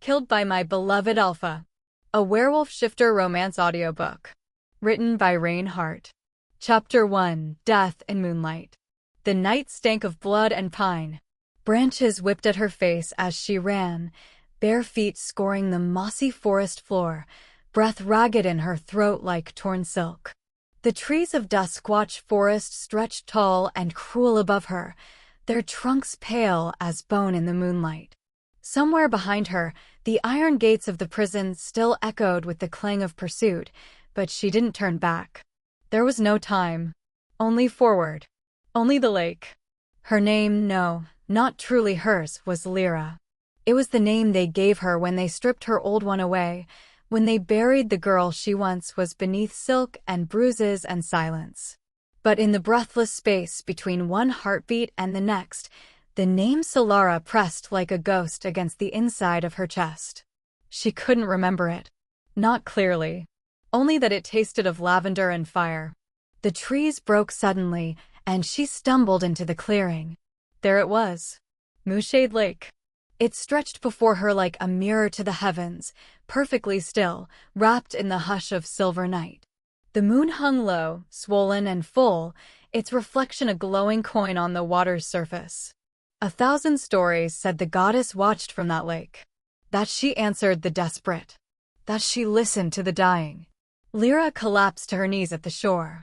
Killed by My Beloved Alpha. A Werewolf Shifter Romance Audiobook. Written by Reinhardt. Chapter 1. Death in Moonlight. The night stank of blood and pine. Branches whipped at her face as she ran, bare feet scoring the mossy forest floor, breath ragged in her throat like torn silk. The trees of Duskwatch Forest stretched tall and cruel above her, their trunks pale as bone in the moonlight. Somewhere behind her, the iron gates of the prison still echoed with the clang of pursuit, but she didn't turn back. There was no time. Only forward. Only the lake. Her name, no, not truly hers, was Sylara. It was the name they gave her when they stripped her old one away, when they buried the girl she once was beneath silk and bruises and silence. But in the breathless space between one heartbeat and the next, the name Sylara pressed like a ghost against the inside of her chest. She couldn't remember it. Not clearly. Only that it tasted of lavender and fire. The trees broke suddenly, and she stumbled into the clearing. There it was. Mooshade Lake. It stretched before her like a mirror to the heavens, perfectly still, wrapped in the hush of silver night. The moon hung low, swollen and full, its reflection a glowing coin on the water's surface. 1,000 stories said the goddess watched from that lake. That she answered the desperate. That she listened to the dying. Sylara collapsed to her knees at the shore.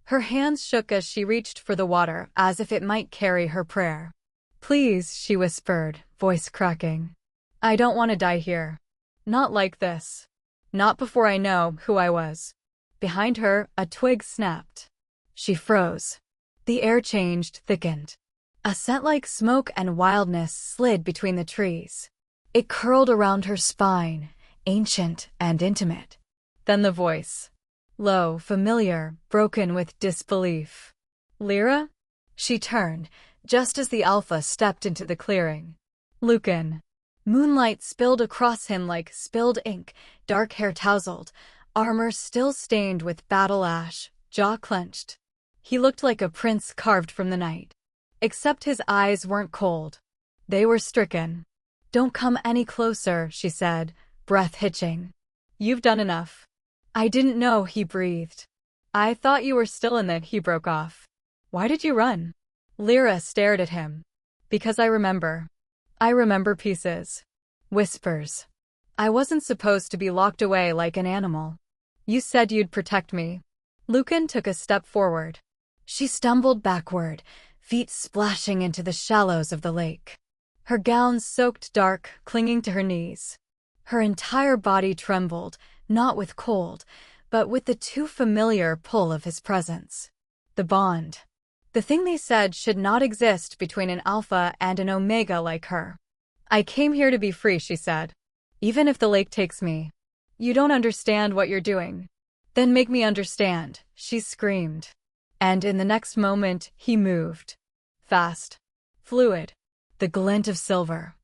Her hands shook as she reached for the water, as if it might carry her prayer. "Please," she whispered, voice cracking. "I don't want to die here. Not like this. Not before I know who I was." Behind her, a twig snapped. She froze. The air changed, thickened. A scent like smoke and wildness slid between the trees. It curled around her spine, ancient and intimate. Then the voice. Low, familiar, broken with disbelief. "Sylara?" She turned, just as the Alpha stepped into the clearing. Lucan. Moonlight spilled across him like spilled ink, dark hair tousled, armor still stained with battle ash, jaw clenched. He looked like a prince carved from the night. Except his eyes weren't cold. They were stricken. "Don't come any closer," she said, breath hitching. "You've done enough." "I didn't know," he breathed. "I thought you were still in it," he broke off. "Why did you run?" Sylara stared at him. "Because I remember. I remember pieces. Whispers. I wasn't supposed to be locked away like an animal. You said you'd protect me." Lucan took a step forward. She stumbled backward, feet splashing into the shallows of the lake. Her gown soaked dark, clinging to her knees. Her entire body trembled, not with cold, but with the too familiar pull of his presence. The bond. The thing they said should not exist between an Alpha and an Omega like her. "I came here to be free," she said. "Even if the lake takes me." "You don't understand what you're doing." "Then make me understand," she screamed. And in the next moment, he moved. Fast. Fluid. The glint of silver.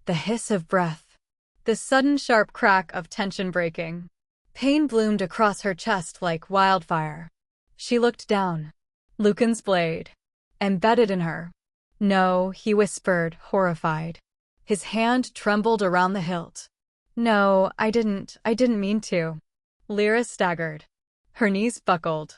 The hiss of breath. The sudden sharp crack of tension breaking. Pain bloomed across her chest like wildfire. She looked down. Lucan's blade. Embedded in her. "No," he whispered, horrified. His hand trembled around the hilt. "No, I didn't mean to." Sylara staggered. Her knees buckled.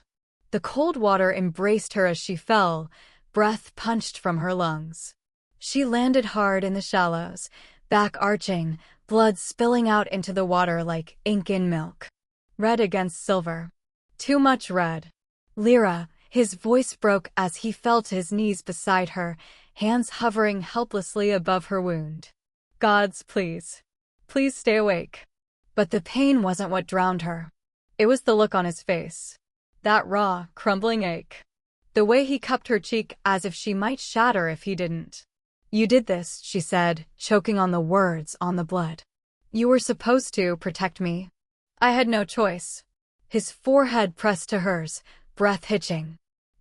The cold water embraced her as she fell, breath punched from her lungs. She landed hard in the shallows, back arching, blood spilling out into the water like ink in milk. Red against silver. Too much red. "Sylara," his voice broke as he fell to his knees beside her, hands hovering helplessly above her wound. "Gods, please. Please stay awake." But the pain wasn't what drowned her. It was the look on his face. That raw, crumbling ache. The way he cupped her cheek as if she might shatter if he didn't. "You did this," she said, choking on the words, on the blood. "You were supposed to protect me. I had no choice." His forehead pressed to hers, breath hitching.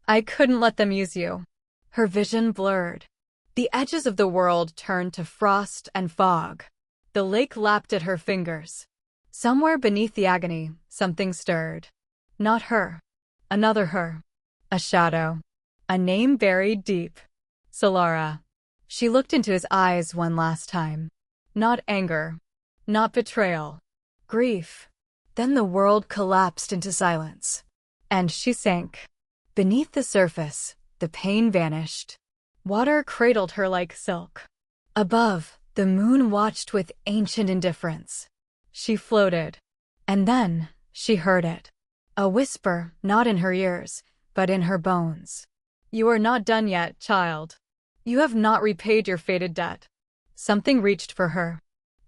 "I couldn't let them use you." Her vision blurred. The edges of the world turned to frost and fog. The lake lapped at her fingers. Somewhere beneath the agony, something stirred. Not her. Another her. A shadow. A name buried deep. Sylara. She looked into his eyes one last time. Not anger. not betrayal. Grief. Then the world collapsed into silence. And she sank. Beneath the surface, the pain vanished. Water cradled her like silk. Above, the moon watched with ancient indifference. She floated. And then, she heard it. A whisper, not in her ears, but in her bones. You are not done yet, child. You have not repaid your fated debt. Something reached for her.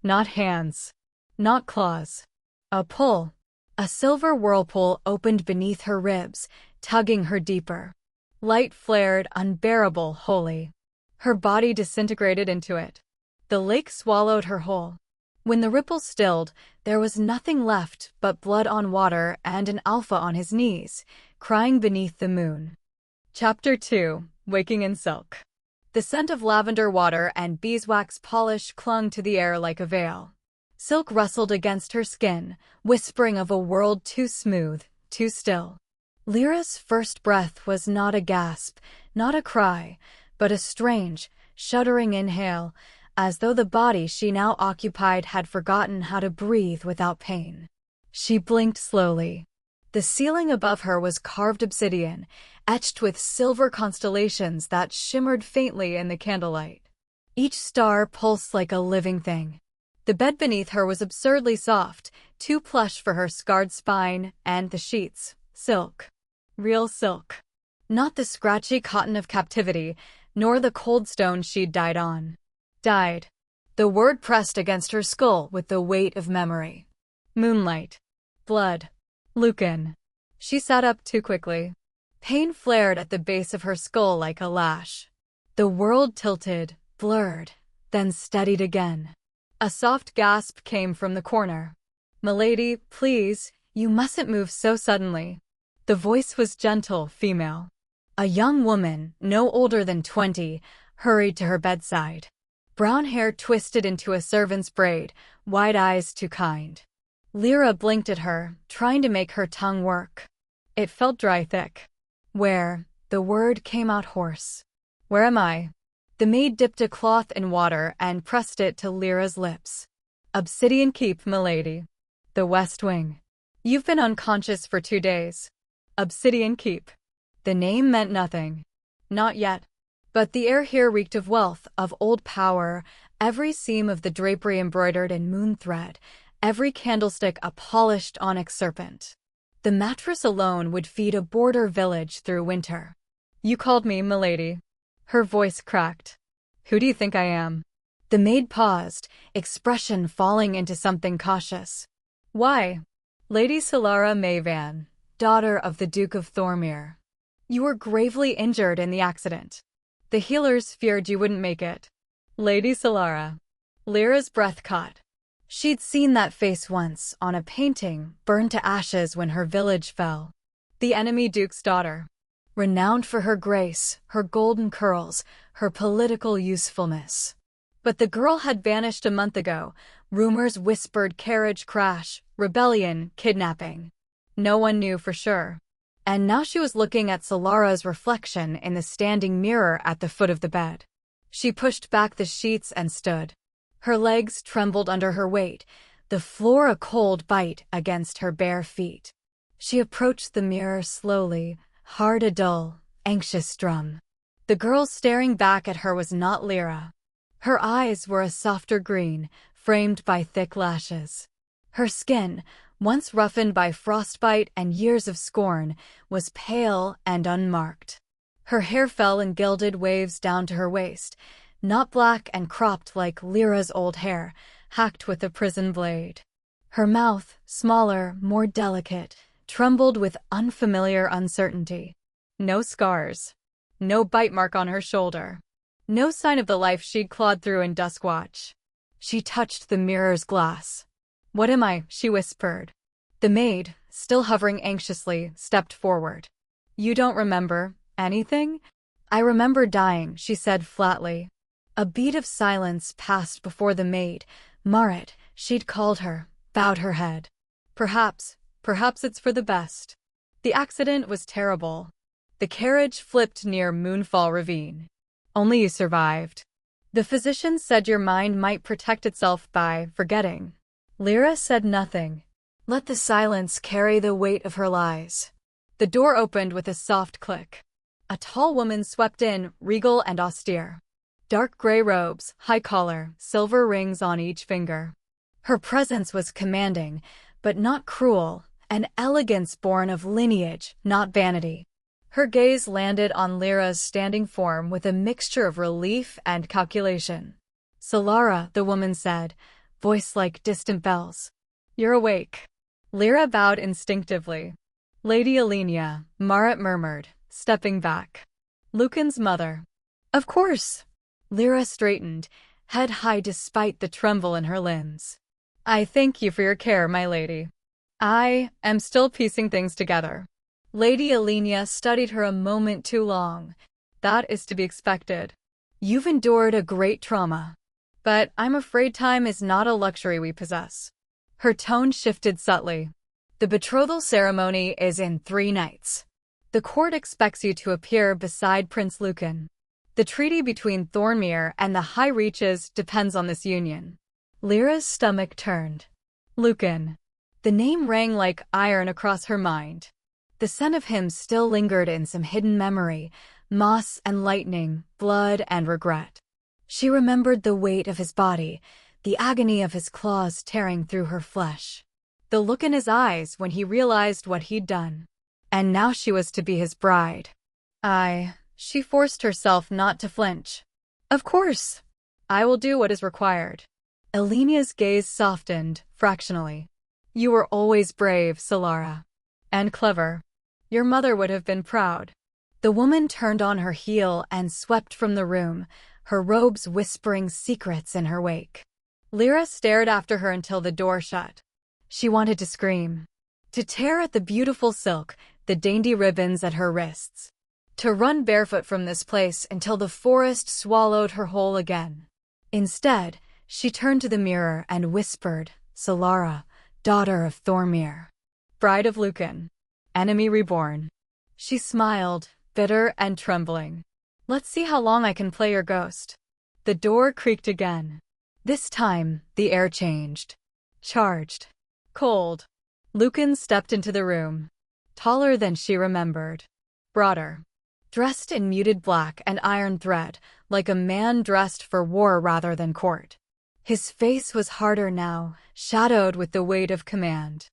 Not hands. Not claws. A pull. A silver whirlpool opened beneath her ribs, tugging her deeper. Light flared, unbearable, holy. Her body disintegrated into it. The lake swallowed her whole. When the ripple stilled, there was nothing left but blood on water and an alpha on his knees, crying beneath the moon. Chapter 2. Waking in Silk. The scent of lavender water and beeswax polish clung to the air like a veil. Silk rustled against her skin, whispering of a world too smooth, too still. Lyra's first breath was not a gasp, not a cry, but a strange, shuddering inhale, as though the body she now occupied had forgotten how to breathe without pain. She blinked slowly. The ceiling above her was carved obsidian, etched with silver constellations that shimmered faintly in the candlelight. Each star pulsed like a living thing. The bed beneath her was absurdly soft, too plush for her scarred spine, and the sheets, silk. Real silk. Not the scratchy cotton of captivity, nor the cold stone she'd died on. Died. The word pressed against her skull with the weight of memory. Moonlight. Blood. Lucan. She sat up too quickly. Pain flared at the base of her skull like a lash. The world tilted, blurred, then steadied again. A soft gasp came from the corner. "Milady, please, you mustn't move so suddenly." The voice was gentle, female. A young woman, no older than 20, hurried to her bedside. Brown hair twisted into a servant's braid, wide eyes too kind. Lyra blinked at her, trying to make her tongue work. It felt dry thick. "Where?" The word came out hoarse. "Where am I?" The maid dipped a cloth in water and pressed it to Lyra's lips. "Obsidian Keep, milady. The West Wing. You've been unconscious for 2 days. Obsidian Keep." The name meant nothing. Not yet. But the air here reeked of wealth, of old power, every seam of the drapery embroidered in moon thread, every candlestick a polished onyx serpent. The mattress alone would feed a border village through winter. "You called me, milady." Her voice cracked. "Who do you think I am?" The maid paused, expression falling into something cautious. "Why?" "Lady Sylara Mayvan, daughter of the Duke of Thormere. You were gravely injured in the accident. The healers feared you wouldn't make it." Lady Sylara. Lyra's breath caught. She'd seen that face once, on a painting, burned to ashes when her village fell. The enemy duke's daughter. Renowned for her grace, her golden curls, her political usefulness. But the girl had vanished a month ago. Rumors whispered carriage crash, rebellion, kidnapping. No one knew for sure. And now she was looking at Sylara's reflection in the standing mirror at the foot of the bed. She pushed back the sheets and stood. Her legs trembled under her weight, the floor a cold bite against her bare feet. She approached the mirror slowly, heart a dull, anxious drum. The girl staring back at her was not Lyra. Her eyes were a softer green, framed by thick lashes. Her skin, once roughened by frostbite and years of scorn, was pale and unmarked. Her hair fell in gilded waves down to her waist, not black and cropped like Lyra's old hair, hacked with a prison blade. Her mouth, smaller, more delicate, trembled with unfamiliar uncertainty. No scars. No bite mark on her shoulder. No sign of the life she'd clawed through in Duskwatch. She touched the mirror's glass. "What am I?" she whispered. The maid, still hovering anxiously, stepped forward. "You don't remember anything?" "I remember dying," she said flatly. A beat of silence passed before the maid. Marit, she'd called her, bowed her head. Perhaps it's for the best. The accident was terrible. The carriage flipped near Moonfall Ravine. Only you survived. The physician said your mind might protect itself by forgetting. Lyra said nothing. Let the silence carry the weight of her lies. The door opened with a soft click. A tall woman swept in, regal and austere. Dark gray robes, high collar, silver rings on each finger. Her presence was commanding, but not cruel, an elegance born of lineage, not vanity. Her gaze landed on Lyra's standing form with a mixture of relief and calculation. Sylara, the woman said, voice like distant bells. You're awake. Lyra bowed instinctively. Lady Alenia, Marit murmured, stepping back. Lucan's mother. Of course. Lyra straightened, head high despite the tremble in her limbs. I thank you for your care, my lady. I am still piecing things together. Lady Alenia studied her a moment too long. That is to be expected. You've endured a great trauma. But I'm afraid time is not a luxury we possess. Her tone shifted subtly. The betrothal ceremony is in 3 nights. The court expects you to appear beside Prince Lucan. The treaty between Thornmere and the High Reaches depends on this union. Lyra's stomach turned. Lucan. The name rang like iron across her mind. The scent of him still lingered in some hidden memory, moss and lightning, blood and regret. She remembered the weight of his body, the agony of his claws tearing through her flesh. The look in his eyes when he realized what he'd done. And now she was to be his bride. She forced herself not to flinch. Of course. I will do what is required. Alenia's gaze softened, fractionally. You were always brave, Sylara. And clever. Your mother would have been proud. The woman turned on her heel and swept from the room, her robes whispering secrets in her wake. Lyra stared after her until the door shut. She wanted to scream. To tear at the beautiful silk, the dainty ribbons at her wrists. To run barefoot from this place until the forest swallowed her whole again. Instead, she turned to the mirror and whispered, Sylara, daughter of Thornmere. Bride of Lucan. Enemy reborn. She smiled, bitter and trembling. Let's see how long I can play your ghost. The door creaked again. This time, the air changed. Charged. Cold. Lucan stepped into the room. Taller than she remembered. Broader. Dressed in muted black and iron thread, like a man dressed for war rather than court. His face was harder now, shadowed with the weight of command.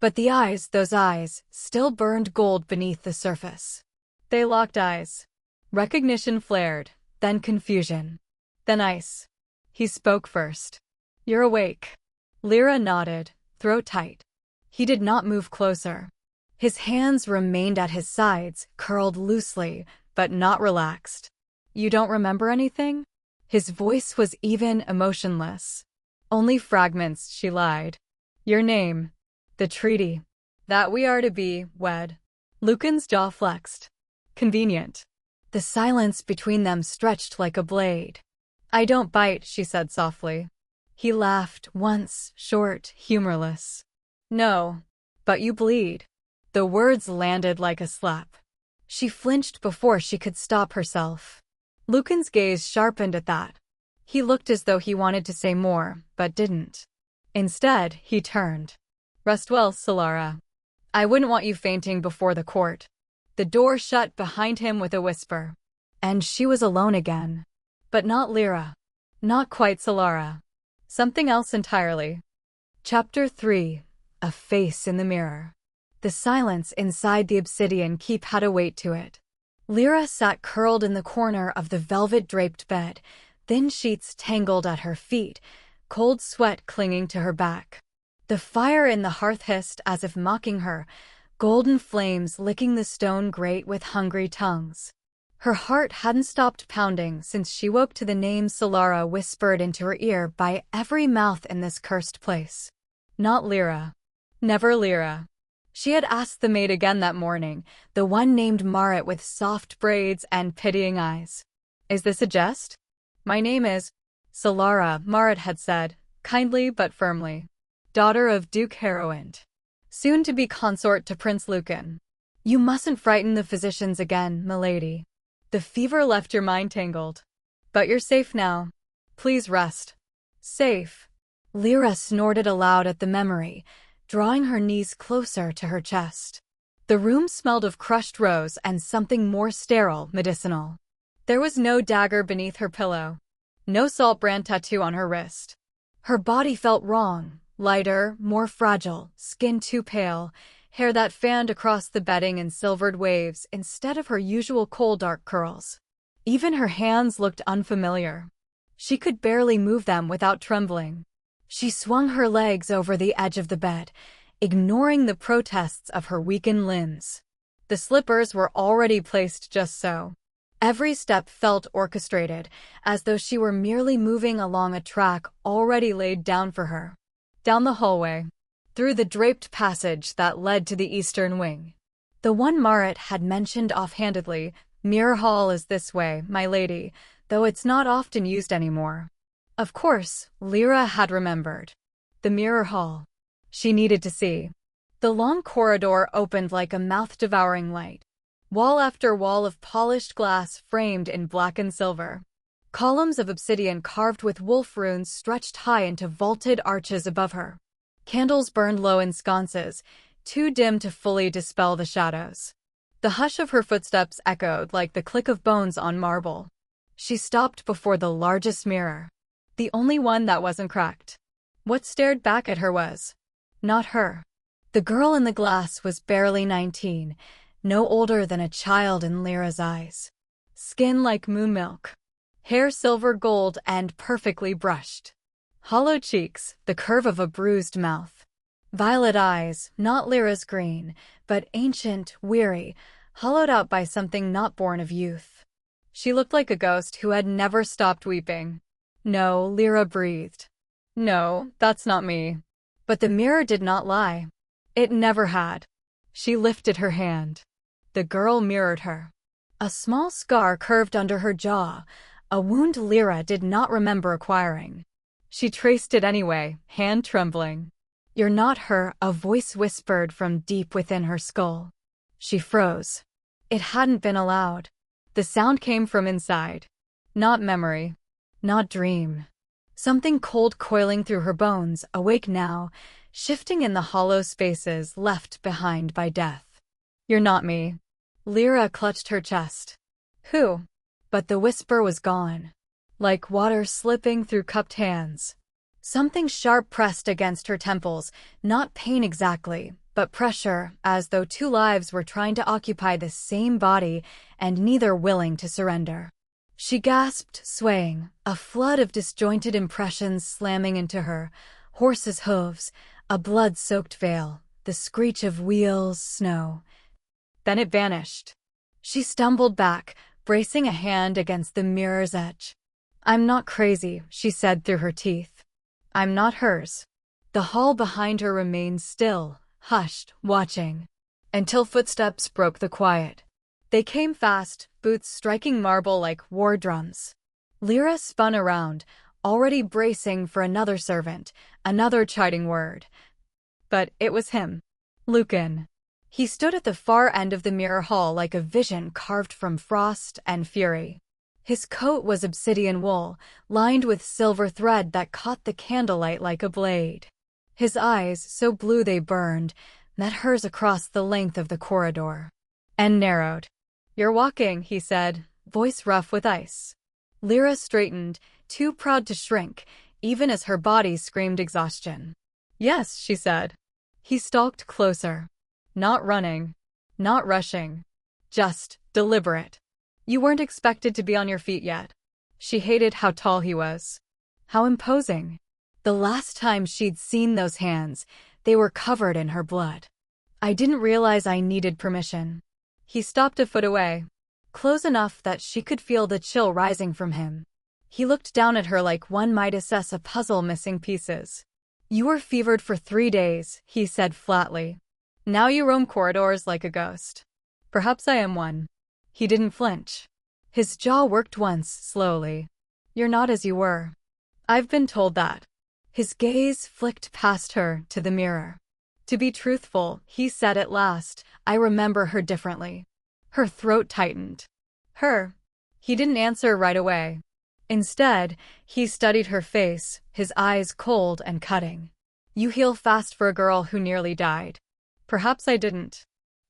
But the eyes, those eyes, still burned gold beneath the surface. They locked eyes. Recognition flared, then confusion. Then ice. He spoke first. You're awake. Lyra nodded, throat tight. He did not move closer. His hands remained at his sides, curled loosely, but not relaxed. You don't remember anything? His voice was even, emotionless. Only fragments, she lied. Your name. The treaty. That we are to be wed. Lucan's jaw flexed. Convenient. The silence between them stretched like a blade. I don't bite, she said softly. He laughed, once, short, humorless. No. But you bleed. The words landed like a slap. She flinched before she could stop herself. Lucan's gaze sharpened at that. He looked as though he wanted to say more, but didn't. Instead, he turned. Rest well, Sylara. I wouldn't want you fainting before the court. The door shut behind him with a whisper. And she was alone again. But not Lyra. Not quite Sylara. Something else entirely. Chapter 3. A Face in the Mirror. The silence inside the obsidian keep had a weight to it. Lyra sat curled in the corner of the velvet-draped bed, thin sheets tangled at her feet, cold sweat clinging to her back. The fire in the hearth hissed as if mocking her, golden flames licking the stone grate with hungry tongues. Her heart hadn't stopped pounding since she woke to the name Sylara whispered into her ear by every mouth in this cursed place. Not Lyra. Never Lyra. She had asked the maid again that morning, the one named Marit with soft braids and pitying eyes. Is this a jest? My name is Sylara, Marit had said, kindly but firmly. Daughter of Duke Heroine. Soon to be consort to Prince Lucan. You mustn't frighten the physicians again, milady. The fever left your mind tangled. But you're safe now. Please rest. Safe. Lyra snorted aloud at the memory, drawing her knees closer to her chest. The room smelled of crushed rose and something more sterile, medicinal. There was no dagger beneath her pillow. No salt brand tattoo on her wrist. Her body felt wrong, lighter, more fragile, skin too pale, hair that fanned across the bedding in silvered waves instead of her usual cold dark curls. Even her hands looked unfamiliar. She could barely move them without trembling. She swung her legs over the edge of the bed, ignoring the protests of her weakened limbs. The slippers were already placed just so. Every step felt orchestrated, as though she were merely moving along a track already laid down for her. Down the hallway, through the draped passage that led to the eastern wing. The one Marit had mentioned offhandedly, "Mirror Hall is this way, my lady," though it's not often used anymore. Of course, Lyra had remembered. The Mirror Hall. She needed to see. The long corridor opened like a mouth-devouring light. Wall after wall of polished glass framed in black and silver. Columns of obsidian carved with wolf runes stretched high into vaulted arches above her. Candles burned low in sconces, too dim to fully dispel the shadows. The hush of her footsteps echoed like the click of bones on marble. She stopped before the largest mirror. The only one that wasn't cracked. What stared back at her was not her. The girl in the glass was barely 19, no older than a child in Lyra's eyes. Skin like moon milk. Hair silver gold and perfectly brushed. Hollow cheeks, the curve of a bruised mouth. Violet eyes, not Lyra's green, but ancient, weary, hollowed out by something not born of youth. She looked like a ghost who had never stopped weeping. "No," Lyra breathed. "No, that's not me." But the mirror did not lie. It never had. She lifted her hand. The girl mirrored her. A small scar curved under her jaw, a wound Lyra did not remember acquiring. She traced it anyway, hand trembling. "You're not her," a voice whispered from deep within her skull. She froze. It hadn't been allowed. The sound came from inside. Not memory. Not dream. Something cold coiling through her bones, awake now, shifting in the hollow spaces left behind by death. "You're not me." Lyra clutched her chest. "Who?" But the whisper was gone. Like water slipping through cupped hands. Something sharp pressed against her temples, not pain exactly, but pressure, as though two lives were trying to occupy the same body and neither willing to surrender. She gasped, swaying, a flood of disjointed impressions slamming into her, horses' hooves, a blood-soaked veil, the screech of wheels, snow. Then it vanished. She stumbled back, bracing a hand against the mirror's edge. "I'm not crazy," she said through her teeth. "I'm not hers." The hall behind her remained still, hushed, watching, until footsteps broke the quiet. They came fast, boots striking marble like war drums. Lyra spun around, already bracing for another servant, another chiding word. But it was him. Lucan. He stood at the far end of the mirror hall like a vision carved from frost and fury. His coat was obsidian wool, lined with silver thread that caught the candlelight like a blade. His eyes, so blue they burned, met hers across the length of the corridor. And narrowed. "You're walking," he said, voice rough with ice. Lyra straightened, too proud to shrink, even as her body screamed exhaustion. "Yes," she said. He stalked closer. Not running. Not rushing. Just deliberate. "You weren't expected to be on your feet yet." She hated how tall he was. How imposing. The last time she'd seen those hands, they were covered in her blood. "I didn't realize I needed permission." He stopped a foot away, close enough that she could feel the chill rising from him. He looked down at her like one might assess a puzzle missing pieces. "You were fevered for 3 days," he said flatly. "Now you roam corridors like a ghost." "Perhaps I am one." He didn't flinch. His jaw worked once, slowly. "You're not as you were." "I've been told that." His gaze flicked past her to the mirror. "To be truthful," he said at last, "I remember her differently." Her throat tightened. "Her?" He didn't answer right away. Instead, he studied her face, his eyes cold and cutting. You heal fast for a girl who nearly died. Perhaps I didn't.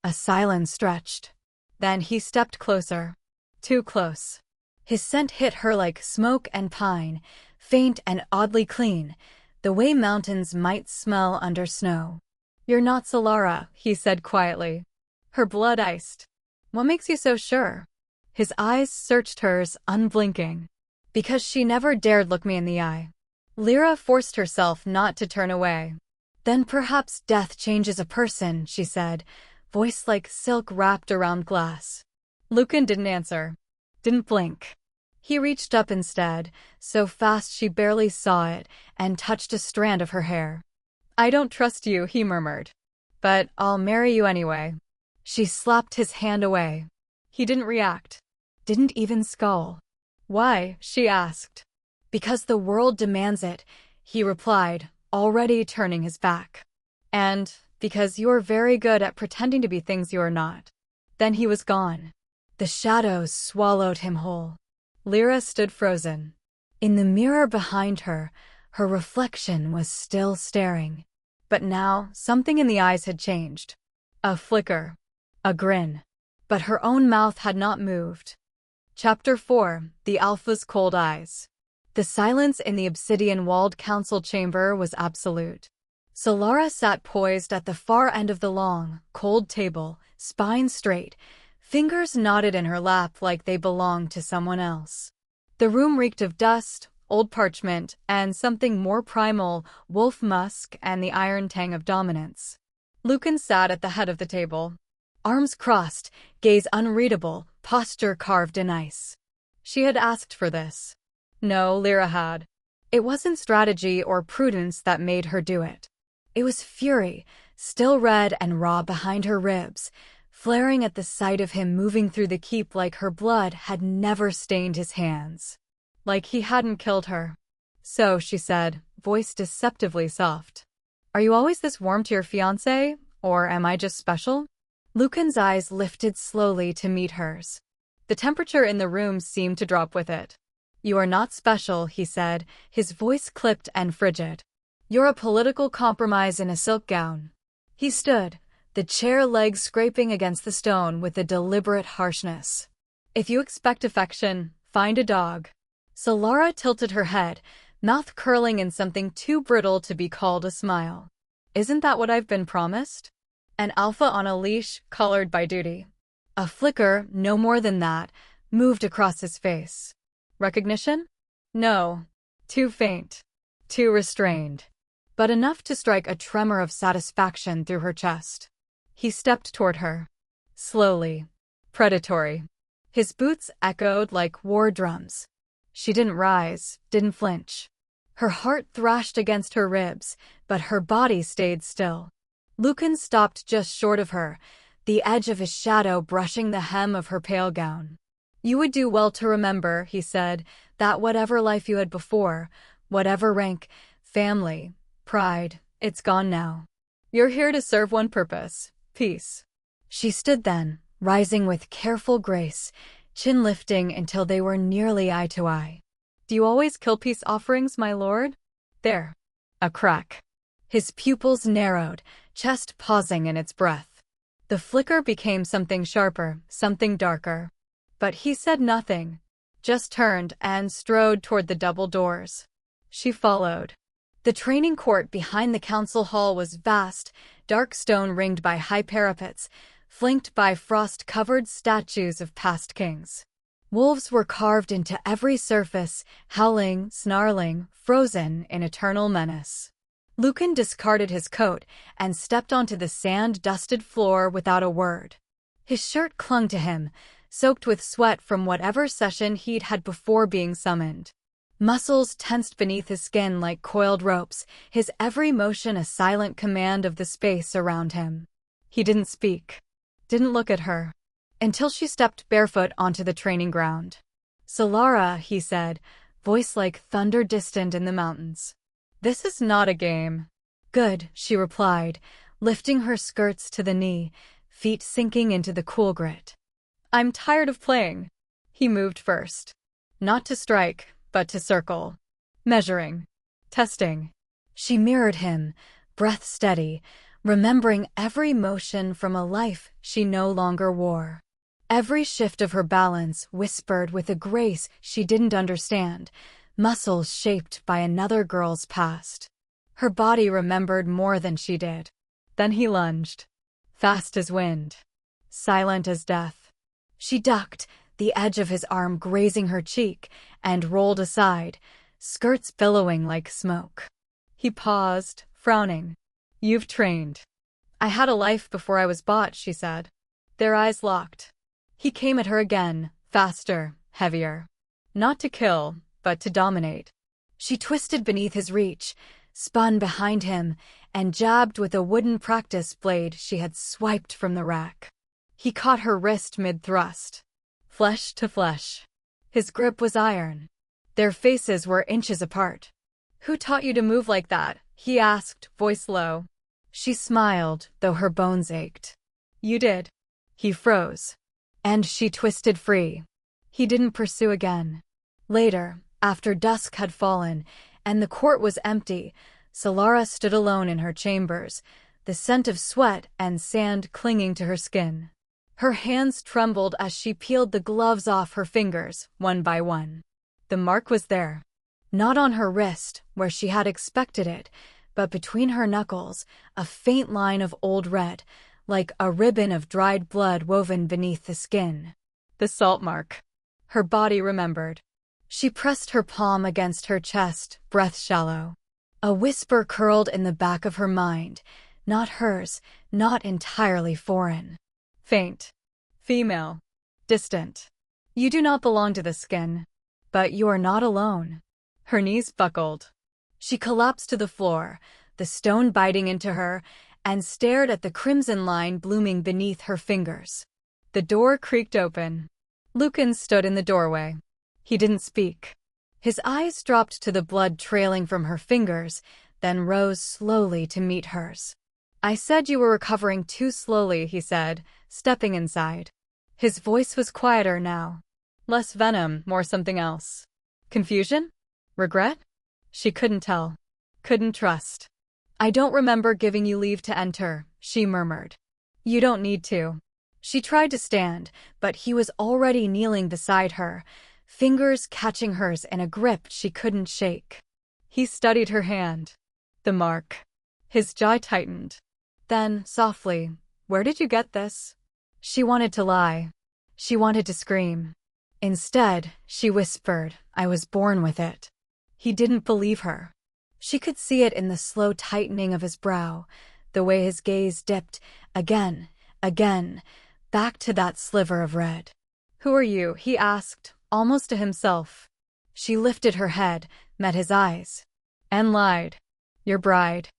A silence stretched. Then he stepped closer. Too close. His scent hit her like smoke and pine, faint and oddly clean, the way mountains might smell under snow. You're not Sylara, he said quietly. Her blood iced. What makes you so sure? His eyes searched hers, unblinking. Because she never dared look me in the eye. Lyra forced herself not to turn away. Then perhaps death changes a person, she said, voice like silk wrapped around glass. Lucan didn't answer. Didn't blink. He reached up instead, so fast she barely saw it, and touched a strand of her hair. I don't trust you, he murmured. But I'll marry you anyway. She slapped his hand away. He didn't react. Didn't even scowl. Why? She asked. Because the world demands it, he replied, already turning his back. And because you're very good at pretending to be things you're not. Then he was gone. The shadows swallowed him whole. Lyra stood frozen. In the mirror behind her, her reflection was still staring. But now, something in the eyes had changed. A flicker. A grin. But her own mouth had not moved. Chapter 4. The Alpha's Cold Eyes. The silence in the obsidian-walled council chamber was absolute. Sylara sat poised at the far end of the long, cold table, spine straight, fingers knotted in her lap like they belonged to someone else. The room reeked of dust, old parchment, and something more primal, wolf musk and the iron tang of dominance. Lucan sat at the head of the table. Arms crossed, gaze unreadable, posture carved in ice. She had asked for this. No, Lyra had. It wasn't strategy or prudence that made her do it. It was fury, still red and raw behind her ribs, flaring at the sight of him moving through the keep like her blood had never stained his hands. Like he hadn't killed her. So, she said, voice deceptively soft. Are you always this warm to your fiancé, or am I just special? Lucan's eyes lifted slowly to meet hers. The temperature in the room seemed to drop with it. You are not special, he said, his voice clipped and frigid. You're a political compromise in a silk gown. He stood, the chair legs scraping against the stone with a deliberate harshness. If you expect affection, find a dog. Sylara tilted her head, mouth curling in something too brittle to be called a smile. Isn't that what I've been promised? An alpha on a leash, collared by duty. A flicker, no more than that, moved across his face. Recognition? No. Too faint. Too restrained. But enough to strike a tremor of satisfaction through her chest. He stepped toward her. Slowly. Predatory. His boots echoed like war drums. She didn't rise, didn't flinch. Her heart thrashed against her ribs, but her body stayed still. Lucan stopped just short of her, the edge of his shadow brushing the hem of her pale gown. You would do well to remember, he said, that whatever life you had before, whatever rank, family, pride, it's gone now. You're here to serve one purpose, peace. She stood then, rising with careful grace, chin lifting until they were nearly eye to eye. Do you always kill peace offerings, my lord? There. A crack. His pupils narrowed, chest pausing in its breath. The flicker became something sharper, something darker. But he said nothing, just turned and strode toward the double doors. She followed. The training court behind the council hall was vast, dark stone ringed by high parapets, flanked by frost-covered statues of past kings. Wolves were carved into every surface, howling, snarling, frozen in eternal menace. Lucan discarded his coat and stepped onto the sand-dusted floor without a word. His shirt clung to him, soaked with sweat from whatever session he'd had before being summoned. Muscles tensed beneath his skin like coiled ropes, his every motion a silent command of the space around him. He didn't speak, didn't look at her, until she stepped barefoot onto the training ground. Sylara, he said, voice like thunder distant in the mountains. This is not a game. Good, she replied, lifting her skirts to the knee, feet sinking into the cool grit. I'm tired of playing. He moved first. Not to strike, but to circle. Measuring. Testing. She mirrored him, breath steady, remembering every motion from a life she no longer wore. Every shift of her balance whispered with a grace she didn't understand, muscles shaped by another girl's past. Her body remembered more than she did. Then he lunged. Fast as wind. Silent as death. She ducked, the edge of his arm grazing her cheek, and rolled aside, skirts billowing like smoke. He paused, frowning. You've trained. I had a life before I was bought, she said. Their eyes locked. He came at her again, faster, heavier. Not to kill, but to dominate. She twisted beneath his reach, spun behind him, and jabbed with a wooden practice blade she had swiped from the rack. He caught her wrist mid-thrust. Flesh to flesh. His grip was iron. Their faces were inches apart. Who taught you to move like that? He asked, voice low. She smiled, though her bones ached. You did. He froze. And she twisted free. He didn't pursue again. Later, after dusk had fallen, and the court was empty, Sylara stood alone in her chambers, the scent of sweat and sand clinging to her skin. Her hands trembled as she peeled the gloves off her fingers, one by one. The mark was there. Not on her wrist, where she had expected it, but between her knuckles, a faint line of old red, like a ribbon of dried blood woven beneath the skin. The salt mark. Her body remembered. She pressed her palm against her chest, breath shallow. A whisper curled in the back of her mind, not hers, not entirely foreign. Faint. Female. Distant. You do not belong to the skin. But you are not alone. Her knees buckled. She collapsed to the floor, the stone biting into her, and stared at the crimson line blooming beneath her fingers. The door creaked open. Lucan stood in the doorway. He didn't speak. His eyes dropped to the blood trailing from her fingers, then rose slowly to meet hers. I said you were recovering too slowly, he said, stepping inside. His voice was quieter now. Less venom, more something else. Confusion? Regret? She couldn't tell. Couldn't trust. I don't remember giving you leave to enter, she murmured. You don't need to. She tried to stand, but he was already kneeling beside her, fingers catching hers in a grip she couldn't shake. He studied her hand. The mark. His jaw tightened. Then, softly, where did you get this? She wanted to lie. She wanted to scream. Instead, she whispered, I was born with it. He didn't believe her. She could see it in the slow tightening of his brow, the way his gaze dipped, again, back to that sliver of red. Who are you? He asked, almost to himself. She lifted her head, met his eyes. And lied. Your bride.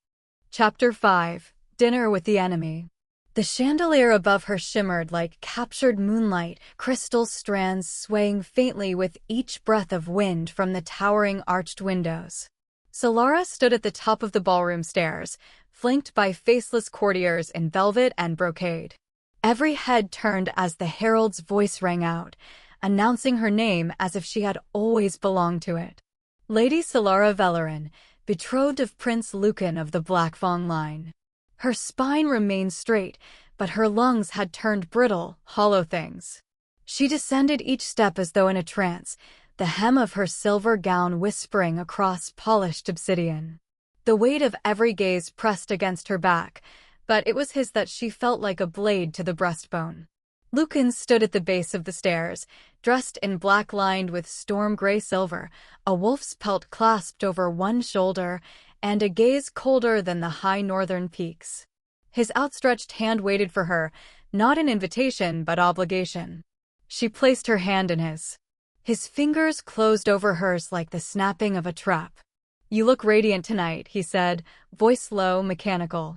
Chapter 5. Dinner with the Enemy. The chandelier above her shimmered like captured moonlight, crystal strands swaying faintly with each breath of wind from the towering arched windows. Sylara stood at the top of the ballroom stairs, flanked by faceless courtiers in velvet and brocade. Every head turned as the herald's voice rang out, announcing her name as if she had always belonged to it. Lady Sylara Velerin, betrothed of Prince Lucan of the Black Fawn line. Her spine remained straight, but her lungs had turned brittle, hollow things. She descended each step as though in a trance, the hem of her silver gown whispering across polished obsidian. The weight of every gaze pressed against her back, but it was his that she felt like a blade to the breastbone. Lucan stood at the base of the stairs, dressed in black lined with storm-gray silver, a wolf's pelt clasped over one shoulder, and a gaze colder than the high northern peaks. His outstretched hand waited for her, not an invitation but obligation. She placed her hand in his. His fingers closed over hers like the snapping of a trap. You look radiant tonight, he said, voice low, mechanical.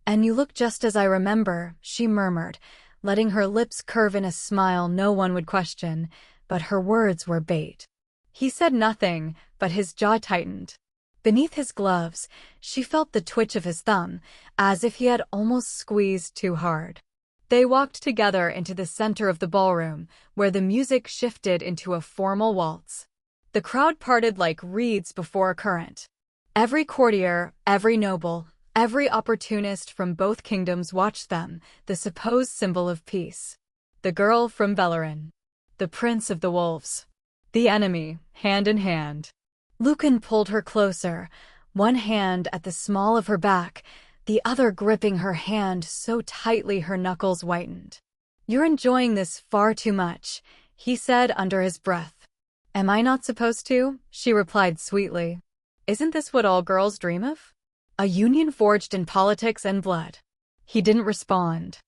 And you look just as I remember, she murmured, letting her lips curve in a smile no one would question, but her words were bait. He said nothing, but his jaw tightened. Beneath his gloves, she felt the twitch of his thumb, as if he had almost squeezed too hard. They walked together into the center of the ballroom, where the music shifted into a formal waltz. The crowd parted like reeds before a current. Every courtier, every noble, every opportunist from both kingdoms watched them, the supposed symbol of peace. The girl from Velerin. The prince of the wolves. The enemy, hand in hand. Lucan pulled her closer, one hand at the small of her back, the other gripping her hand so tightly her knuckles whitened. "You're enjoying this far too much," he said under his breath. "Am I not supposed to?" she replied sweetly. "Isn't this what all girls dream of? A union forged in politics and blood." He didn't respond.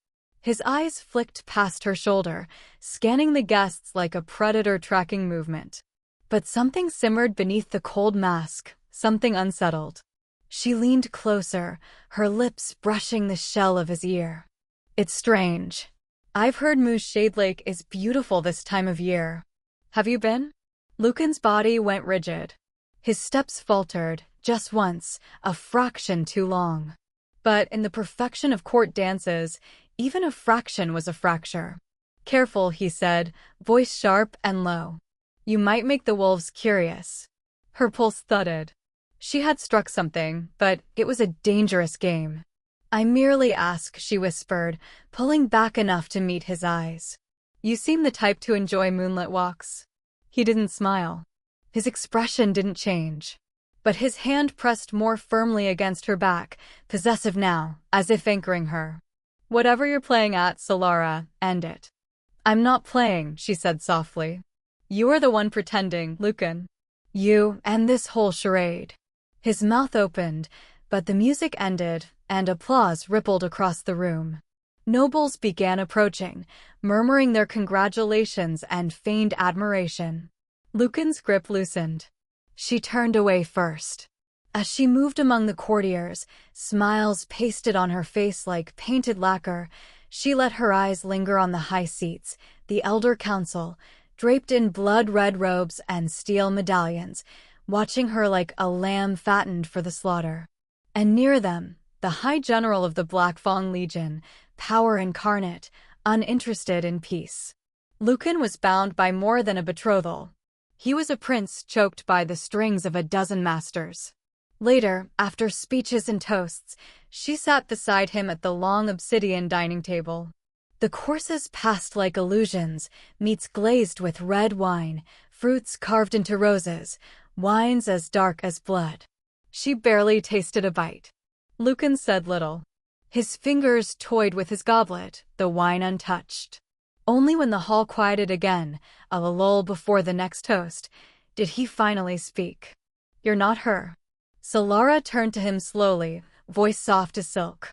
His eyes flicked past her shoulder, scanning the guests like a predator tracking movement. But something simmered beneath the cold mask, something unsettled. She leaned closer, her lips brushing the shell of his ear. "It's strange. I've heard Moose Shade Lake is beautiful this time of year. Have you been?" Lucan's body went rigid. His steps faltered, just once, a fraction too long. But in the perfection of court dances, even a fraction was a fracture. "Careful," he said, voice sharp and low. "You might make the wolves curious." Her pulse thudded. She had struck something, but it was a dangerous game. "I merely ask," she whispered, pulling back enough to meet his eyes. "You seem the type to enjoy moonlit walks." He didn't smile. His expression didn't change. But his hand pressed more firmly against her back, possessive now, as if anchoring her. "Whatever you're playing at, Sylara, end it." "I'm not playing," she said softly. "You are the one pretending, Lucan. You and this whole charade." His mouth opened, but the music ended, and applause rippled across the room. Nobles began approaching, murmuring their congratulations and feigned admiration. Lucan's grip loosened. She turned away first. As she moved among the courtiers, smiles pasted on her face like painted lacquer, she let her eyes linger on the high seats, the elder council, draped in blood-red robes and steel medallions, watching her like a lamb fattened for the slaughter. And near them, the High General of the Black Fang Legion, power incarnate, uninterested in peace. Lucan was bound by more than a betrothal. He was a prince choked by the strings of a dozen masters. Later, after speeches and toasts, she sat beside him at the long obsidian dining table. The courses passed like illusions, meats glazed with red wine, fruits carved into roses, wines as dark as blood. She barely tasted a bite. Lucan said little. His fingers toyed with his goblet, the wine untouched. Only when the hall quieted again, a lull before the next toast, did he finally speak. "You're not her." Sylara turned to him slowly, voice soft as silk.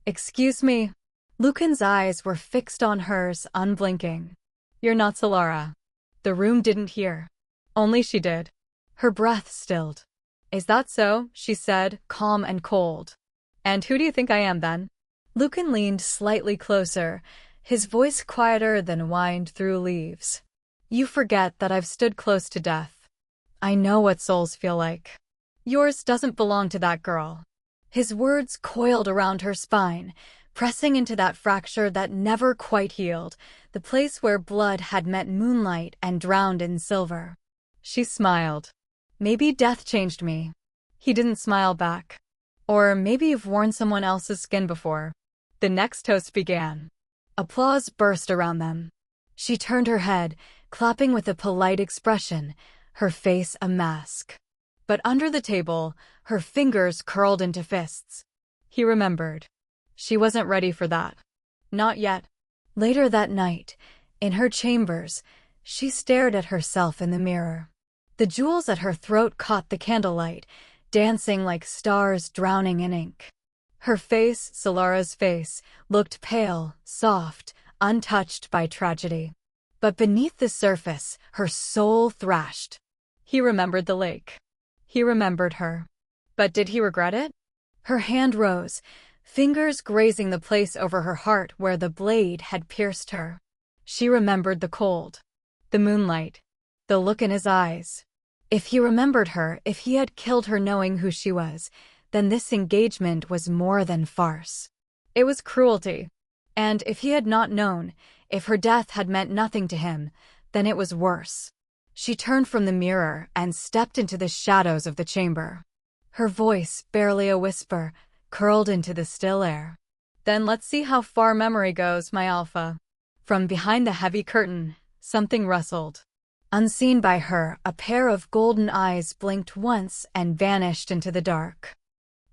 "Excuse me." Lucan's eyes were fixed on hers, unblinking. "You're not Sylara." The room didn't hear. Only she did. Her breath stilled. "Is that so?" she said, calm and cold. "And who do you think I am, then?" Lucan leaned slightly closer, his voice quieter than wind through leaves. "You forget that I've stood close to death. I know what souls feel like. Yours doesn't belong to that girl." His words coiled around her spine, pressing into that fracture that never quite healed, the place where blood had met moonlight and drowned in silver. She smiled. "Maybe death changed me." He didn't smile back. "Or maybe you've worn someone else's skin before." The next toast began. Applause burst around them. She turned her head, clapping with a polite expression, her face a mask. But under the table, her fingers curled into fists. He remembered. She wasn't ready for that. Not yet. Later that night, in her chambers, she stared at herself in the mirror. The jewels at her throat caught the candlelight, dancing like stars drowning in ink. Her face, Sylara's face, looked pale, soft, untouched by tragedy. But beneath the surface, her soul thrashed. He remembered the lake. He remembered her. But did he regret it? Her hand rose, fingers grazing the place over her heart where the blade had pierced her. She remembered the cold, the moonlight, the look in his eyes. If he remembered her, if he had killed her knowing who she was, then this engagement was more than farce. It was cruelty. And if he had not known, if her death had meant nothing to him, then it was worse. She turned from the mirror and stepped into the shadows of the chamber. Her voice, barely a whisper, curled into the still air. "Then let's see how far memory goes, my Alpha." From behind the heavy curtain, something rustled. Unseen by her, a pair of golden eyes blinked once and vanished into the dark.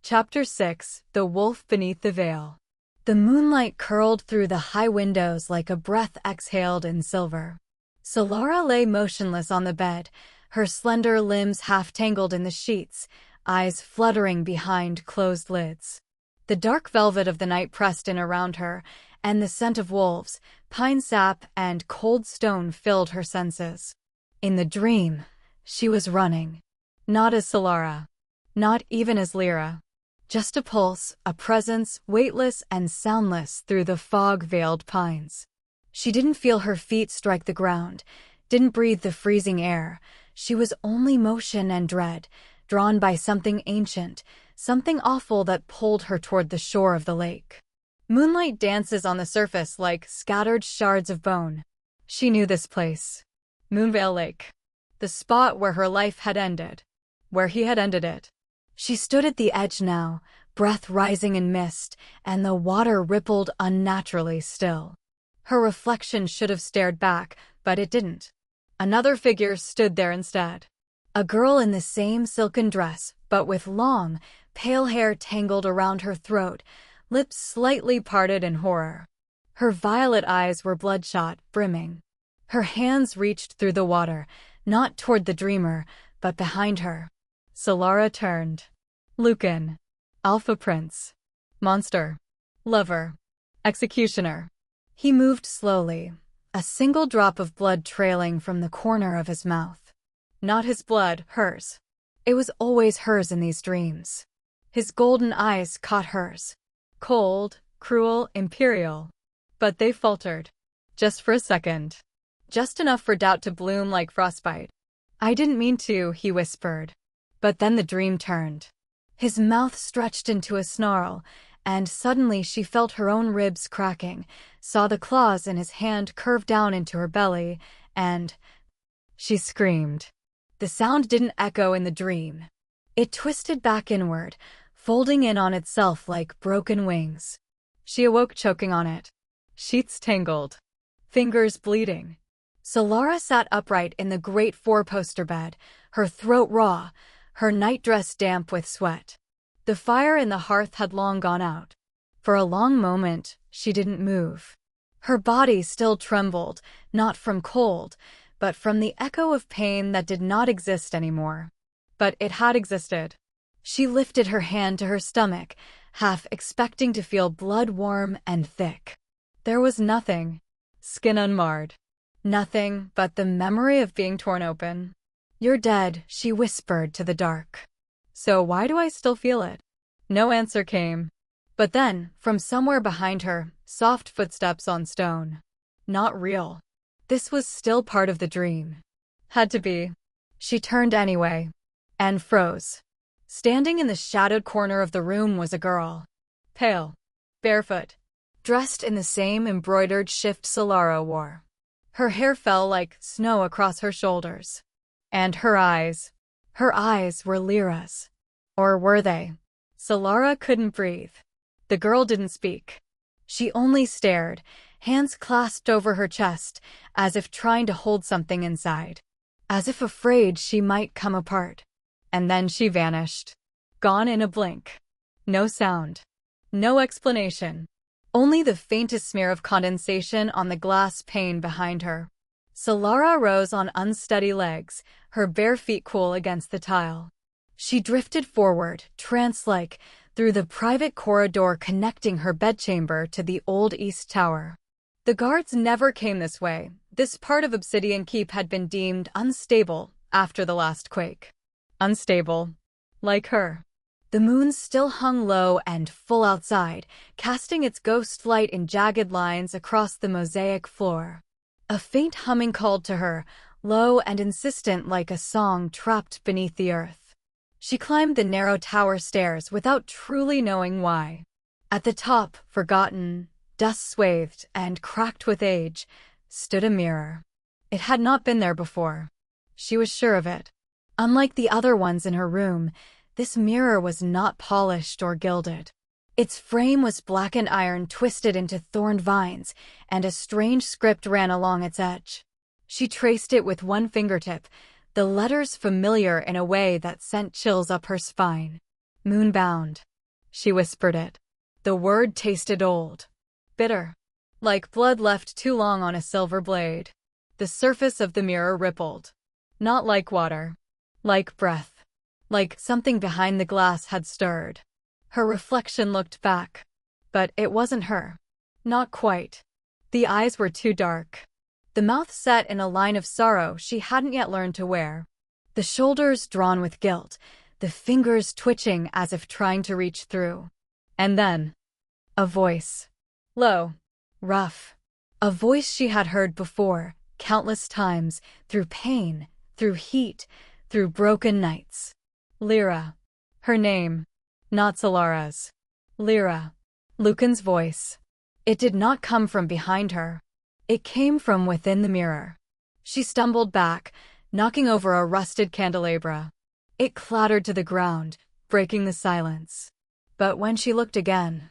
Chapter 6: The Wolf Beneath the Veil. The moonlight curled through the high windows like a breath exhaled in silver. Sylara lay motionless on the bed, her slender limbs half-tangled in the sheets, eyes fluttering behind closed lids. The dark velvet of the night pressed in around her, and the scent of wolves, pine sap, and cold stone filled her senses. In the dream, she was running. Not as Sylara. Not even as Lyra. Just a pulse, a presence, weightless and soundless through the fog-veiled pines. She didn't feel her feet strike the ground, didn't breathe the freezing air. She was only motion and dread, drawn by something ancient, something awful that pulled her toward the shore of the lake. Moonlight dances on the surface like scattered shards of bone. She knew this place. Moonvale Lake. The spot where her life had ended. Where he had ended it. She stood at the edge now, breath rising in mist, and the water rippled unnaturally still. Her reflection should have stared back, but it didn't. Another figure stood there instead. A girl in the same silken dress, but with long, pale hair tangled around her throat, lips slightly parted in horror. Her violet eyes were bloodshot, brimming. Her hands reached through the water, not toward the dreamer, but behind her. Sylara turned. Lucan. Alpha Prince. Monster. Lover. Executioner. He moved slowly, a single drop of blood trailing from the corner of his mouth. Not his blood, hers. It was always hers in these dreams. His golden eyes caught hers. Cold, cruel, imperial. But they faltered. Just for a second. Just enough for doubt to bloom like frostbite. "I didn't mean to," he whispered. But then the dream turned. His mouth stretched into a snarl, and suddenly she felt her own ribs cracking, saw the claws in his hand curve down into her belly, and she screamed. The sound didn't echo in the dream. It twisted back inward, folding in on itself like broken wings. She awoke choking on it. Sheets tangled. Fingers bleeding. Sylara sat upright in the great four-poster bed, her throat raw, her nightdress damp with sweat. The fire in the hearth had long gone out. For a long moment, she didn't move. Her body still trembled, not from cold, but from the echo of pain that did not exist anymore. But it had existed. She lifted her hand to her stomach, half expecting to feel blood warm and thick. There was nothing. Skin unmarred. Nothing but the memory of being torn open. "You're dead," she whispered to the dark. "So why do I still feel it?" No answer came. But then, from somewhere behind her, soft footsteps on stone. Not real. This was still part of the dream. Had to be. She turned anyway. And froze. Standing in the shadowed corner of the room was a girl. Pale. Barefoot. Dressed in the same embroidered shift Sylara wore. Her hair fell like snow across her shoulders. And her eyes were Lyra's. Or were they? Sylara couldn't breathe. The girl didn't speak. She only stared, hands clasped over her chest, as if trying to hold something inside. As if afraid she might come apart. And then she vanished. Gone in a blink. No sound. No explanation. Only the faintest smear of condensation on the glass pane behind her. Sylara rose on unsteady legs, her bare feet cool against the tile. She drifted forward, trance-like, through the private corridor connecting her bedchamber to the old East Tower. The guards never came this way. This part of Obsidian Keep had been deemed unstable after the last quake. Unstable. Like her. The moon still hung low and full outside, casting its ghost light in jagged lines across the mosaic floor. A faint humming called to her, low and insistent like a song trapped beneath the earth. She climbed the narrow tower stairs without truly knowing why. At the top, forgotten, dust-swathed, and cracked with age, stood a mirror. It had not been there before. She was sure of it. Unlike the other ones in her room, this mirror was not polished or gilded. Its frame was blackened iron twisted into thorned vines, and a strange script ran along its edge. She traced it with one fingertip, the letters familiar in a way that sent chills up her spine. Moonbound. She whispered it. The word tasted old. Bitter. Like blood left too long on a silver blade. The surface of the mirror rippled. Not like water. Like breath. Like something behind the glass had stirred. Her reflection looked back. But it wasn't her. Not quite. The eyes were too dark. The mouth set in a line of sorrow she hadn't yet learned to wear. The shoulders drawn with guilt, the fingers twitching as if trying to reach through. And then, a voice. Low. Rough. A voice she had heard before, countless times, through pain, through heat, through broken nights. Lyra. Her name. Not Sylara's. Lyra. Lucan's voice. It did not come from behind her. It came from within the mirror. She stumbled back, knocking over a rusted candelabra. It clattered to the ground, breaking the silence. But when she looked again,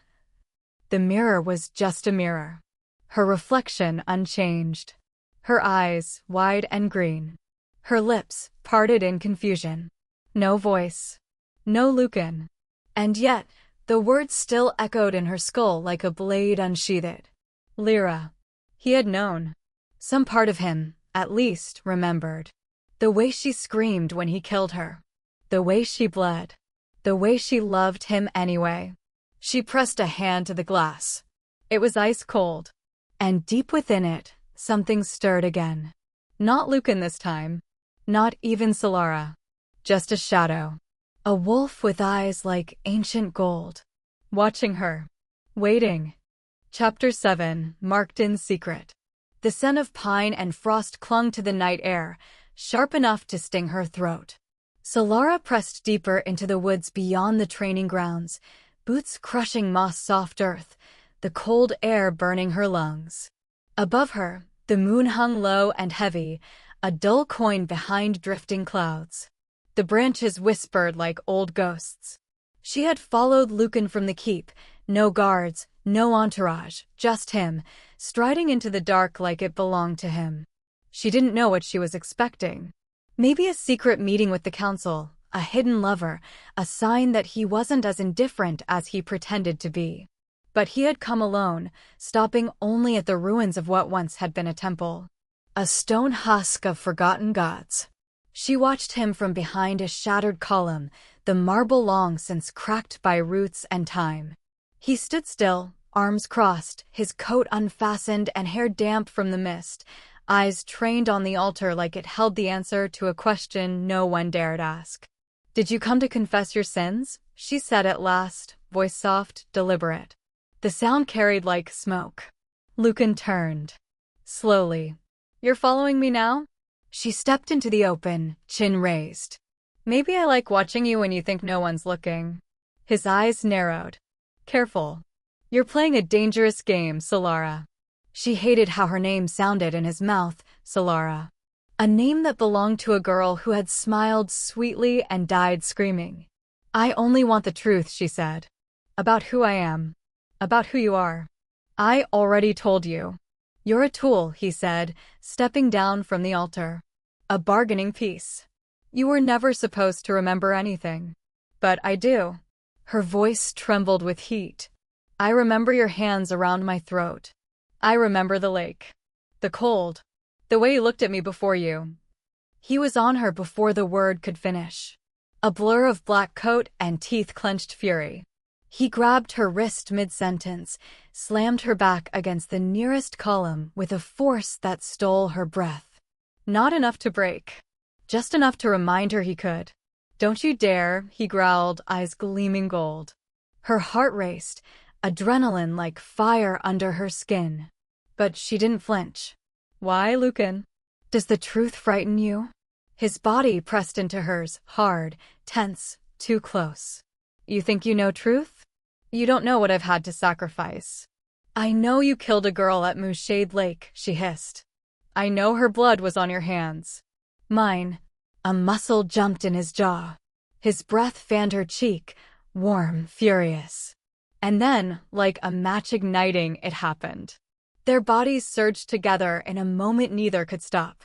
the mirror was just a mirror. Her reflection unchanged. Her eyes wide and green. Her lips parted in confusion. No voice. No Lucan. And yet, the words still echoed in her skull like a blade unsheathed. Lyra. He had known. Some part of him, at least, remembered. The way she screamed when he killed her. The way she bled. The way she loved him anyway. She pressed a hand to the glass. It was ice cold. And deep within it, something stirred again. Not Lucan this time. Not even Sylara. Just a shadow. A wolf with eyes like ancient gold. Watching her. Waiting. Chapter 7, Marked in Secret. The scent of pine and frost clung to the night air, sharp enough to sting her throat. Sylara pressed deeper into the woods beyond the training grounds, boots crushing moss-soft earth, the cold air burning her lungs. Above her, the moon hung low and heavy, a dull coin behind drifting clouds. The branches whispered like old ghosts. She had followed Lucan from the keep, no guards, no entourage, just him, striding into the dark like it belonged to him. She didn't know what she was expecting. Maybe a secret meeting with the council, a hidden lover, a sign that he wasn't as indifferent as he pretended to be. But he had come alone, stopping only at the ruins of what once had been a temple. A stone husk of forgotten gods. She watched him from behind a shattered column, the marble long since cracked by roots and time. He stood still, arms crossed, his coat unfastened and hair damp from the mist, eyes trained on the altar like it held the answer to a question no one dared ask. "Did you come to confess your sins?" she said at last, voice soft, deliberate. The sound carried like smoke. Lucan turned. Slowly. "You're following me now?" She stepped into the open, chin raised. "Maybe I like watching you when you think no one's looking." His eyes narrowed. "Careful. You're playing a dangerous game, Sylara." She hated how her name sounded in his mouth, Sylara. A name that belonged to a girl who had smiled sweetly and died screaming. "I only want the truth," she said. "About who I am. About who you are." "I already told you." "You're a tool," he said, stepping down from the altar. "A bargaining piece. You were never supposed to remember anything. But I do." Her voice trembled with heat. "I remember your hands around my throat. I remember the lake. The cold. The way you looked at me before you." He was on her before the word could finish. A blur of black coat and teeth clenched fury. He grabbed her wrist mid-sentence, slammed her back against the nearest column with a force that stole her breath. Not enough to break. Just enough to remind her he could. "Don't you dare," he growled, eyes gleaming gold. Her heart raced, adrenaline like fire under her skin. But she didn't flinch. "Why, Lucan? Does the truth frighten you?" His body pressed into hers, hard, tense, too close. "You think you know truth? You don't know what I've had to sacrifice." "I know you killed a girl at Moose Shade Lake," she hissed. "I know her blood was on your hands. Mine. A muscle jumped in his jaw. His breath fanned her cheek, warm, furious. And then, like a match igniting, it happened. Their bodies surged together in a moment neither could stop.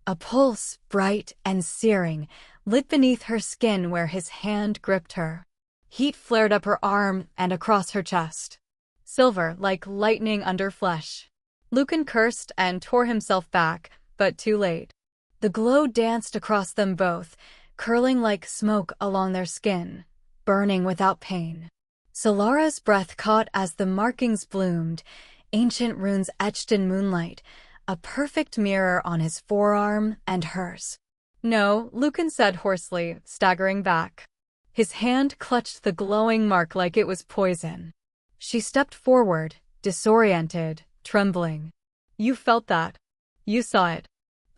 A pulse, bright and searing, lit beneath her skin where his hand gripped her. Heat flared up her arm and across her chest. Silver like lightning under flesh. Lucan cursed and tore himself back, but too late. The glow danced across them both, curling like smoke along their skin, burning without pain. Sylara's breath caught as the markings bloomed, ancient runes etched in moonlight, a perfect mirror on his forearm and hers. No, Lucan said hoarsely, staggering back. His hand clutched the glowing mark like it was poison. She stepped forward, disoriented, trembling. You felt that. You saw it.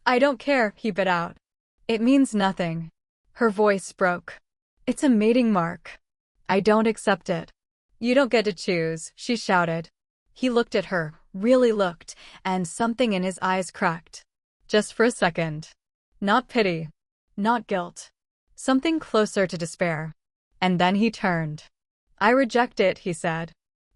I don't care, he bit out. It means nothing. Her voice broke. It's a mating mark. I don't accept it. You don't get to choose, she shouted. He looked at her, really looked, and something in his eyes cracked. Just for a second. Not pity. Not guilt. Something closer to despair. And then he turned. I reject it, he said.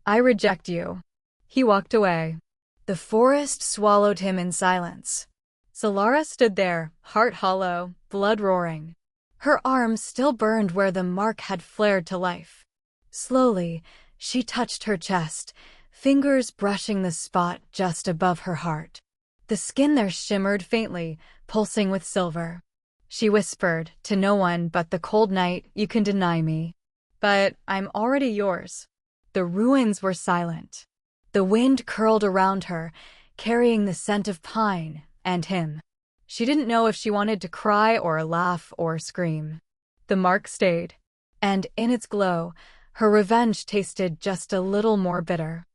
I reject you. He walked away. The forest swallowed him in silence. Sylara stood there, heart hollow, blood roaring. Her arms still burned where the mark had flared to life. Slowly, she touched her chest, fingers brushing the spot just above her heart. The skin there shimmered faintly, pulsing with silver. She whispered, to no one but the cold night, you can deny me. But I'm already yours. The ruins were silent. The wind curled around her, carrying the scent of pine and him. She didn't know if she wanted to cry or laugh or scream. The mark stayed, and in its glow, her revenge tasted just a little more bitter.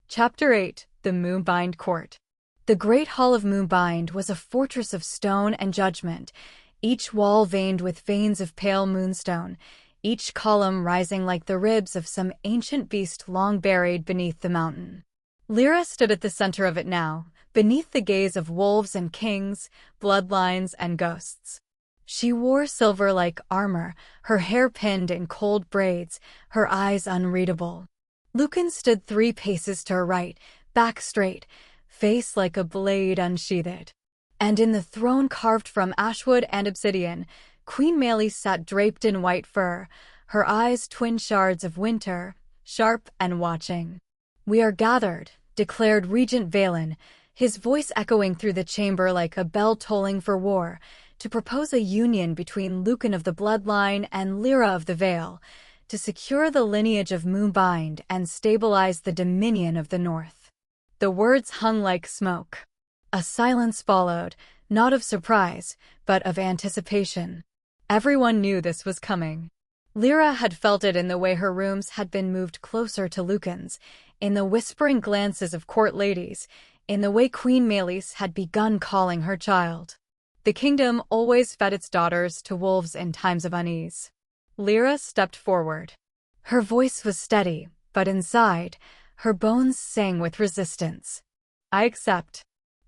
Chapter 8: The Moonbind Court. The Great Hall of Moonbind was a fortress of stone and judgment, each wall veined with veins of pale moonstone, each column rising like the ribs of some ancient beast long buried beneath the mountain. Lyra stood at the center of it now, beneath the gaze of wolves and kings, bloodlines and ghosts. She wore silver-like armor, her hair pinned in cold braids, her eyes unreadable. Lucan stood 3 paces to her right, back straight, face like a blade unsheathed. And in the throne carved from ashwood and obsidian, Queen Melis sat draped in white fur, her eyes twin shards of winter, sharp and watching. We are gathered, declared Regent Valen, his voice echoing through the chamber like a bell tolling for war, to propose a union between Lucan of the Bloodline and Lyra of the Vale, to secure the lineage of Moonbind and stabilize the dominion of the North. The words hung like smoke. A silence followed, not of surprise, but of anticipation. Everyone knew this was coming. Lyra had felt it in the way her rooms had been moved closer to Lucan's, in the whispering glances of court ladies, in the way Queen Melis had begun calling her child. The kingdom always fed its daughters to wolves in times of unease. Lyra stepped forward. Her voice was steady, but inside, her bones sang with resistance. I accept.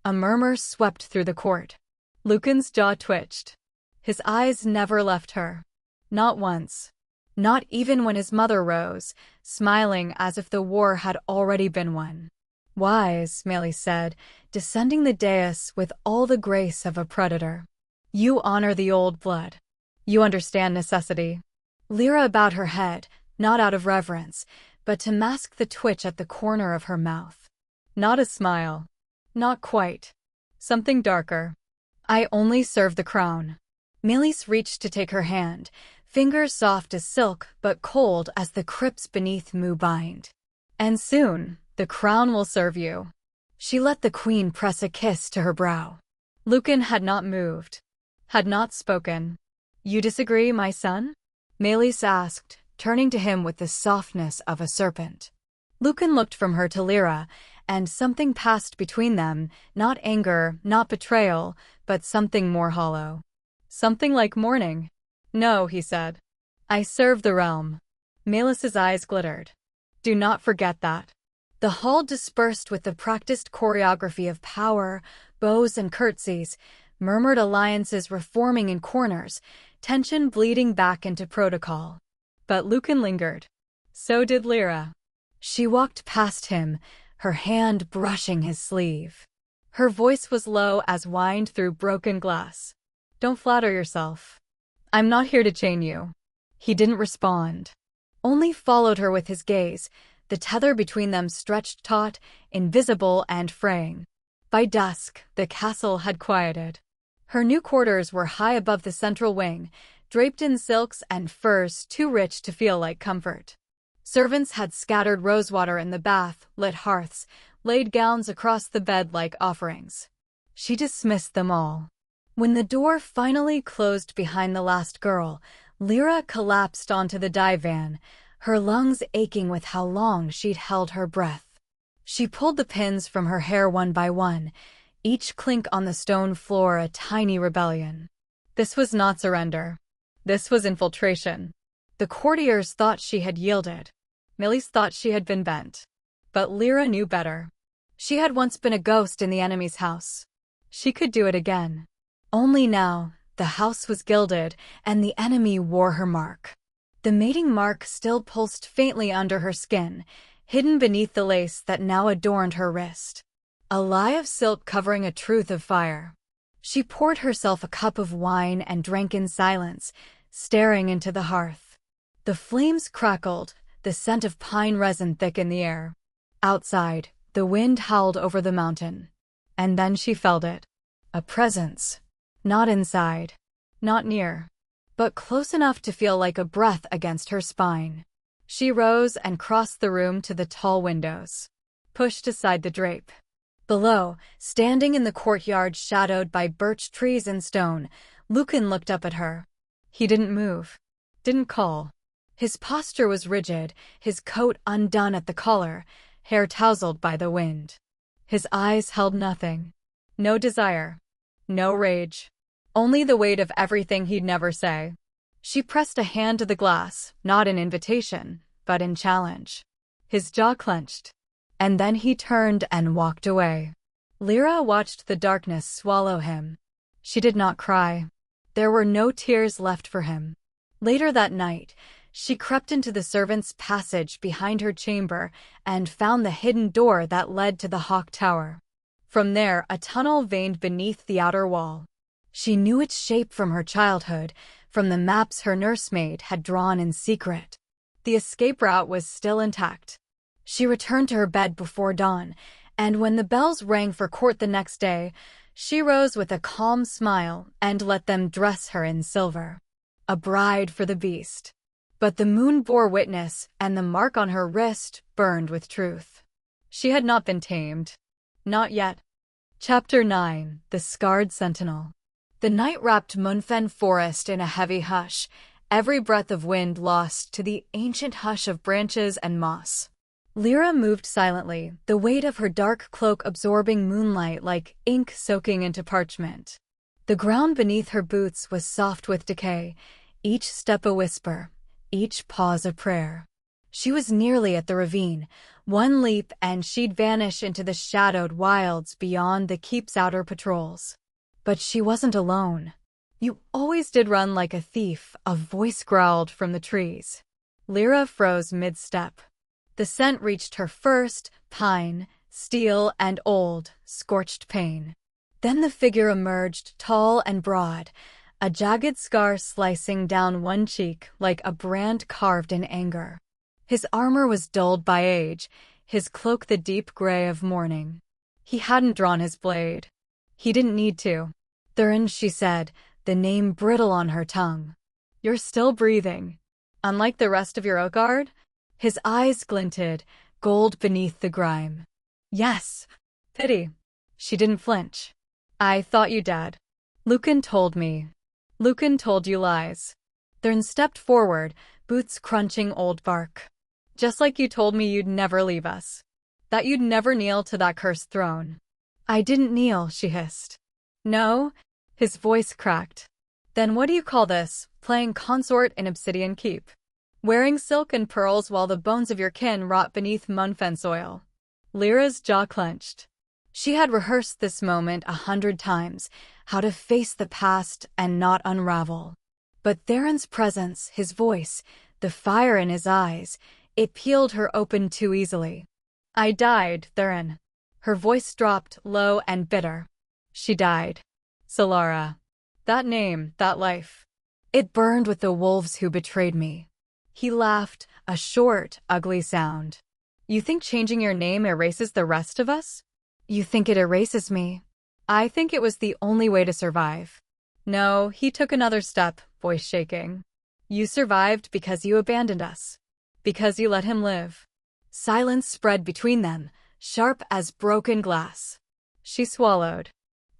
A murmur swept through the court. Lucan's jaw twitched. His eyes never left her. Not once. Not even when his mother rose, smiling as if the war had already been won. Wise, Melis said, descending the dais with all the grace of a predator. You honor the old blood. You understand necessity. Lyra bowed her head, not out of reverence, but to mask the twitch at the corner of her mouth. Not a smile. Not quite. Something darker. I only serve the crown. Melis reached to take her hand, fingers soft as silk but cold as the crypts beneath Moonbind. And soon, the crown will serve you. She let the queen press a kiss to her brow. Lucan had not moved. Had not spoken. You disagree, my son? Melis asked, turning to him with the softness of a serpent. Lucan looked from her to Lyra, and something passed between them, not anger, not betrayal, but something more hollow. Something like mourning. No, he said. I serve the realm. Melis's eyes glittered. Do not forget that. The hall dispersed with the practiced choreography of power, bows and curtsies, murmured alliances reforming in corners, tension bleeding back into protocol. But Lucan lingered. So did Lyra. She walked past him, her hand brushing his sleeve. Her voice was low as whined through broken glass. Don't flatter yourself. I'm not here to chain you. He didn't respond. Only followed her with his gaze, the tether between them stretched taut, invisible and fraying. By dusk, the castle had quieted. Her new quarters were high above the central wing, draped in silks and furs too rich to feel like comfort. Servants had scattered rosewater in the bath, lit hearths, laid gowns across the bed like offerings. She dismissed them all. When the door finally closed behind the last girl, Lyra collapsed onto the divan, her lungs aching with how long she'd held her breath. She pulled the pins from her hair one by one, each clink on the stone floor a tiny rebellion. This was not surrender. This was infiltration. The courtiers thought she had yielded. Millies thought she had been bent. But Lyra knew better. She had once been a ghost in the enemy's house. She could do it again. Only now, the house was gilded, and the enemy wore her mark. The mating mark still pulsed faintly under her skin, hidden beneath the lace that now adorned her wrist. A lie of silk covering a truth of fire. She poured herself a cup of wine and drank in silence, staring into the hearth. The flames crackled, the scent of pine resin thick in the air. Outside, the wind howled over the mountain. And then she felt it. A presence. Not inside. Not near. But close enough to feel like a breath against her spine. She rose and crossed the room to the tall windows. Pushed aside the drape. Below, standing in the courtyard shadowed by birch trees and stone, Lucan looked up at her. He didn't move. Didn't call. His posture was rigid, his coat undone at the collar, hair tousled by the wind. His eyes held nothing. No desire. No rage. Only the weight of everything he'd never say. She pressed a hand to the glass, not in invitation, but in challenge. His jaw clenched. And then he turned and walked away. Lyra watched the darkness swallow him. She did not cry. There were no tears left for him. Later that night, she crept into the servants' passage behind her chamber and found the hidden door that led to the Hawk Tower. From there, a tunnel veined beneath the outer wall. She knew its shape from her childhood, from the maps her nursemaid had drawn in secret. The escape route was still intact. She returned to her bed before dawn, and when the bells rang for court the next day, she rose with a calm smile and let them dress her in silver. A bride for the beast. But the moon bore witness, and the mark on her wrist burned with truth. She had not been tamed. Not yet. Chapter 9. The Scarred Sentinel. The night wrapped Munfen Forest in a heavy hush, every breath of wind lost to the ancient hush of branches and moss. Lyra moved silently, the weight of her dark cloak absorbing moonlight like ink soaking into parchment. The ground beneath her boots was soft with decay, each step a whisper, each pause a prayer. She was nearly at the ravine. One leap and she'd vanish into the shadowed wilds beyond the keep's outer patrols. But she wasn't alone. You always did run like a thief, a voice growled from the trees. Lyra froze mid-step. The scent reached her first, pine, steel, and old, scorched pain. Then the figure emerged, tall and broad, a jagged scar slicing down one cheek like a brand carved in anger. His armor was dulled by age, his cloak the deep gray of mourning. He hadn't drawn his blade. He didn't need to. Thurin, she said, the name brittle on her tongue. You're still breathing. Unlike the rest of your oak guard? His eyes glinted, gold beneath the grime. Yes. Pity. She didn't flinch. I thought you dead. Lucan told me. Lucan told you lies. Thurin stepped forward, boots crunching old bark. Just like you told me you'd never leave us. That you'd never kneel to that cursed throne. I didn't kneel, she hissed. No? His voice cracked. Then what do you call this, playing consort in Obsidian Keep? Wearing silk and pearls while the bones of your kin rot beneath Munfen soil. Lyra's jaw clenched. She had rehearsed this moment 100 times, how to face the past and not unravel. But Theron's presence, his voice, the fire in his eyes, it peeled her open too easily. I died, Theron. Her voice dropped, low and bitter. She died. Sylara. That name, that life. It burned with the wolves who betrayed me. He laughed, a short, ugly sound. You think changing your name erases the rest of us? You think it erases me? I think it was the only way to survive. No, he took another step, voice shaking. You survived because you abandoned us. Because you let him live. Silence spread between them, sharp as broken glass. She swallowed.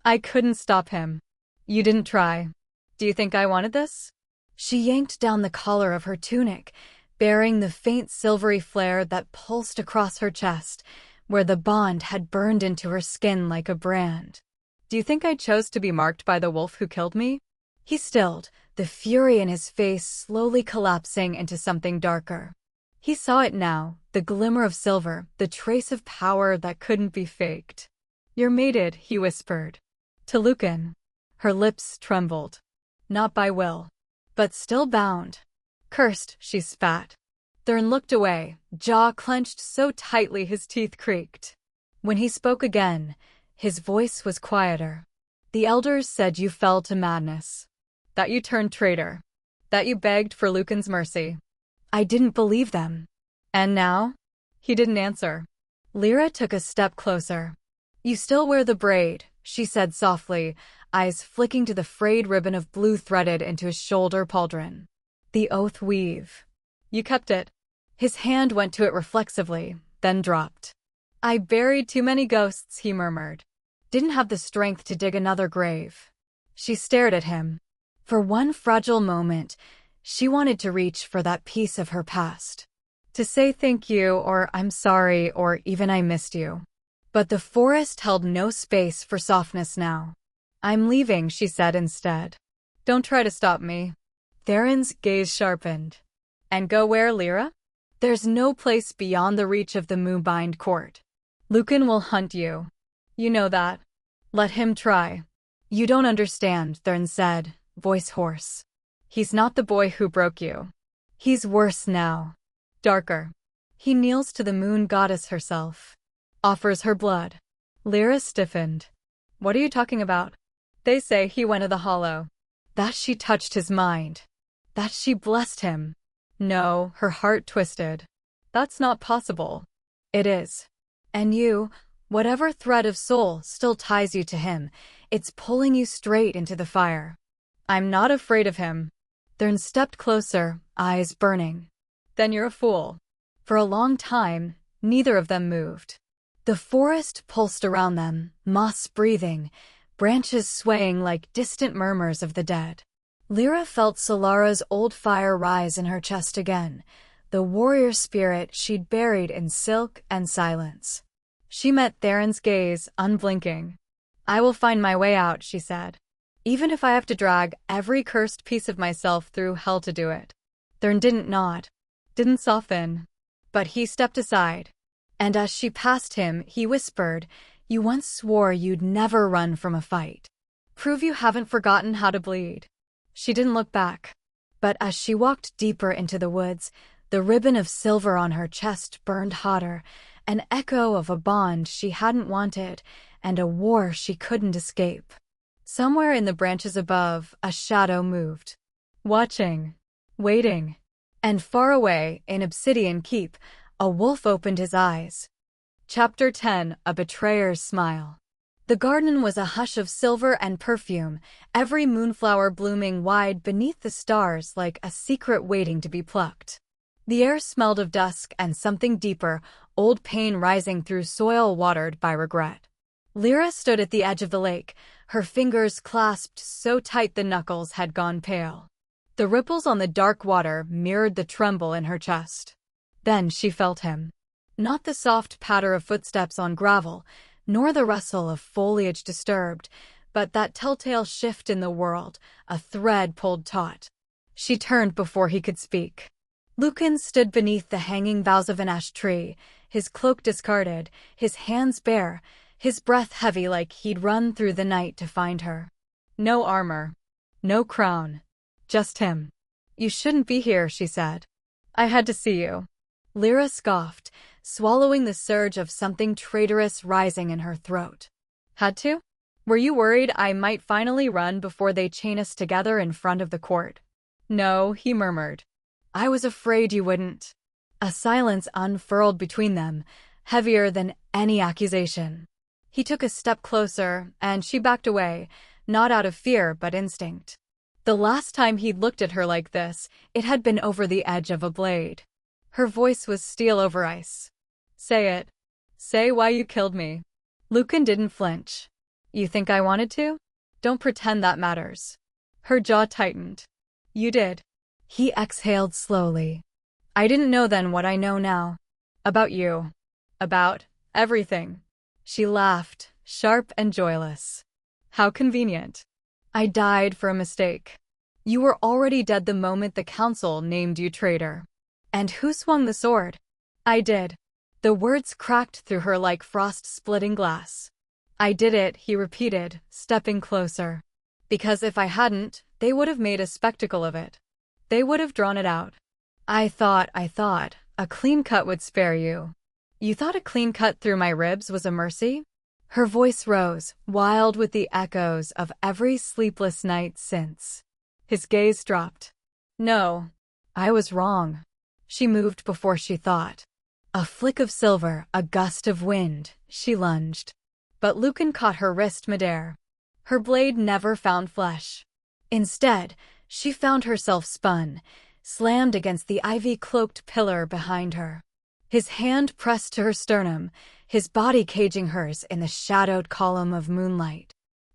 I couldn't stop him. You didn't try. Do you think I wanted this? She yanked down the collar of her tunic, bearing the faint silvery flare that pulsed across her chest, where the bond had burned into her skin like a brand. Do you think I chose to be marked by the wolf who killed me? He stilled, the fury in his face slowly collapsing into something darker. He saw it now, the glimmer of silver, the trace of power that couldn't be faked. You're mated, he whispered. To Lucan. Her lips trembled. Not by will. But still bound. Cursed, she spat. Theron looked away, jaw clenched so tightly his teeth creaked. When he spoke again, his voice was quieter. The elders said you fell to madness. That you turned traitor. That you begged for Lucan's mercy. I didn't believe them. And now? He didn't answer. Lyra took a step closer. You still wear the braid, she said softly, eyes flicking to the frayed ribbon of blue threaded into his shoulder pauldron. The oath weave. You kept it. His hand went to it reflexively, then dropped. I buried too many ghosts, he murmured. Didn't have the strength to dig another grave. She stared at him. For one fragile moment, she wanted to reach for that piece of her past. To say thank you, or I'm sorry, or even I missed you. But the forest held no space for softness now. I'm leaving, she said instead. Don't try to stop me. Theron's gaze sharpened. And go where, Lyra? There's no place beyond the reach of the Moonbind court. Lucan will hunt you. You know that. Let him try. You don't understand, Theron said, voice hoarse. He's not the boy who broke you. He's worse now. Darker. He kneels to the moon goddess herself. Offers her blood. Lyra stiffened. What are you talking about? They say he went to the hollow. That she touched his mind. That she blessed him. No, her heart twisted. That's not possible. It is. And you, whatever thread of soul still ties you to him, it's pulling you straight into the fire. I'm not afraid of him. Theron stepped closer, eyes burning. Then you're a fool. For a long time, neither of them moved. The forest pulsed around them, moss breathing, branches swaying like distant murmurs of the dead. Lyra felt Sylara's old fire rise in her chest again, the warrior spirit she'd buried in silk and silence. She met Theron's gaze, unblinking. I will find my way out, she said. Even if I have to drag every cursed piece of myself through hell to do it. Theron didn't nod, didn't soften. But he stepped aside. And as she passed him, he whispered, You once swore you'd never run from a fight. Prove you haven't forgotten how to bleed. She didn't look back. But as she walked deeper into the woods, the ribbon of silver on her chest burned hotter, an echo of a bond she hadn't wanted, and a war she couldn't escape. Somewhere in the branches above, a shadow moved. Watching. Waiting. And far away, in Obsidian Keep, a wolf opened his eyes. Chapter 10, A Betrayer's Smile. The garden was a hush of silver and perfume, every moonflower blooming wide beneath the stars like a secret waiting to be plucked. The air smelled of dusk and something deeper, old pain rising through soil watered by regret. Lyra stood at the edge of the lake, her fingers clasped so tight the knuckles had gone pale. The ripples on the dark water mirrored the tremble in her chest. Then she felt him. Not the soft patter of footsteps on gravel, nor the rustle of foliage disturbed, but that telltale shift in the world, a thread pulled taut. She turned before he could speak. Lucan stood beneath the hanging boughs of an ash tree, his cloak discarded, his hands bare, his breath heavy like he'd run through the night to find her. No armor. No crown. Just him. "You shouldn't be here," she said. "I had to see you." Lyra scoffed, swallowing the surge of something traitorous rising in her throat. "Had to? Were you worried I might finally run before they chain us together in front of the court?" "No," he murmured. "I was afraid you wouldn't." A silence unfurled between them, heavier than any accusation. He took a step closer, and she backed away, not out of fear but instinct. The last time he'd looked at her like this, it had been over the edge of a blade. Her voice was steel over ice. "Say it. Say why you killed me." Lucan didn't flinch. "You think I wanted to? Don't pretend that matters." Her jaw tightened. "You did." He exhaled slowly. "I didn't know then what I know now. About you. About everything." She laughed, sharp and joyless. "How convenient. I died for a mistake. You were already dead the moment the council named you traitor." "And who swung the sword?" "I did." The words cracked through her like frost-splitting glass. "I did it," he repeated, stepping closer. "Because if I hadn't, they would have made a spectacle of it. They would have drawn it out. I thought, a clean cut would spare you." "You thought a clean cut through my ribs was a mercy?" Her voice rose, wild with the echoes of every sleepless night since. His gaze dropped. "No, I was wrong." She moved before she thought. A flick of silver, a gust of wind, she lunged. But Lucan caught her wrist midair. Her blade never found flesh. Instead, she found herself spun, slammed against the ivy-cloaked pillar behind her. His hand pressed to her sternum, his body caging hers in the shadowed column of moonlight.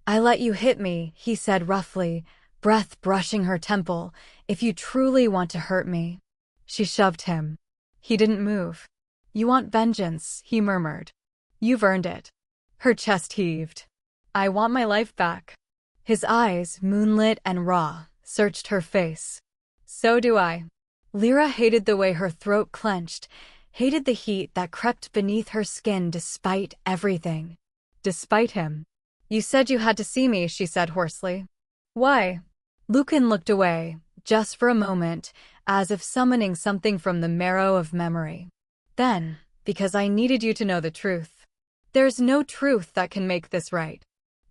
"I let you hit me," he said roughly, breath brushing her temple, "if you truly want to hurt me." She shoved him. He didn't move. "You want vengeance," he murmured. "You've earned it." Her chest heaved. "I want my life back." His eyes, moonlit and raw, searched her face. "So do I." Lyra hated the way her throat clenched, hated the heat that crept beneath her skin despite everything. Despite him. "You said you had to see me," she said hoarsely. "Why?" Lucan looked away, just for a moment, as if summoning something from the marrow of memory. "Then, because I needed you to know the truth. There's no truth that can make this right.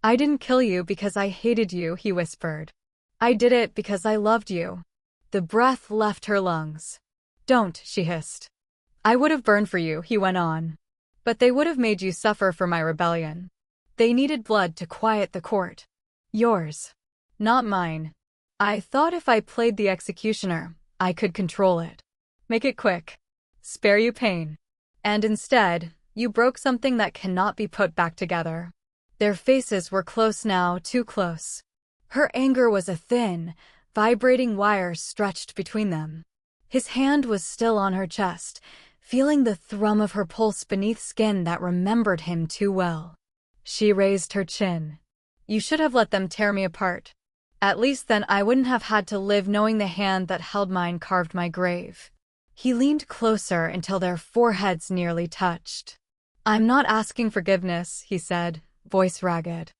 I didn't kill you because I hated you," he whispered. "I did it because I loved you." The breath left her lungs. "Don't," she hissed. "I would have burned for you," he went on. "But they would have made you suffer for my rebellion. They needed blood to quiet the court. Yours. Not mine. I thought if I played the executioner, I could control it. Make it quick. Spare you pain. And instead, you broke something that cannot be put back together." Their faces were close now, too close. Her anger was a thin, vibrating wire stretched between them. His hand was still on her chest, feeling the thrum of her pulse beneath skin that remembered him too well. She raised her chin. "You should have let them tear me apart. At least then I wouldn't have had to live knowing the hand that held mine carved my grave." He leaned closer until their foreheads nearly touched. "I'm not asking forgiveness," he said, voice ragged.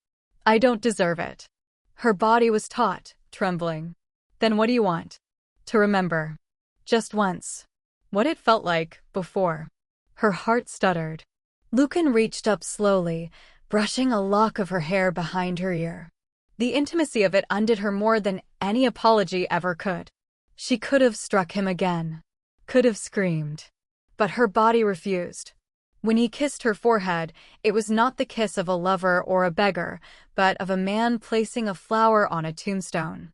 "I don't deserve it." Her body was taut, trembling. "Then what do you want?" "To remember. Just once. What it felt like, before." Her heart stuttered. Lucan reached up slowly, brushing a lock of her hair behind her ear. The intimacy of it undid her more than any apology ever could. She could have struck him again. Could have screamed. But her body refused. When he kissed her forehead, it was not the kiss of a lover or a beggar, but of a man placing a flower on a tombstone.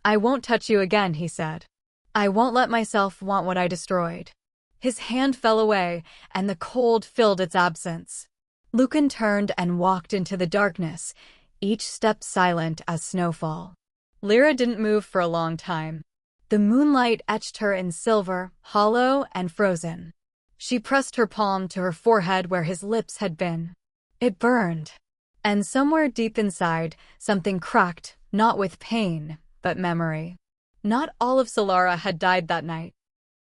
"I won't touch you again," he said. "I won't let myself want what I destroyed." His hand fell away, and the cold filled its absence. Lucan turned and walked into the darkness, each step silent as snowfall. Lyra didn't move for a long time. The moonlight etched her in silver, hollow and frozen. She pressed her palm to her forehead where his lips had been. It burned. And somewhere deep inside, something cracked, not with pain, but memory. Not all of Sylara had died that night.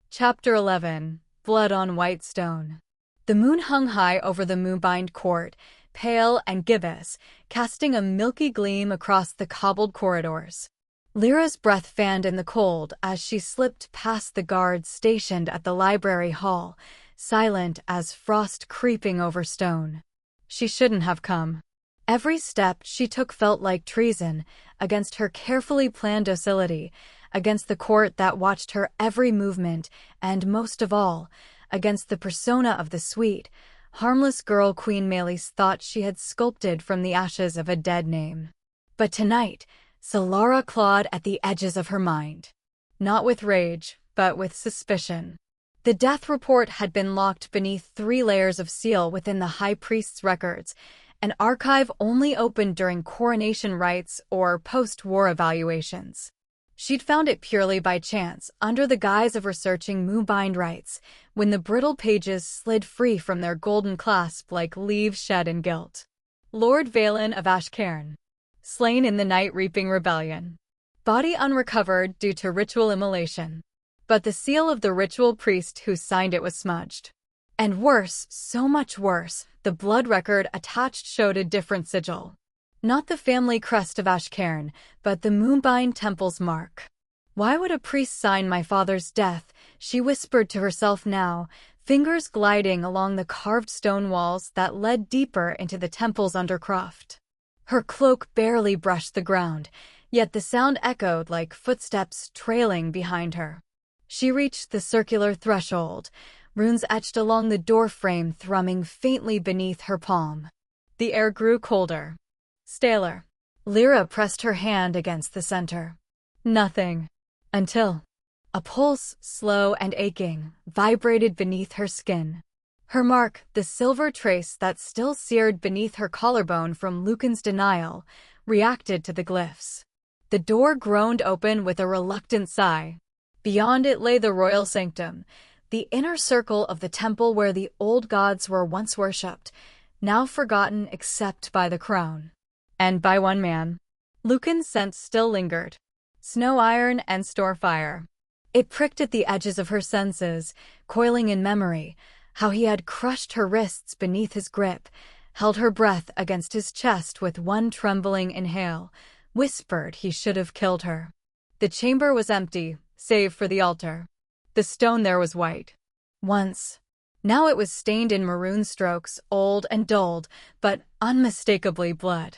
Chapter 11. Blood on White Stone. The moon hung high over the moonbind court, pale and gibbous, casting a milky gleam across the cobbled corridors. Lyra's breath fanned in the cold as she slipped past the guards stationed at the library hall, silent as frost creeping over stone. She shouldn't have come. Every step she took felt like treason, against her carefully planned docility, against the court that watched her every movement, and most of all, against the persona of the sweet, harmless girl Queen Melis thought she had sculpted from the ashes of a dead name. But tonight, Sylara clawed at the edges of her mind. Not with rage, but with suspicion. The death report had been locked beneath 3 layers of seal within the High Priest's records, an archive only opened during coronation rites or post-war evaluations. She'd found it purely by chance, under the guise of researching Moonbind rites, when the brittle pages slid free from their golden clasp like leaves shed in guilt. Lord Valen of Ashcairn. Slain in the night-reaping rebellion. Body unrecovered due to ritual immolation. But the seal of the ritual priest who signed it was smudged. And worse, so much worse, the blood record attached showed a different sigil. Not the family crest of Ashcairn, but the Moonbind Temple's mark. Why would a priest sign my father's death? She whispered to herself now, fingers gliding along the carved stone walls that led deeper into the temple's undercroft. Her cloak barely brushed the ground, yet the sound echoed like footsteps trailing behind her. She reached the circular threshold, runes etched along the doorframe thrumming faintly beneath her palm. The air grew colder. Staler. Lyra pressed her hand against the center. Nothing. Until a pulse, slow and aching, vibrated beneath her skin. Her mark, the silver trace that still seared beneath her collarbone from Lucan's denial, reacted to the glyphs. The door groaned open with a reluctant sigh. Beyond it lay the royal sanctum, the inner circle of the temple where the old gods were once worshipped, now forgotten except by the crown. And by one man. Lucan's scent still lingered. Snow iron and store fire. It pricked at the edges of her senses, coiling in memory, how he had crushed her wrists beneath his grip, held her breath against his chest with one trembling inhale, whispered he should have killed her. The chamber was empty, save for the altar. The stone there was white. Once. Now it was stained in maroon strokes, old and dulled, but unmistakably blood.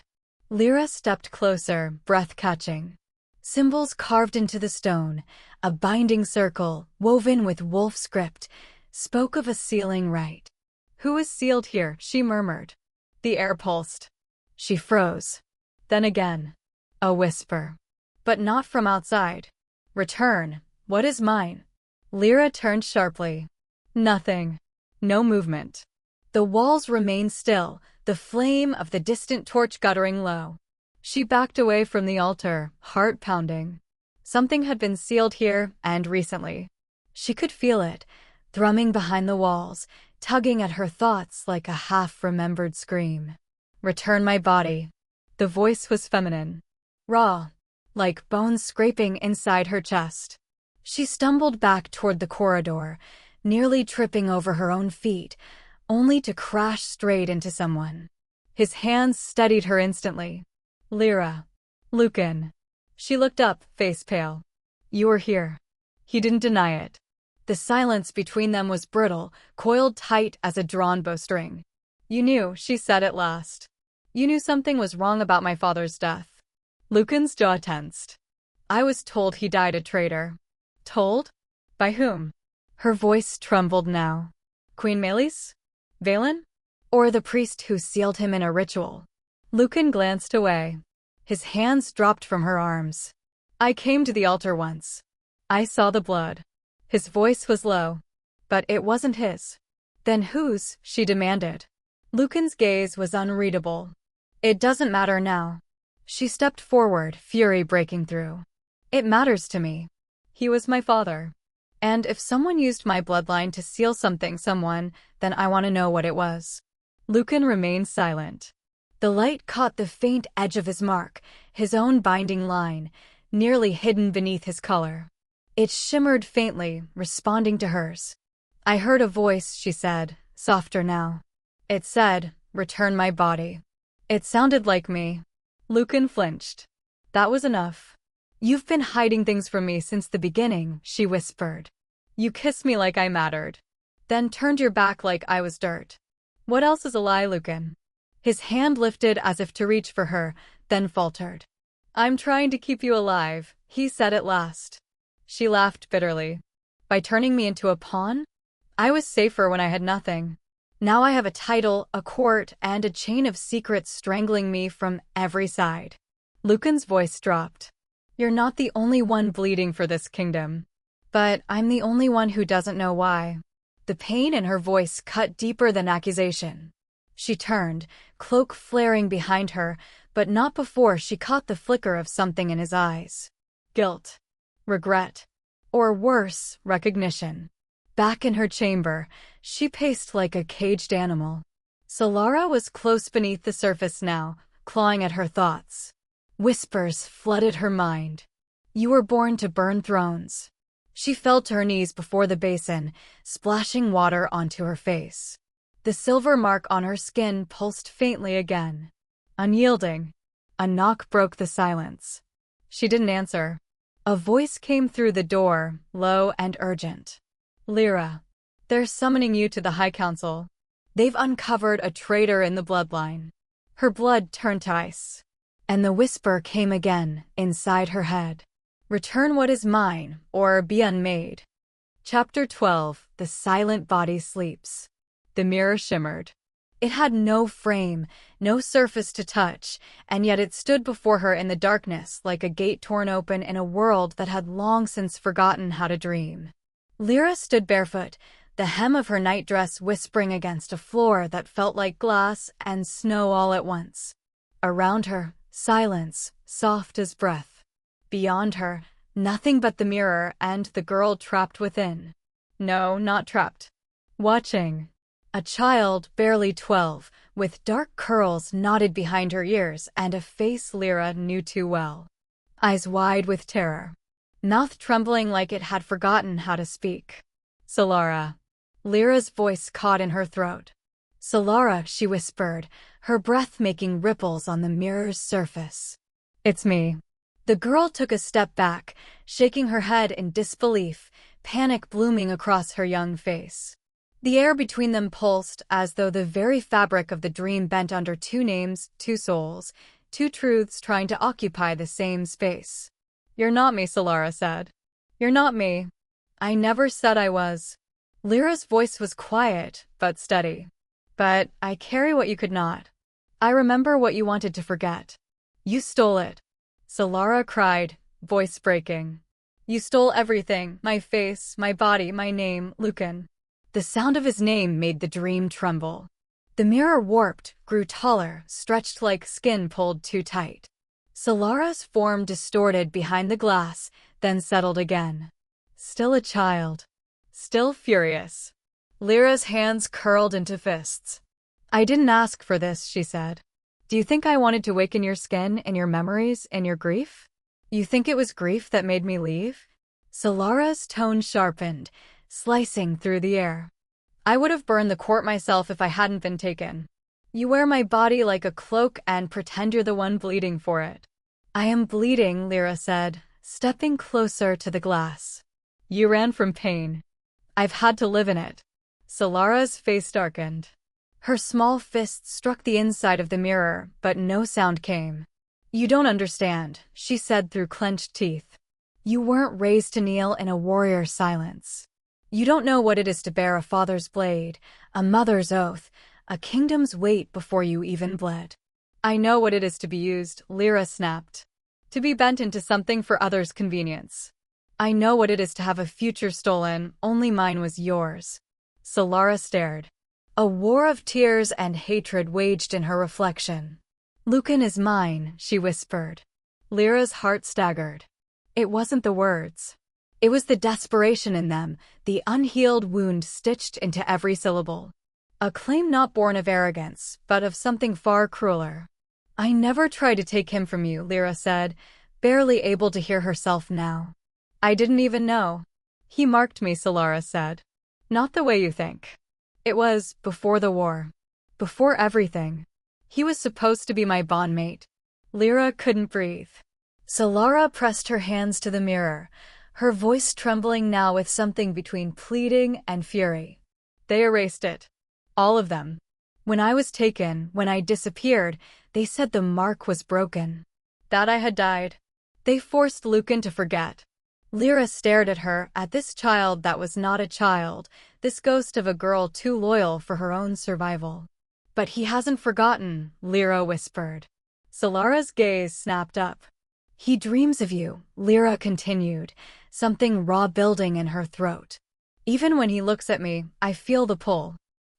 Lyra stepped closer, breath catching. Symbols carved into the stone, a binding circle, woven with wolf script, spoke of a sealing rite. "Who is sealed here?" she murmured. The air pulsed. She froze. Then again. A whisper. But not from outside. "Return. What is mine?" Lyra turned sharply. Nothing. No movement. The walls remained still, the flame of the distant torch guttering low. She backed away from the altar, heart pounding. Something had been sealed here, and recently. She could feel it, thrumming behind the walls, tugging at her thoughts like a half-remembered scream. "Return my body." The voice was feminine. Raw, like bones scraping inside her chest. She stumbled back toward the corridor, nearly tripping over her own feet, only to crash straight into someone. His hands steadied her instantly. "Lyra." "Lucan." She looked up, face pale. "You were here." He didn't deny it. The silence between them was brittle, coiled tight as a drawn bowstring. "You knew," she said at last. "You knew something was wrong about my father's death." Lucan's jaw tensed. "I was told he died a traitor." "Told? By whom?" Her voice trembled now. "Queen Melis? Valen? Or the priest who sealed him in a ritual?" Lucan glanced away. His hands dropped from her arms. "I came to the altar once. I saw the blood." His voice was low. But it wasn't his. "Then whose?" she demanded. Lucan's gaze was unreadable. "It doesn't matter now." She stepped forward, fury breaking through. "It matters to me. He was my father. And if someone used my bloodline to seal someone, then I want to know what it was." Lucan remained silent. The light caught the faint edge of his mark, his own binding line, nearly hidden beneath his color. It shimmered faintly, responding to hers. "I heard a voice," she said, softer now. "It said, return my body. It sounded like me. Lucan flinched. That was enough. You've been hiding things from me since the beginning, she whispered. You kissed me like I mattered. Then turned your back like I was dirt. What else is a lie, Lucan? His hand lifted as if to reach for her, then faltered. I'm trying to keep you alive, he said at last. She laughed bitterly. By turning me into a pawn? I was safer when I had nothing. Now I have a title, a court, and a chain of secrets strangling me from every side. Lucan's voice dropped. You're not the only one bleeding for this kingdom. But I'm the only one who doesn't know why. The pain in her voice cut deeper than accusation. She turned, cloak flaring behind her, but not before she caught the flicker of something in his eyes. Guilt. Regret. Or worse, recognition. Back in her chamber, she paced like a caged animal. Sylara was close beneath the surface now, clawing at her thoughts. Whispers flooded her mind. You were born to burn thrones. She fell to her knees before the basin, splashing water onto her face. The silver mark on her skin pulsed faintly again. Unyielding. A knock broke the silence. She didn't answer. A voice came through the door, low and urgent. Lyra. They're summoning you to the High Council. They've uncovered a traitor in the bloodline. Her blood turned to ice. And the whisper came again, inside her head. Return what is mine, or be unmade. Chapter 12. The silent body sleeps. The mirror shimmered. It had no frame, no surface to touch, and yet it stood before her in the darkness like a gate torn open in a world that had long since forgotten how to dream. Lyra stood barefoot, the hem of her nightdress whispering against a floor that felt like glass and snow all at once. Around her, silence, soft as breath. Beyond her, nothing but the mirror and the girl trapped within. No, not trapped. Watching. A child, barely 12, with dark curls knotted behind her ears and a face Lyra knew too well. Eyes wide with terror. Mouth trembling like it had forgotten how to speak. Sylara. Lyra's voice caught in her throat. Sylara, she whispered, her breath making ripples on the mirror's surface. It's me. The girl took a step back, shaking her head in disbelief, panic blooming across her young face. The air between them pulsed as though the very fabric of the dream bent under two names, two souls, two truths trying to occupy the same space. You're not me, Sylara said. You're not me. I never said I was. Lyra's voice was quiet, but steady. But I carry what you could not. I remember what you wanted to forget. You stole it. Sylara cried, voice breaking. You stole everything, my face, my body, my name, Lucan. The sound of his name made the dream tremble. The mirror warped, grew taller, stretched like skin pulled too tight. Sylara's form distorted behind the glass, then settled again. Still a child. Still furious. Lyra's hands curled into fists. I didn't ask for this, she said. Do you think I wanted to waken your skin and your memories and your grief? You think it was grief that made me leave? Sylara's tone sharpened, slicing through the air. I would have burned the court myself if I hadn't been taken. You wear my body like a cloak and pretend you're the one bleeding for it. I am bleeding, Lyra said, stepping closer to the glass. You ran from pain. I've had to live in it. Sylara's face darkened. Her small fist struck the inside of the mirror, but no sound came. You don't understand, she said through clenched teeth. You weren't raised to kneel in a warrior's silence. You don't know what it is to bear a father's blade, a mother's oath, a kingdom's weight before you even bled. I know what it is to be used, Lyra snapped. To be bent into something for others' convenience. I know what it is to have a future stolen, only mine was yours. Sylara stared. A war of tears and hatred waged in her reflection. Lucan is mine, she whispered. Lyra's heart staggered. It wasn't the words. It was the desperation in them, the unhealed wound stitched into every syllable. A claim not born of arrogance, but of something far crueler. I never tried to take him from you, Lyra said, barely able to hear herself now. I didn't even know. He marked me, Sylara said. Not the way you think. It was before the war. Before everything. He was supposed to be my bondmate. Lyra couldn't breathe. Sylara pressed her hands to the mirror, her voice trembling now with something between pleading and fury. They erased it. All of them. When I was taken, when I disappeared, they said the mark was broken. That I had died. They forced Lucan to forget. Lyra stared at her, at this child that was not a child, this ghost of a girl too loyal for her own survival. But he hasn't forgotten, Lyra whispered. Solara's gaze snapped up. He dreams of you, Lyra continued, something raw building in her throat. Even when he looks at me, I feel the pull.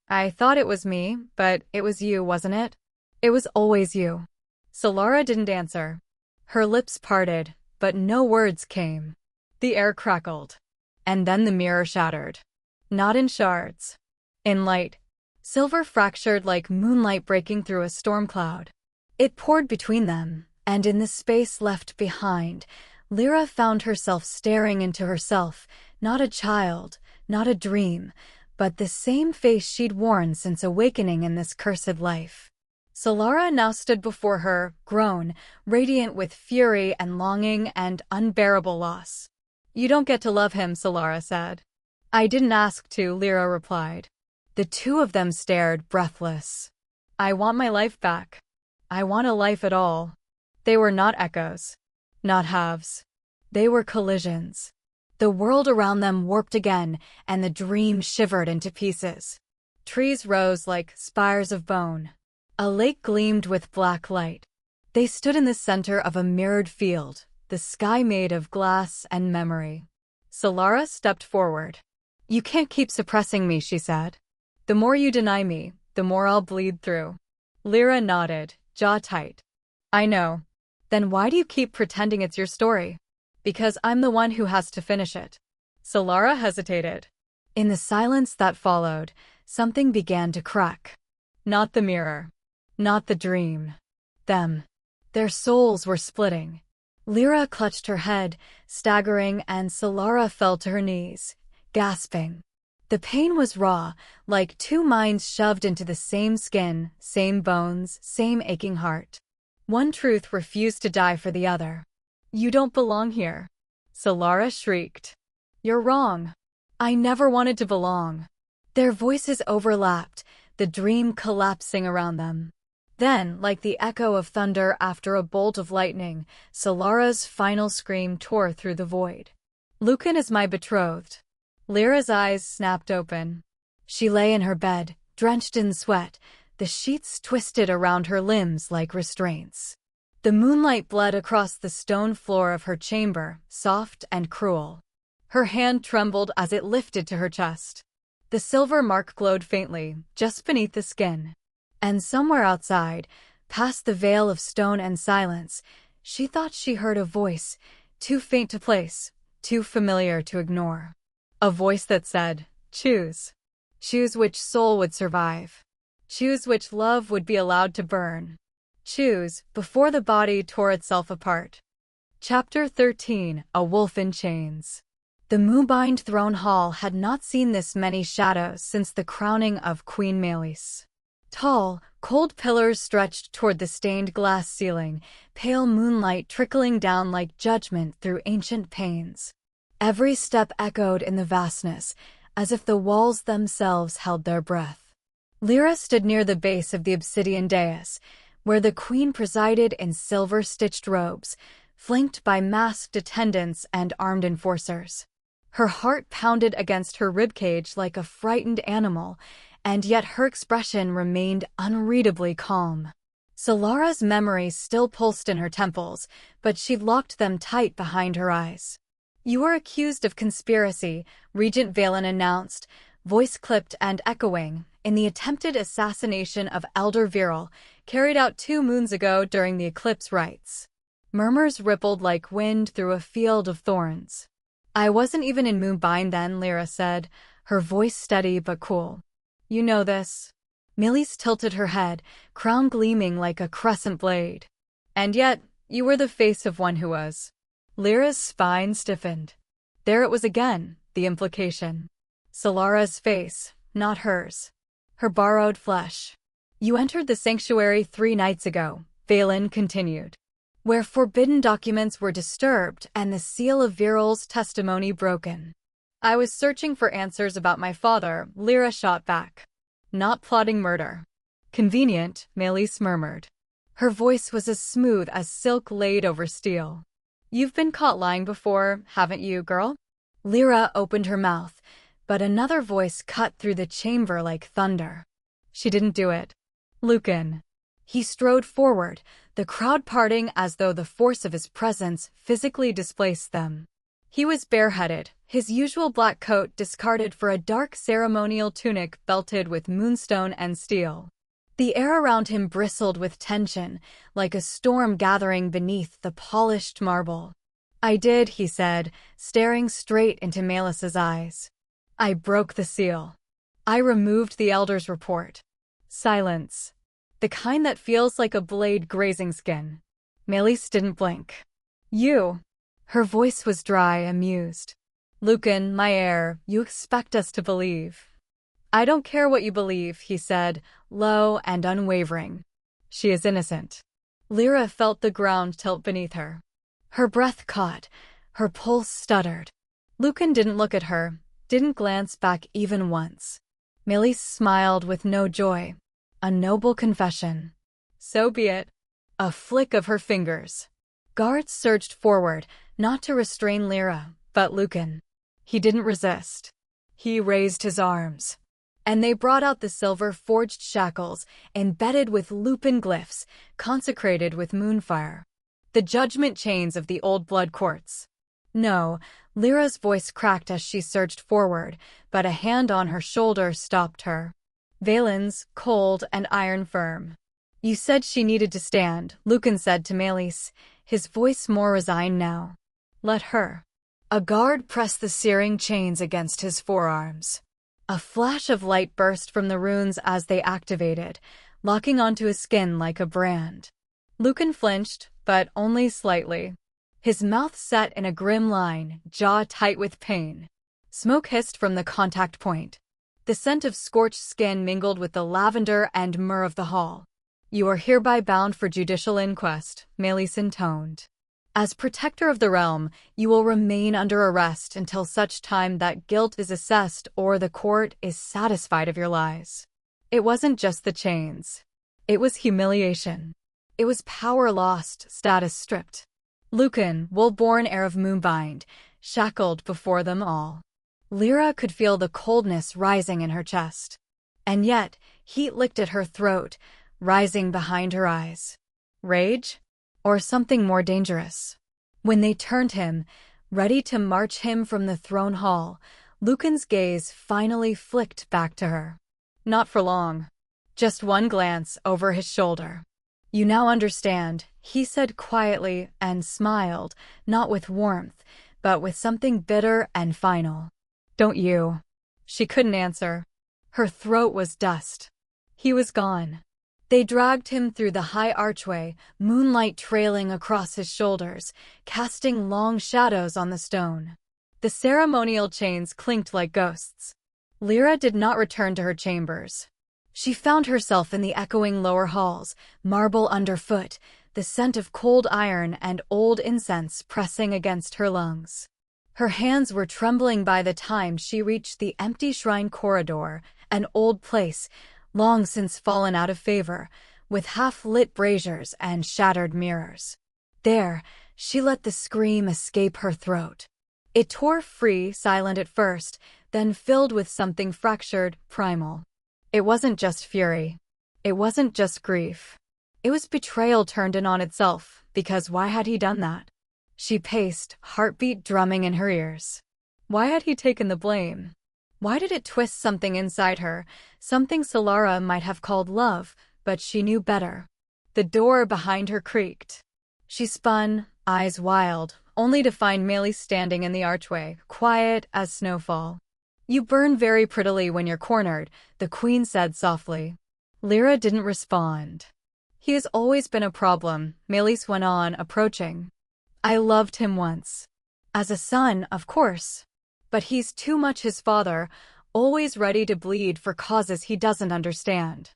I thought it was me, but it was you, wasn't it? It was always you. Sylara didn't answer. Her lips parted, but no words came. The air crackled. And then the mirror shattered. Not in shards. In light. Silver fractured like moonlight breaking through a storm cloud. It poured between them, and in the space left behind, Lyra found herself staring into herself, not a child, not a dream, but the same face she'd worn since awakening in this cursed life. Sylara now stood before her, grown, radiant with fury and longing and unbearable loss. You don't get to love him, Sylara said. I didn't ask to, Lyra replied. The two of them stared, breathless. I want my life back. I want a life at all. They were not echoes. Not halves. They were collisions. The world around them warped again, and the dream shivered into pieces. Trees rose like spires of bone. A lake gleamed with black light. They stood in the center of a mirrored field, the sky made of glass and memory. Sylara stepped forward. You can't keep suppressing me, she said. The more you deny me, the more I'll bleed through. Lyra nodded, jaw tight. I know. Then why do you keep pretending it's your story? Because I'm the one who has to finish it. Sylara hesitated. In the silence that followed, something began to crack. Not the mirror. Not the dream. Them. Their souls were splitting. Lyra clutched her head, staggering, and Sylara fell to her knees, gasping. The pain was raw, like two minds shoved into the same skin, same bones, same aching heart. One truth refused to die for the other. You don't belong here. Sylara shrieked. You're wrong. I never wanted to belong. Their voices overlapped, the dream collapsing around them. Then, like the echo of thunder after a bolt of lightning, Sylara's final scream tore through the void. Lucan is my betrothed. Lyra's eyes snapped open. She lay in her bed, drenched in sweat, the sheets twisted around her limbs like restraints. The moonlight bled across the stone floor of her chamber, soft and cruel. Her hand trembled as it lifted to her chest. The silver mark glowed faintly, just beneath the skin. And somewhere outside, past the veil of stone and silence, she thought she heard a voice, too faint to place, too familiar to ignore. A voice that said, choose. Choose which soul would survive. Choose which love would be allowed to burn. Choose, before the body tore itself apart. Chapter 13, A Wolf in Chains. The moonbind throne hall had not seen this many shadows since the crowning of Queen Melis. Tall, cold pillars stretched toward the stained glass ceiling, pale moonlight trickling down like judgment through ancient panes. Every step echoed in the vastness, as if the walls themselves held their breath. Lyra stood near the base of the obsidian dais, where the queen presided in silver-stitched robes, flanked by masked attendants and armed enforcers. Her heart pounded against her ribcage like a frightened animal, and yet her expression remained unreadably calm. Sylara's memory still pulsed in her temples, but she locked them tight behind her eyes. You are accused of conspiracy, Regent Valen announced, voice clipped and echoing, in the attempted assassination of Elder Viral, carried out 2 moons ago during the eclipse rites. Murmurs rippled like wind through a field of thorns. I wasn't even in Moonbind then, Lyra said, her voice steady but cool. You know this. Melis tilted her head, crown gleaming like a crescent blade. And yet, you were the face of one who was. Lyra's spine stiffened. There it was again, the implication. Sylara's face, not hers. Her borrowed flesh. You entered the sanctuary 3 nights ago, Valen continued, where forbidden documents were disturbed and the seal of Viral's testimony broken. I was searching for answers about my father, Lyra shot back. Not plotting murder. Convenient, Melis murmured. Her voice was as smooth as silk laid over steel. You've been caught lying before, haven't you, girl? Lyra opened her mouth, but another voice cut through the chamber like thunder. She didn't do it. Lucan. He strode forward, the crowd parting as though the force of his presence physically displaced them. He was bareheaded, his usual black coat discarded for a dark ceremonial tunic belted with moonstone and steel. The air around him bristled with tension, like a storm gathering beneath the polished marble. I did, he said, staring straight into Melis's eyes. I broke the seal. I removed the Elder's report. Silence. The kind that feels like a blade grazing skin. Melis didn't blink. You. Her voice was dry, amused. Lucan, my heir, you expect us to believe. I don't care what you believe, he said, low and unwavering. She is innocent. Lyra felt the ground tilt beneath her. Her breath caught, her pulse stuttered. Lucan didn't look at her, didn't glance back even once. Melis smiled with no joy. A noble confession. So be it. A flick of her fingers. Guards surged forward, not to restrain Lyra, but Lucan. He didn't resist. He raised his arms. And they brought out the silver-forged shackles, embedded with lupin glyphs, consecrated with moonfire. The judgment chains of the old blood courts. No, Lyra's voice cracked as she surged forward, but a hand on her shoulder stopped her. Valen's, cold and iron firm. You said she needed to stand, Lucan said to Melis, his voice more resigned now. Let her. A guard pressed the searing chains against his forearms. A flash of light burst from the runes as they activated, locking onto his skin like a brand. Lucan flinched, but only slightly. His mouth set in a grim line, jaw tight with pain. Smoke hissed from the contact point. The scent of scorched skin mingled with the lavender and myrrh of the hall. You are hereby bound for judicial inquest, Melis intoned. As protector of the realm, you will remain under arrest until such time that guilt is assessed or the court is satisfied of your lies. It wasn't just the chains. It was humiliation. It was power lost, status stripped. Lucan, wool-born heir of Moonbind, shackled before them all. Lyra could feel the coldness rising in her chest. And yet, heat licked at her throat, rising behind her eyes. Rage? Or something more dangerous. When they turned him, ready to march him from the throne hall, Lucan's gaze finally flicked back to her. Not for long. Just one glance over his shoulder. You now understand, he said quietly and smiled, not with warmth, but with something bitter and final. Don't you? She couldn't answer. Her throat was dust. He was gone. They dragged him through the high archway, moonlight trailing across his shoulders, casting long shadows on the stone. The ceremonial chains clinked like ghosts. Lyra did not return to her chambers. She found herself in the echoing lower halls, marble underfoot, the scent of cold iron and old incense pressing against her lungs. Her hands were trembling by the time she reached the empty shrine corridor, an old place, long since fallen out of favor, with half-lit braziers and shattered mirrors. There, she let the scream escape her throat. It tore free, silent at first, then filled with something fractured, primal. It wasn't just fury. It wasn't just grief. It was betrayal turned in on itself, because why had he done that? She paced, heartbeat drumming in her ears. Why had he taken the blame? Why did it twist something inside her, something Sylara might have called love, but she knew better? The door behind her creaked. She spun, eyes wild, only to find Melis standing in the archway, quiet as snowfall. You burn very prettily when you're cornered, the queen said softly. Lyra didn't respond. He has always been a problem, Melis went on, approaching. I loved him once. As a son, of course. But he's too much his father, always ready to bleed for causes he doesn't understand.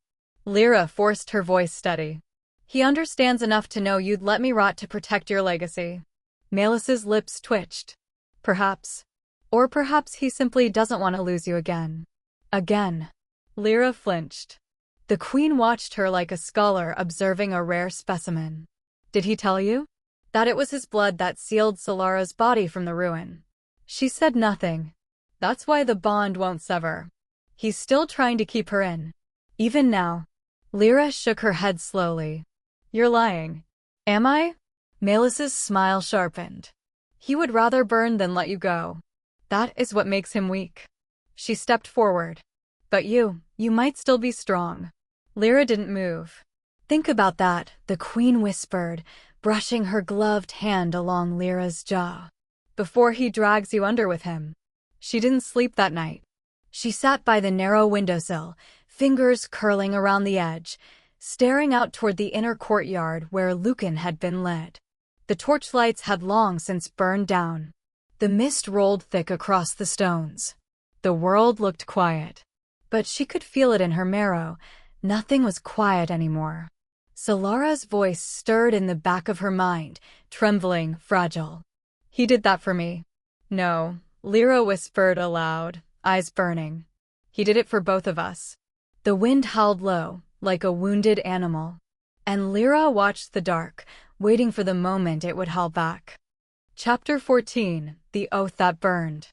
Lyra forced her voice steady. He understands enough to know you'd let me rot to protect your legacy. Melis's lips twitched. Perhaps. Or perhaps he simply doesn't want to lose you again. Again. Lyra flinched. The queen watched her like a scholar observing a rare specimen. Did he tell you? That it was his blood that sealed Sylara's body from the ruin. She said nothing. That's why the bond won't sever. He's still trying to keep her in. Even now. Lyra shook her head slowly. You're lying. Am I? Melis's smile sharpened. He would rather burn than let you go. That is what makes him weak. She stepped forward. But you might still be strong. Lyra didn't move. Think about that, the queen whispered, brushing her gloved hand along Lyra's jaw. Before he drags you under with him. She didn't sleep that night. She sat by the narrow windowsill, fingers curling around the edge, staring out toward the inner courtyard where Lucan had been led. The torchlights had long since burned down. The mist rolled thick across the stones. The world looked quiet. But she could feel it in her marrow. Nothing was quiet anymore. Sylara's voice stirred in the back of her mind, trembling, fragile. He did that for me. No, Lyra whispered aloud, eyes burning. He did it for both of us. The wind howled low, like a wounded animal. And Lyra watched the dark, waiting for the moment it would howl back. Chapter 14, The Oath That Burned.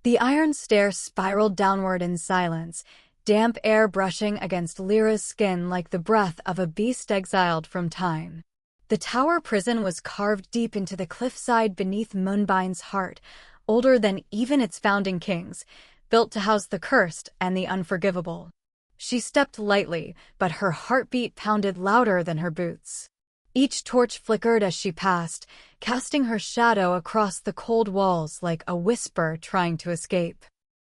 The iron stair spiraled downward in silence, damp air brushing against Lyra's skin like the breath of a beast exiled from time. The tower prison was carved deep into the cliffside beneath Moonbine's heart, older than even its founding kings, built to house the cursed and the unforgivable. She stepped lightly, but her heartbeat pounded louder than her boots. Each torch flickered as she passed, casting her shadow across the cold walls like a whisper trying to escape.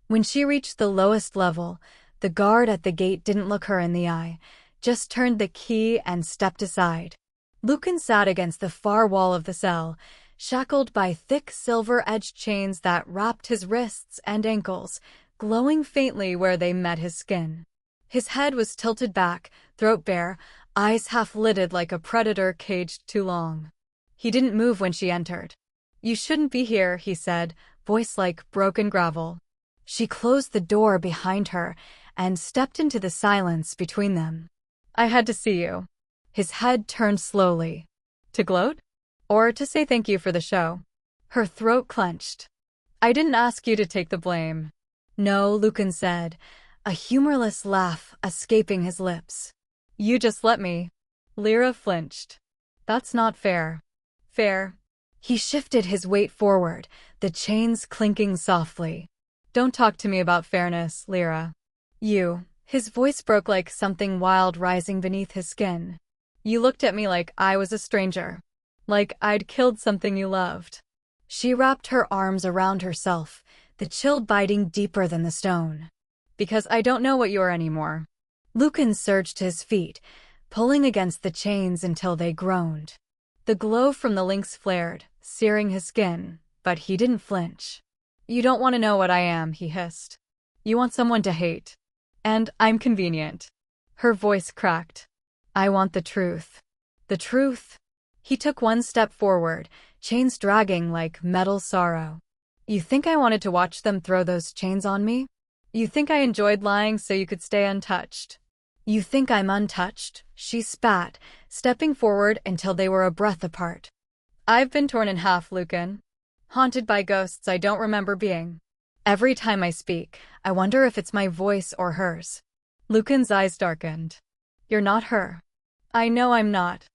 When she reached the lowest level, the guard at the gate didn't look her in the eye, just turned the key and stepped aside. Lucan sat against the far wall of the cell, shackled by thick silver-edged chains that wrapped his wrists and ankles, glowing faintly where they met his skin. His head was tilted back, throat bare, eyes half-lidded like a predator caged too long. He didn't move when she entered. You shouldn't be here, he said, voice like broken gravel. She closed the door behind her and stepped into the silence between them. I had to see you. His head turned slowly. To gloat? Or to say thank you for the show? Her throat clenched. I didn't ask you to take the blame. No, Lucan said, a humorless laugh escaping his lips. You just let me. Lyra flinched. That's not fair. Fair. He shifted his weight forward, the chains clinking softly. Don't talk to me about fairness, Lyra. His voice broke like something wild rising beneath his skin. You looked at me like I was a stranger. Like I'd killed something you loved. She wrapped her arms around herself, the chill biting deeper than the stone. Because I don't know what you are anymore. Lucan surged to his feet, pulling against the chains until they groaned. The glow from the links flared, searing his skin, but he didn't flinch. You don't want to know what I am, he hissed. You want someone to hate. And I'm convenient. Her voice cracked. I want the truth. The truth. He took one step forward, chains dragging like metal sorrow. You think I wanted to watch them throw those chains on me? You think I enjoyed lying so you could stay untouched? You think I'm untouched? She spat, stepping forward until they were a breath apart. I've been torn in half, Lucan. Haunted by ghosts I don't remember being. Every time I speak, I wonder if it's my voice or hers. Lucan's eyes darkened. You're not her. I know I'm not.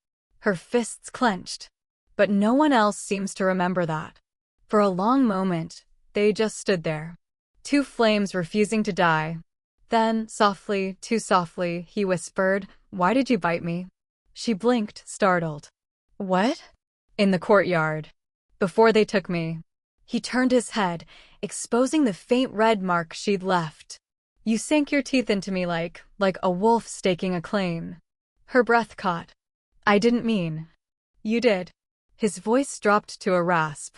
Her fists clenched. But no one else seems to remember that. For a long moment, they just stood there. Two flames refusing to die. Then, softly, too softly, he whispered, Why did you bite me? She blinked, startled. What? In the courtyard. Before they took me. He turned his head, exposing the faint red mark she'd left. You sank your teeth into me like a wolf staking a claim. Her breath caught. I didn't mean. You did. His voice dropped to a rasp.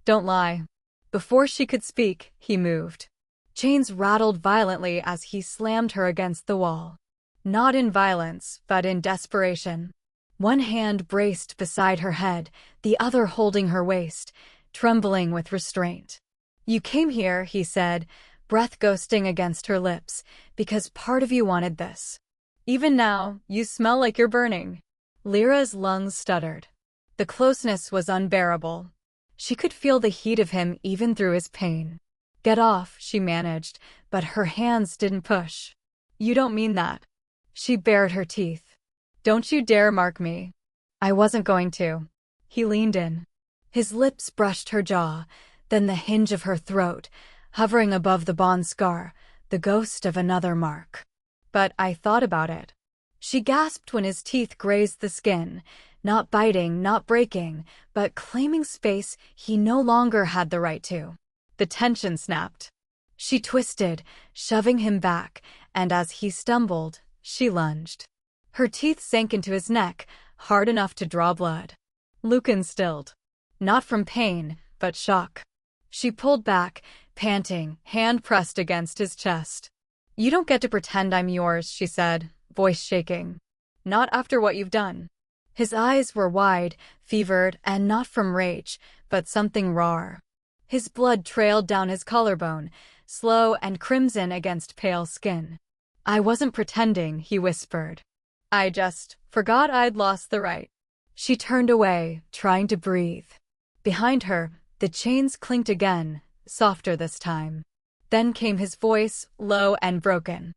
Don't lie. Before she could speak, he moved. Chains rattled violently as he slammed her against the wall. Not in violence, but in desperation. One hand braced beside her head, the other holding her waist, trembling with restraint. "You came here," he said, breath ghosting against her lips, "because part of you wanted this. Even now, you smell like you're burning." Lyra's lungs stuttered. The closeness was unbearable. She could feel the heat of him even through his pain. "Get off," she managed, but her hands didn't push. "You don't mean that." She bared her teeth. "Don't you dare mark me." "I wasn't going to." He leaned in. His lips brushed her jaw, then the hinge of her throat, hovering above the bond scar, the ghost of another mark. "But I thought about it." She gasped when his teeth grazed the skin, not biting, not breaking, but claiming space he no longer had the right to. The tension snapped. She twisted, shoving him back, and as he stumbled, she lunged. Her teeth sank into his neck, hard enough to draw blood. Lucan stilled. Not from pain, but shock. She pulled back, panting, hand pressed against his chest. "You don't get to pretend I'm yours," she said, voice shaking. "Not after what you've done." His eyes were wide, fevered, and not from rage, but something raw. His blood trailed down his collarbone, slow and crimson against pale skin. "I wasn't pretending," he whispered. "I just forgot I'd lost the right." She turned away, trying to breathe. Behind her, the chains clinked again, softer this time. Then came his voice, low and broken.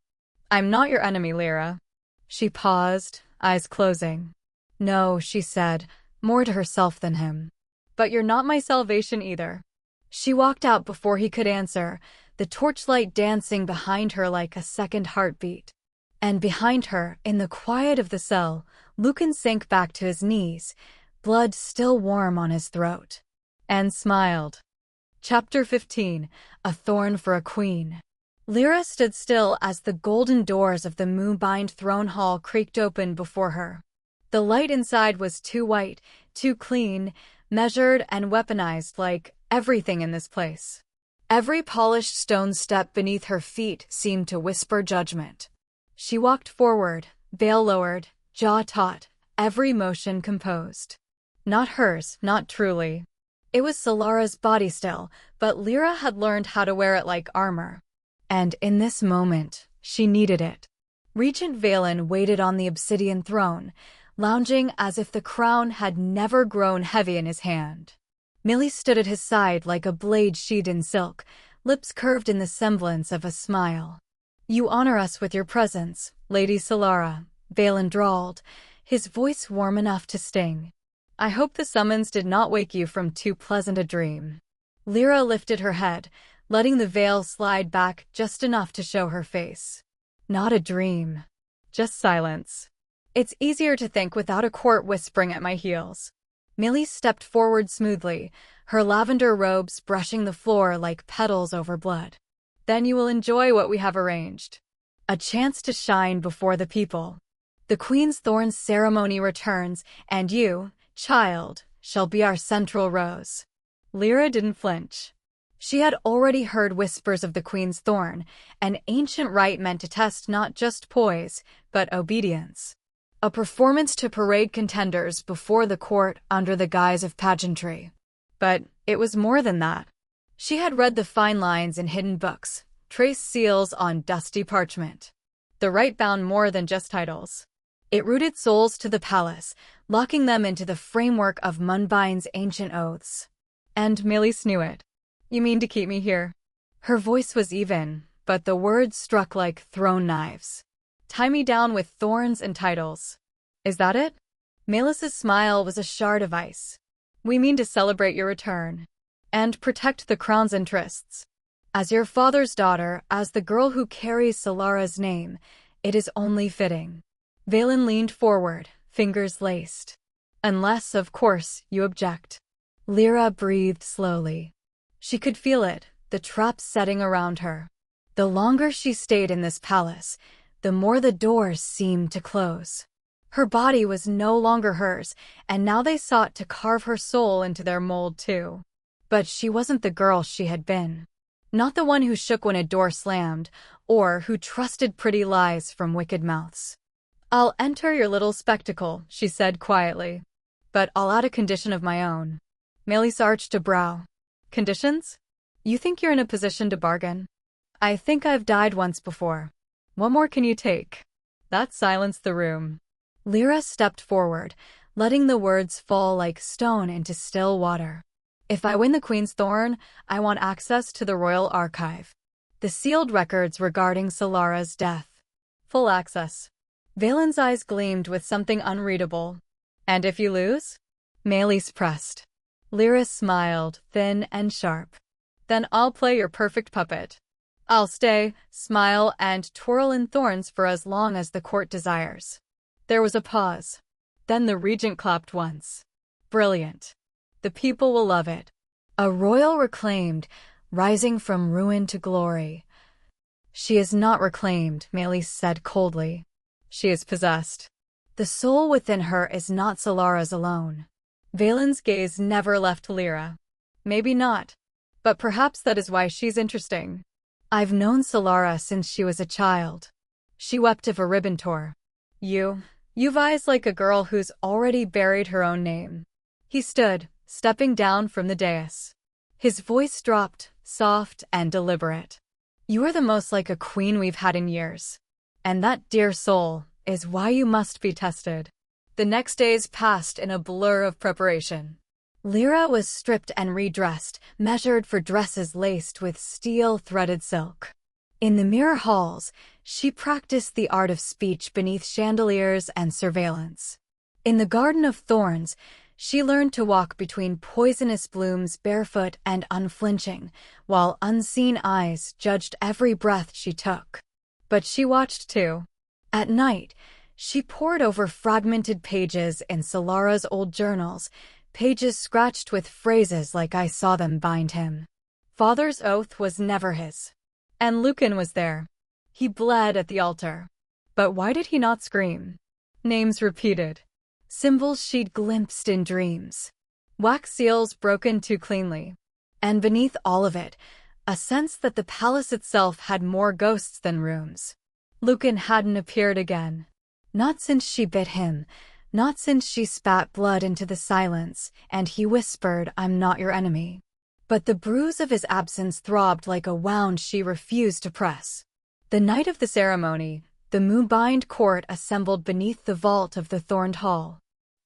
"I'm not your enemy, Lyra." She paused, eyes closing. "No," she said, more to herself than him. "But you're not my salvation either." She walked out before he could answer, the torchlight dancing behind her like a second heartbeat. And behind her, in the quiet of the cell, Lucan sank back to his knees, blood still warm on his throat. And smiled. Chapter 15. A Thorn for a Queen. Lyra stood still as the golden doors of the moonbind throne hall creaked open before her. The light inside was too white, too clean, measured and weaponized like everything in this place. Every polished stone step beneath her feet seemed to whisper judgment. She walked forward, veil lowered, jaw taut, every motion composed. Not hers, not truly. It was Sylara's body still, but Lyra had learned how to wear it like armor. And in this moment, she needed it. Regent Valen waited on the obsidian throne, lounging as if the crown had never grown heavy in his hand. Millie stood at his side like a blade sheathed in silk, lips curved in the semblance of a smile. "You honor us with your presence, Lady Sylara," Valen drawled, his voice warm enough to sting. "I hope the summons did not wake you from too pleasant a dream." Lyra lifted her head, letting the veil slide back just enough to show her face. "Not a dream. Just silence. It's easier to think without a court whispering at my heels." Millie stepped forward smoothly, her lavender robes brushing the floor like petals over blood. "Then you will enjoy what we have arranged. A chance to shine before the people. The Queen's Thorns ceremony returns, and you, child, shall be our central rose." Lyra didn't flinch. She had already heard whispers of the Queen's Thorn, an ancient rite meant to test not just poise, but obedience. A performance to parade contenders before the court under the guise of pageantry. But it was more than that. She had read the fine lines in hidden books, traced seals on dusty parchment. The rite bound more than just titles. It rooted souls to the palace, locking them into the framework of Munbind's ancient oaths. And Millie knew it. "You mean to keep me here?" Her voice was even, but the words struck like thrown knives. "Tie me down with thorns and titles. Is that it?" Melis's smile was a shard of ice. "We mean to celebrate your return. And protect the crown's interests. As your father's daughter, as the girl who carries Sylara's name, it is only fitting." Valen leaned forward, fingers laced. "Unless, of course, you object." Lyra breathed slowly. She could feel it, the traps setting around her. The longer she stayed in this palace, the more the doors seemed to close. Her body was no longer hers, and now they sought to carve her soul into their mold too. But she wasn't the girl she had been. Not the one who shook when a door slammed, or who trusted pretty lies from wicked mouths. "I'll enter your little spectacle," she said quietly. "But I'll add a condition of my own." Melis arched a brow. "Conditions? You think you're in a position to bargain?" "I think I've died once before. What more can you take?" That silenced the room. Lyra stepped forward, letting the words fall like stone into still water. "If I win the Queen's Thorn, I want access to the Royal Archive. The sealed records regarding Sylara's death. Full access." Valen's eyes gleamed with something unreadable. "And if you lose?" Melis pressed. Lyra smiled, thin and sharp. "Then I'll play your perfect puppet. I'll stay, smile, and twirl in thorns for as long as the court desires." There was a pause. Then the regent clapped once. "Brilliant. The people will love it. A royal reclaimed, rising from ruin to glory." "She is not reclaimed," Melis said coldly. "She is possessed. The soul within her is not Sylara's alone." Valen's gaze never left Lyra. "Maybe not. But perhaps that is why she's interesting. I've known Sylara since she was a child." She wept if a ribbon tore. You've eyes like a girl who's already buried her own name." He stood, stepping down from the dais. His voice dropped, soft and deliberate. "You are the most like a queen we've had in years. And that dear soul is why you must be tested." The next days passed in a blur of preparation. Lyra was stripped and redressed, measured for dresses laced with steel-threaded silk. In the mirror halls, she practiced the art of speech beneath chandeliers and surveillance. In the Garden of Thorns, she learned to walk between poisonous blooms barefoot and unflinching, while unseen eyes judged every breath she took. But she watched too. At night, she pored over fragmented pages in Sylara's old journals, pages scratched with phrases like "I saw them bind him." Father's oath was never his. And Lucan was there. He bled at the altar. But why did he not scream? Names repeated. Symbols she'd glimpsed in dreams. Wax seals broken too cleanly. And beneath all of it, a sense that the palace itself had more ghosts than rooms. Lucan hadn't appeared again. Not since she bit him, not since she spat blood into the silence, and he whispered, "I'm not your enemy." But the bruise of his absence throbbed like a wound she refused to press. The night of the ceremony, the moonbind court assembled beneath the vault of the thorned hall.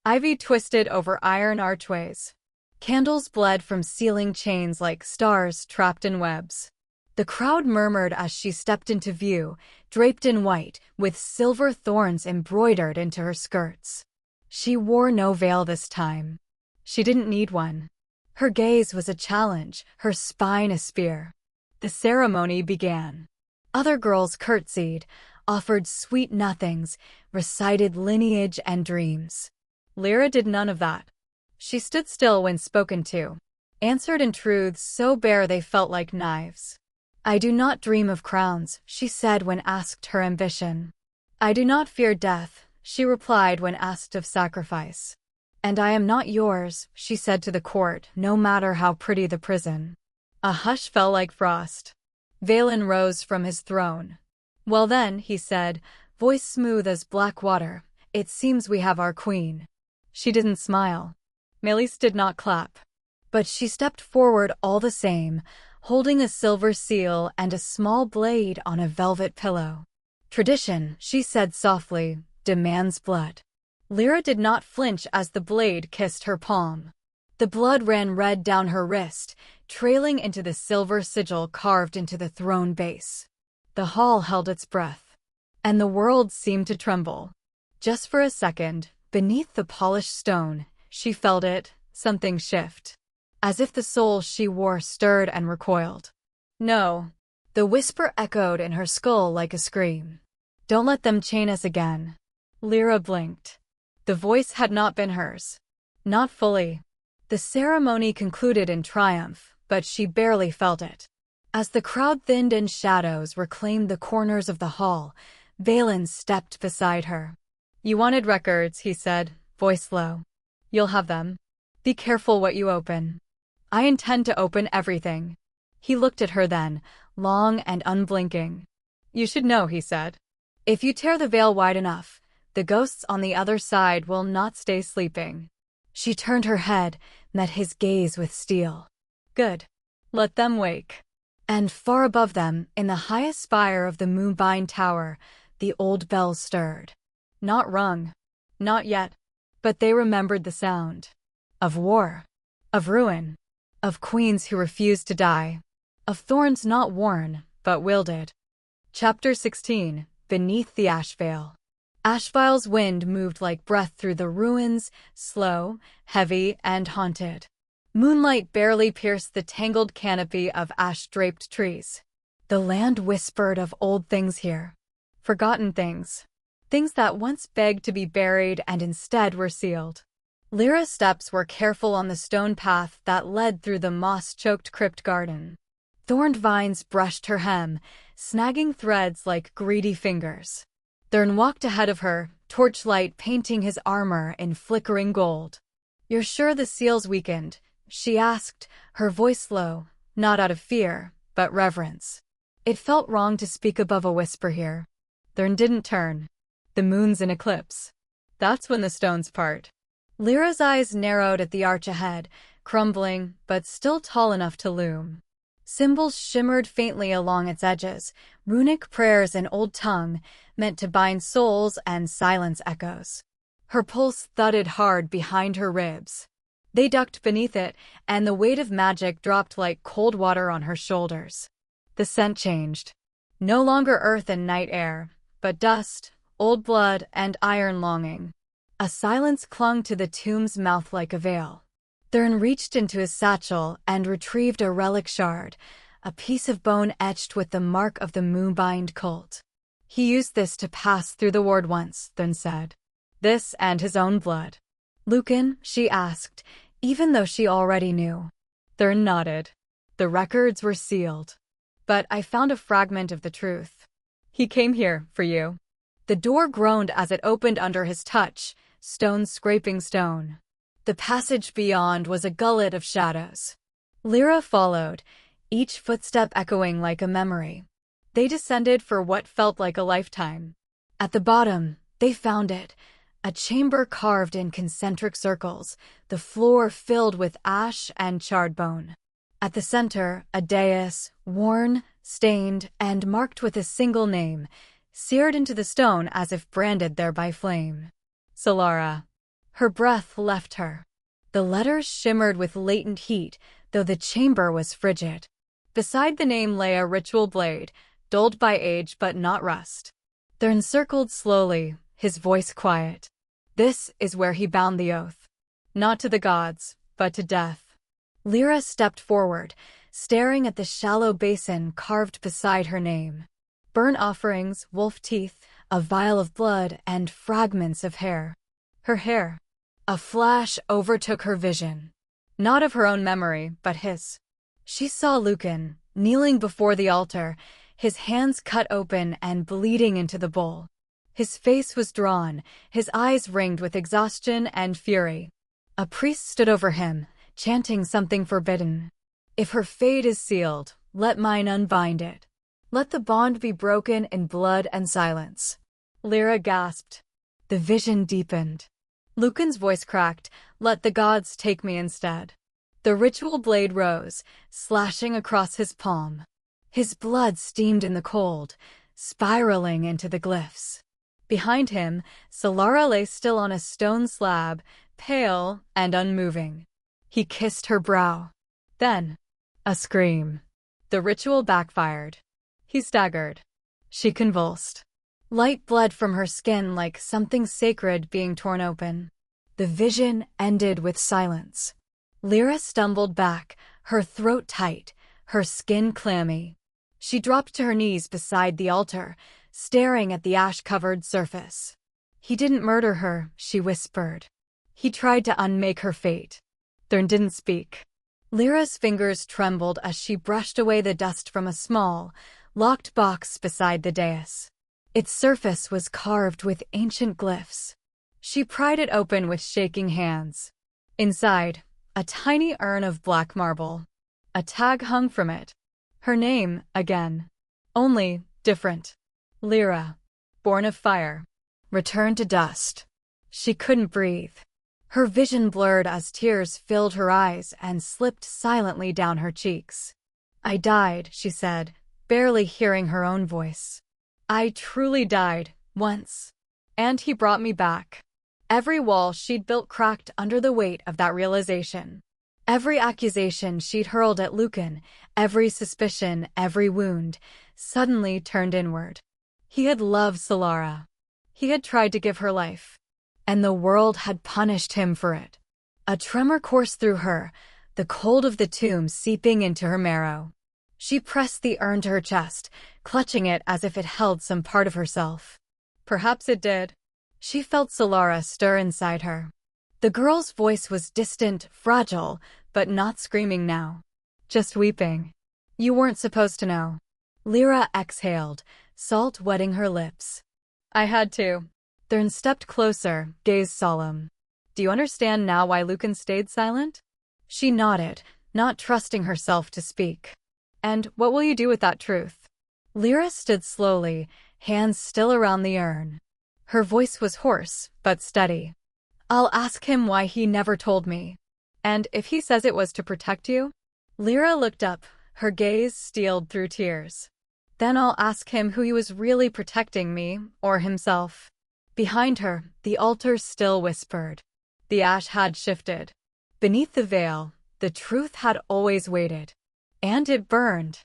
Ivy twisted over iron archways. Candles bled from ceiling chains like stars trapped in webs. The crowd murmured as she stepped into view, draped in white, with silver thorns embroidered into her skirts. She wore no veil this time. She didn't need one. Her gaze was a challenge, her spine a spear. The ceremony began. Other girls curtsied, offered sweet nothings, recited lineage and dreams. Lyra did none of that. She stood still when spoken to, answered in truths so bare they felt like knives. "I do not dream of crowns," she said when asked her ambition. "I do not fear death," she replied when asked of sacrifice. "And I am not yours," she said to the court, no matter how pretty the prison. A hush fell like frost. Valen rose from his throne. "Well then," he said, voice smooth as black water, "it seems we have our queen." She didn't smile. Melis did not clap. But she stepped forward all the same, holding a silver seal and a small blade on a velvet pillow. "Tradition," she said softly, "demands blood." Lyra did not flinch as the blade kissed her palm. The blood ran red down her wrist, trailing into the silver sigil carved into the throne base. The hall held its breath. And the world seemed to tremble. Just for a second, beneath the polished stone, she felt it, something shift. As if the soul she wore stirred and recoiled. "No." The whisper echoed in her skull like a scream. "Don't let them chain us again." Lyra blinked. The voice had not been hers. Not fully. The ceremony concluded in triumph, but she barely felt it. As the crowd thinned and shadows reclaimed the corners of the hall, Valen stepped beside her. "You wanted records," he said, voice low. "You'll have them. Be careful what you open." "I intend to open everything." He looked at her then, long and unblinking. "You should know," he said. "If you tear the veil wide enough, the ghosts on the other side will not stay sleeping." She turned her head, met his gaze with steel. "Good. Let them wake." And far above them, in the highest spire of the moonbind tower, the old bells stirred. Not rung. Not yet. But they remembered the sound. Of war. Of ruin. Of queens who refused to die. Of thorns not worn, but wielded. Chapter 16. Beneath the Ash Veil. Ashvile's wind moved like breath through the ruins, slow, heavy, and haunted. Moonlight barely pierced the tangled canopy of ash-draped trees. The land whispered of old things here. Forgotten things. Things that once begged to be buried and instead were sealed. Lyra's steps were careful on the stone path that led through the moss-choked crypt garden. Thorned vines brushed her hem, snagging threads like greedy fingers. Thurn walked ahead of her, torchlight painting his armor in flickering gold. "You're sure the seal's weakened?" she asked, her voice low, not out of fear, but reverence. It felt wrong to speak above a whisper here. Thurn didn't turn. "The moon's in eclipse. That's when the stones part." Lyra's eyes narrowed at the arch ahead, crumbling, but still tall enough to loom. Symbols shimmered faintly along its edges, runic prayers in old tongue, meant to bind souls and silence echoes. Her pulse thudded hard behind her ribs. They ducked beneath it, and the weight of magic dropped like cold water on her shoulders. The scent changed. No longer earth and night air, but dust, old blood, and iron longing. A silence clung to the tomb's mouth like a veil. Thurn reached into his satchel and retrieved a relic shard, a piece of bone etched with the mark of the Moonbind cult. "He used this to pass through the ward once," Thurn said. "This and his own blood." "Lucan?" she asked, even though she already knew. Thurn nodded. "The records were sealed. But I found a fragment of the truth. He came here, for you." The door groaned as it opened under his touch, stone scraping stone. The passage beyond was a gullet of shadows. Lyra followed, each footstep echoing like a memory. They descended for what felt like a lifetime. At the bottom, they found it. A chamber carved in concentric circles, the floor filled with ash and charred bone. At the center, a dais, worn, stained, and marked with a single name, seared into the stone as if branded there by flame. Sylara. Her breath left her. The letters shimmered with latent heat, though the chamber was frigid. Beside the name lay a ritual blade, dulled by age but not rust. Thurn circled slowly, his voice quiet. This is where he bound the oath. Not to the gods, but to death. Lyra stepped forward, staring at the shallow basin carved beside her name. Burnt offerings, wolf teeth, a vial of blood, and fragments of hair. Her hair. A flash overtook her vision. Not of her own memory, but his. She saw Lucan, kneeling before the altar, his hands cut open and bleeding into the bowl. His face was drawn, his eyes ringed with exhaustion and fury. A priest stood over him, chanting something forbidden. "If her fate is sealed, let mine unbind it. Let the bond be broken in blood and silence." Lyra gasped. The vision deepened. Lucan's voice cracked, "Let the gods take me instead." The ritual blade rose, slashing across his palm. His blood steamed in the cold, spiraling into the glyphs. Behind him, Sylara lay still on a stone slab, pale and unmoving. He kissed her brow. Then, a scream. The ritual backfired. He staggered. She convulsed. Light bled from her skin like something sacred being torn open. The vision ended with silence. Lyra stumbled back, her throat tight, her skin clammy. She dropped to her knees beside the altar, staring at the ash-covered surface. "He didn't murder her," she whispered. "He tried to unmake her fate." Thurn didn't speak. Lyra's fingers trembled as she brushed away the dust from a small, locked box beside the dais. Its surface was carved with ancient glyphs. She pried it open with shaking hands. Inside, a tiny urn of black marble. A tag hung from it. Her name, again. Only, different. Lyra. Born of fire. Returned to dust. She couldn't breathe. Her vision blurred as tears filled her eyes and slipped silently down her cheeks. I died, she said, barely hearing her own voice. I truly died, once. And he brought me back. Every wall she'd built cracked under the weight of that realization. Every accusation she'd hurled at Lucan, every suspicion, every wound, suddenly turned inward. He had loved Sylara. He had tried to give her life. And the world had punished him for it. A tremor coursed through her, the cold of the tomb seeping into her marrow. She pressed the urn to her chest, clutching it as if it held some part of herself. Perhaps it did. She felt Sylara stir inside her. The girl's voice was distant, fragile, but not screaming now. Just weeping. You weren't supposed to know. Lyra exhaled, salt wetting her lips. I had to. Thurn stepped closer, gaze solemn. Do you understand now why Lucan stayed silent? She nodded, not trusting herself to speak. And what will you do with that truth? Lyra stood slowly, hands still around the urn. Her voice was hoarse, but steady. I'll ask him why he never told me. And if he says it was to protect you? Lyra looked up, her gaze steeled through tears. Then I'll ask him who he was really protecting, me or himself. Behind her, the altar still whispered. The ash had shifted. Beneath the veil, the truth had always waited. And it burned.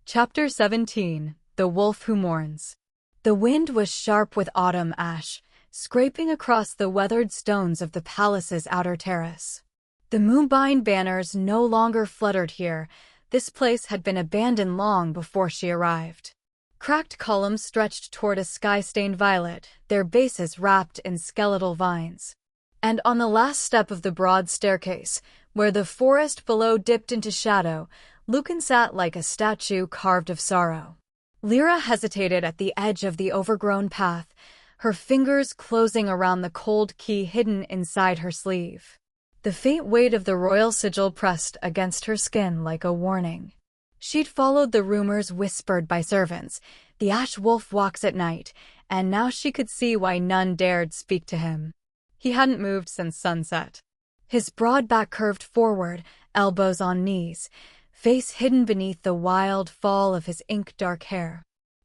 Chapter 17, The Wolf Who Mourns. The wind was sharp with autumn ash, scraping across the weathered stones of the palace's outer terrace. The moonbine banners no longer fluttered here. This place had been abandoned long before she arrived. Cracked columns stretched toward a sky-stained violet, their bases wrapped in skeletal vines. And on the last step of the broad staircase, where the forest below dipped into shadow, Lucan sat like a statue carved of sorrow. Lyra hesitated at the edge of the overgrown path, her fingers closing around the cold key hidden inside her sleeve. The faint weight of the royal sigil pressed against her skin like a warning. She'd followed the rumors whispered by servants. The ash wolf walks at night, and now she could see why none dared speak to him. He hadn't moved since sunset. His broad back curved forward, elbows on knees, face hidden beneath the wild fall of his ink-dark hair.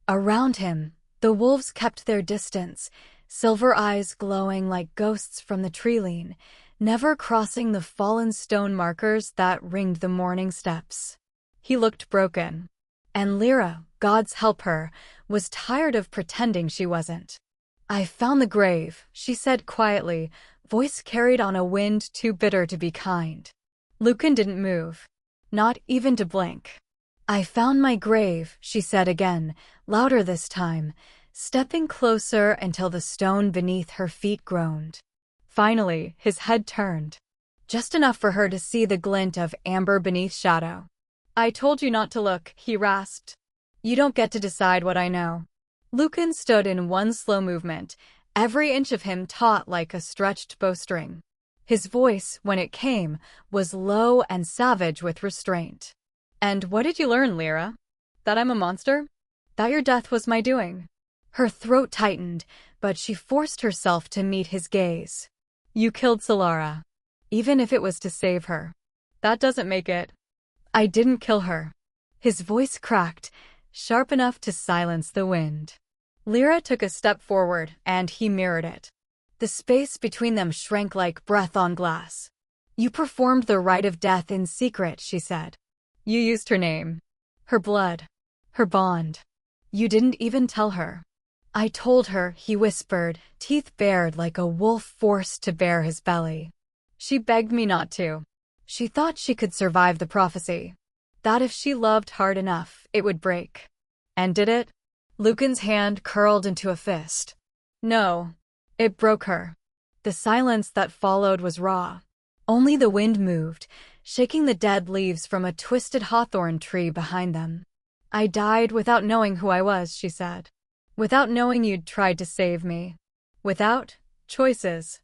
Around him, the wolves kept their distance, silver eyes glowing like ghosts from the tree-lean, never crossing the fallen stone markers that ringed the morning steps. He looked broken. And Lyra, gods help her, was tired of pretending she wasn't. I found the grave, she said quietly, voice carried on a wind too bitter to be kind. Lucan didn't move. Not even to blink. I found my grave, she said again, louder this time, stepping closer until the stone beneath her feet groaned. Finally, his head turned. Just enough for her to see the glint of amber beneath shadow. I told you not to look, he rasped. You don't get to decide what I know. Lucan stood in one slow movement, every inch of him taut like a stretched bowstring. His voice, when it came, was low and savage with restraint. And what did you learn, Lyra? That I'm a monster? That your death was my doing? Her throat tightened, but she forced herself to meet his gaze. You killed Sylara. Even if it was to save her. That doesn't make it. I didn't kill her. His voice cracked, sharp enough to silence the wind. Lyra took a step forward, and he mirrored it. The space between them shrank like breath on glass. You performed the rite of death in secret, she said. You used her name. Her blood. Her bond. You didn't even tell her. I told her, he whispered, teeth bared like a wolf forced to bare his belly. She begged me not to. She thought she could survive the prophecy. That if she loved hard enough, it would break. And did it? Lucan's hand curled into a fist. No. It broke her. The silence that followed was raw. Only the wind moved, shaking the dead leaves from a twisted hawthorn tree behind them. I died without knowing who I was, she said. Without knowing you'd tried to save me. Without choices.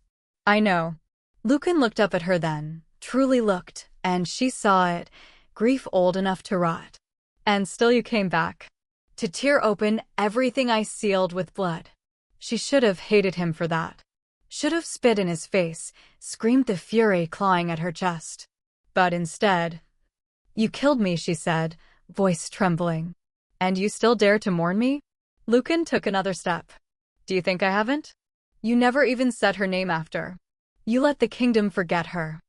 I know. Lucan looked up at her then, truly looked, and she saw it, grief old enough to rot. And still you came back. To tear open everything I sealed with blood. She should have hated him for that. Should have spit in his face, screamed the fury clawing at her chest. But instead, "You killed me," she said, voice trembling. "And you still dare to mourn me?" Lucan took another step. "Do you think I haven't? You never even said her name after. You let the kingdom forget her."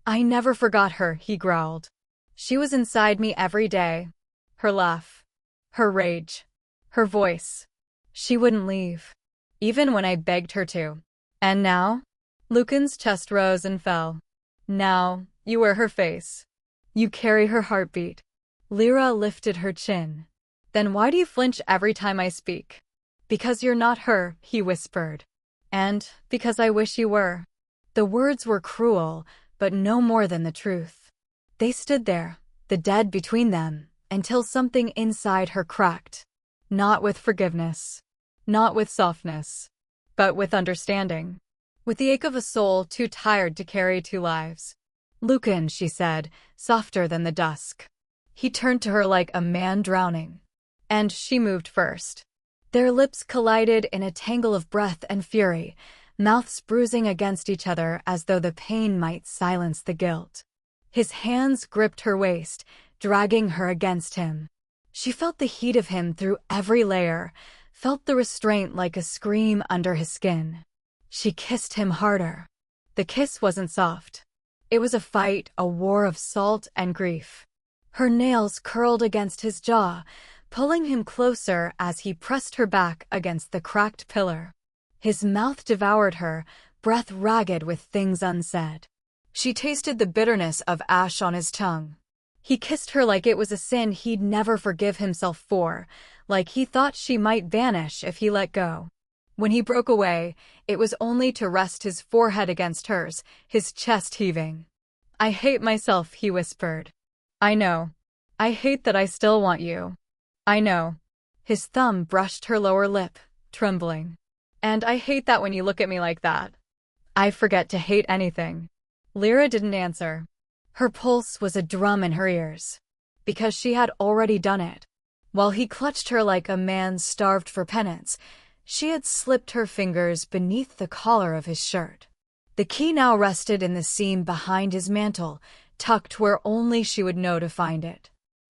"I never forgot her," he growled. "She was inside me every day. Her laugh. Her rage. Her voice. She wouldn't leave. Even when I begged her to. And now?" Lucan's chest rose and fell. "Now, you wear her face. You carry her heartbeat." Lyra lifted her chin. "Then why do you flinch every time I speak?" "Because you're not her," he whispered. "And because I wish you were." The words were cruel, but no more than the truth. They stood there, the dead between them, until something inside her cracked. Not with forgiveness. Not with softness. But with understanding. With the ache of a soul too tired to carry two lives. "Lucan," she said, softer than the dusk. He turned to her like a man drowning. And she moved first. Their lips collided in a tangle of breath and fury, mouths bruising against each other as though the pain might silence the guilt. His hands gripped her waist, dragging her against him. She felt the heat of him through every layer, felt the restraint like a scream under his skin. She kissed him harder. The kiss wasn't soft. It was a fight, a war of salt and grief. Her nails curled against his jaw, pulling him closer as he pressed her back against the cracked pillar. His mouth devoured her, breath ragged with things unsaid. She tasted the bitterness of ash on his tongue. He kissed her like it was a sin he'd never forgive himself for, like he thought she might vanish if he let go. When he broke away, it was only to rest his forehead against hers, his chest heaving. "I hate myself," he whispered. "I know. I hate that I still want you. I know." His thumb brushed her lower lip, trembling. "And I hate that when you look at me like that. I forget to hate anything." Lyra didn't answer. Her pulse was a drum in her ears. Because she had already done it. While he clutched her like a man starved for penance, she had slipped her fingers beneath the collar of his shirt. The key now rested in the seam behind his mantle, tucked where only she would know to find it.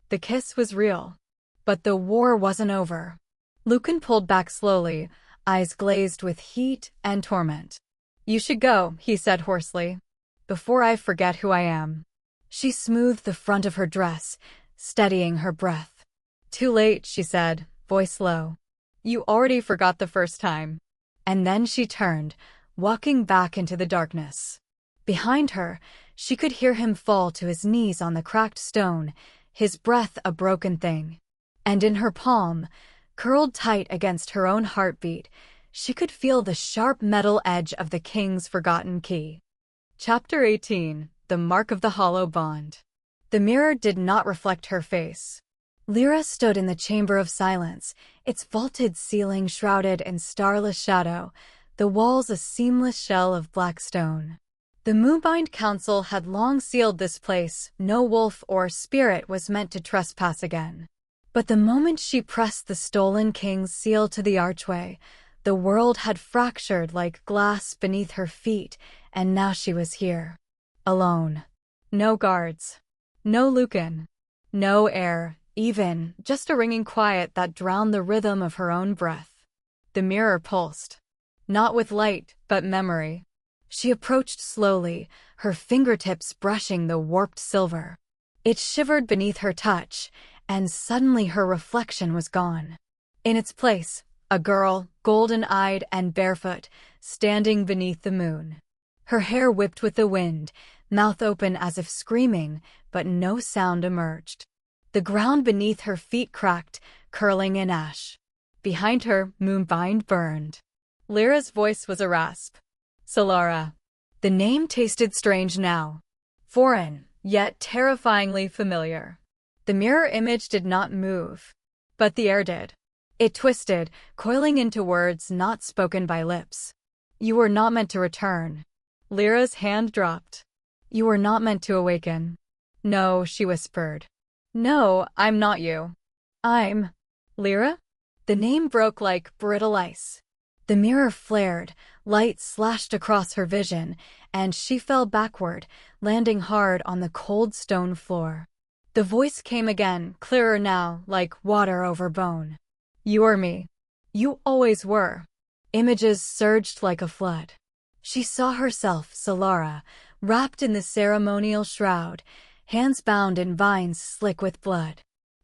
The kiss was real. But the war wasn't over. Lucan pulled back slowly, eyes glazed with heat and torment. "You should go," he said hoarsely. "Before I forget who I am." She smoothed the front of her dress, steadying her breath. "Too late," she said, voice low. "You already forgot the first time." And then she turned, walking back into the darkness. Behind her, she could hear him fall to his knees on the cracked stone, his breath a broken thing. And in her palm, curled tight against her own heartbeat, she could feel the sharp metal edge of the king's forgotten key. Chapter 18. The Mark of the Hollow Bond. The mirror did not reflect her face. Lyra stood in the chamber of silence, its vaulted ceiling shrouded in starless shadow, the walls a seamless shell of black stone. The Moonbind Council had long sealed this place. No wolf or spirit was meant to trespass again. But the moment she pressed the stolen king's seal to the archway, the world had fractured like glass beneath her feet, and now she was here. Alone. No guards. No Lucan. No air, even, just a ringing quiet that drowned the rhythm of her own breath. The mirror pulsed. Not with light, but memory. She approached slowly, her fingertips brushing the warped silver. It shivered beneath her touch, and suddenly her reflection was gone. In its place, a girl, golden-eyed and barefoot, standing beneath the moon. Her hair whipped with the wind, mouth open as if screaming, but no sound emerged. The ground beneath her feet cracked, curling in ash. Behind her, Moonbind burned. Lyra's voice was a rasp. Sylara. The name tasted strange now. Foreign, yet terrifyingly familiar. The mirror image did not move. But the air did. It twisted, coiling into words not spoken by lips. "You were not meant to return." Lyra's hand dropped. "You were not meant to awaken." "No," she whispered. "No, I'm not you." I'm Lyra? The name broke like brittle ice. The mirror flared, light slashed across her vision, and she fell backward, landing hard on the cold stone floor. The voice came again, clearer now, like water over bone. You're me. You always were. Images surged like a flood. She saw herself, Sylara, wrapped in the ceremonial shroud, hands bound in vines slick with blood.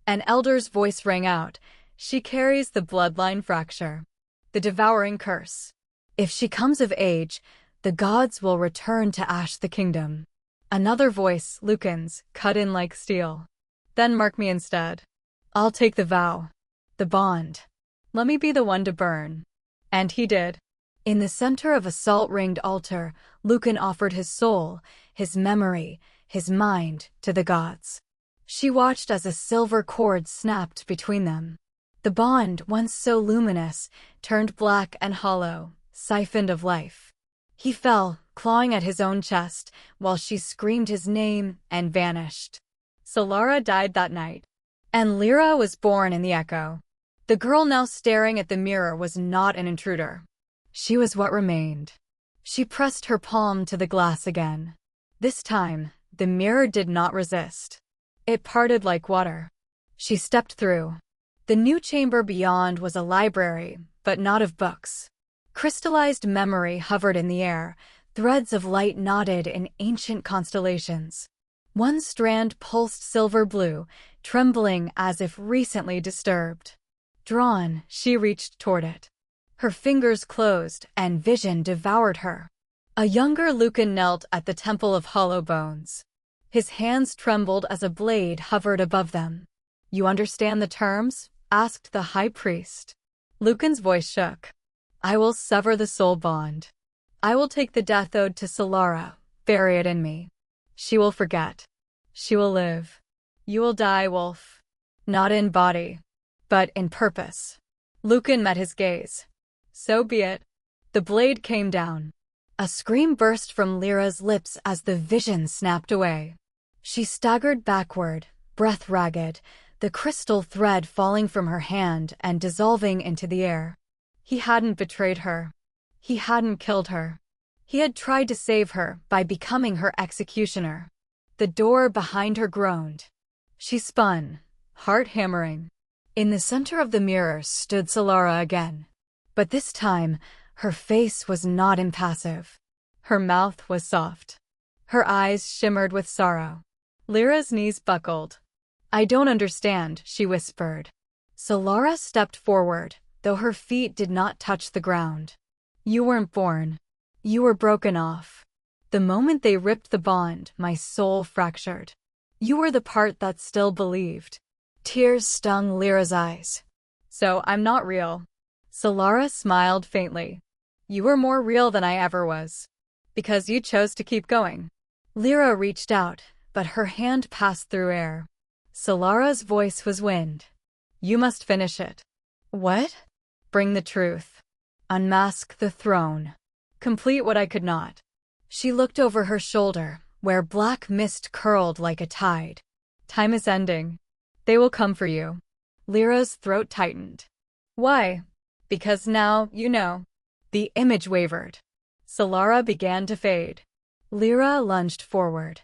An elder's voice rang out. She carries the bloodline fracture, the devouring curse. If she comes of age, the gods will return to ash the kingdom. Another voice, Lucan's, cut in like steel. Then mark me instead. I'll take the vow, the bond. Let me be the one to burn. And he did. In the center of a salt-ringed altar, Lucan offered his soul, his memory, his mind to the gods. She watched as a silver cord snapped between them. The bond, once so luminous, turned black and hollow, siphoned of life. He fell, clawing at his own chest, while she screamed his name and vanished. Sylara died that night, and Lyra was born in the echo. The girl now staring at the mirror was not an intruder. She was what remained. She pressed her palm to the glass again. This time, the mirror did not resist. It parted like water. She stepped through. The new chamber beyond was a library, but not of books. Crystallized memory hovered in the air, threads of light knotted in ancient constellations. One strand pulsed silver blue, trembling as if recently disturbed. Drawn, she reached toward it. Her fingers closed, and vision devoured her. A younger Lucan knelt at the Temple of Hollow Bones. His hands trembled as a blade hovered above them. You understand the terms? Asked the high priest. Lucan's voice shook. I will sever the soul bond. I will take the death ode to Sylara, bury it in me. She will forget. She will live. You will die, Wolf. Not in body, but in purpose. Lucan met his gaze. So be it. The blade came down. A scream burst from Lyra's lips as the vision snapped away. She staggered backward, breath ragged, the crystal thread falling from her hand and dissolving into the air. He hadn't betrayed her. He hadn't killed her. He had tried to save her by becoming her executioner. The door behind her groaned. She spun, heart hammering. In the center of the mirror stood Sylara again. But this time, her face was not impassive. Her mouth was soft. Her eyes shimmered with sorrow. Lyra's knees buckled. I don't understand, she whispered. Sylara stepped forward, though her feet did not touch the ground. You weren't born. You were broken off. The moment they ripped the bond, my soul fractured. You were the part that still believed. Tears stung Lyra's eyes. So I'm not real. Sylara smiled faintly. You were more real than I ever was. Because you chose to keep going. Lyra reached out, but her hand passed through air. Sylara's voice was wind. You must finish it. What? Bring the truth. Unmask the throne. Complete what I could not. She looked over her shoulder, where black mist curled like a tide. Time is ending. They will come for you. Lyra's throat tightened. Why? Because now, you know. The image wavered. Sylara began to fade. Lyra lunged forward.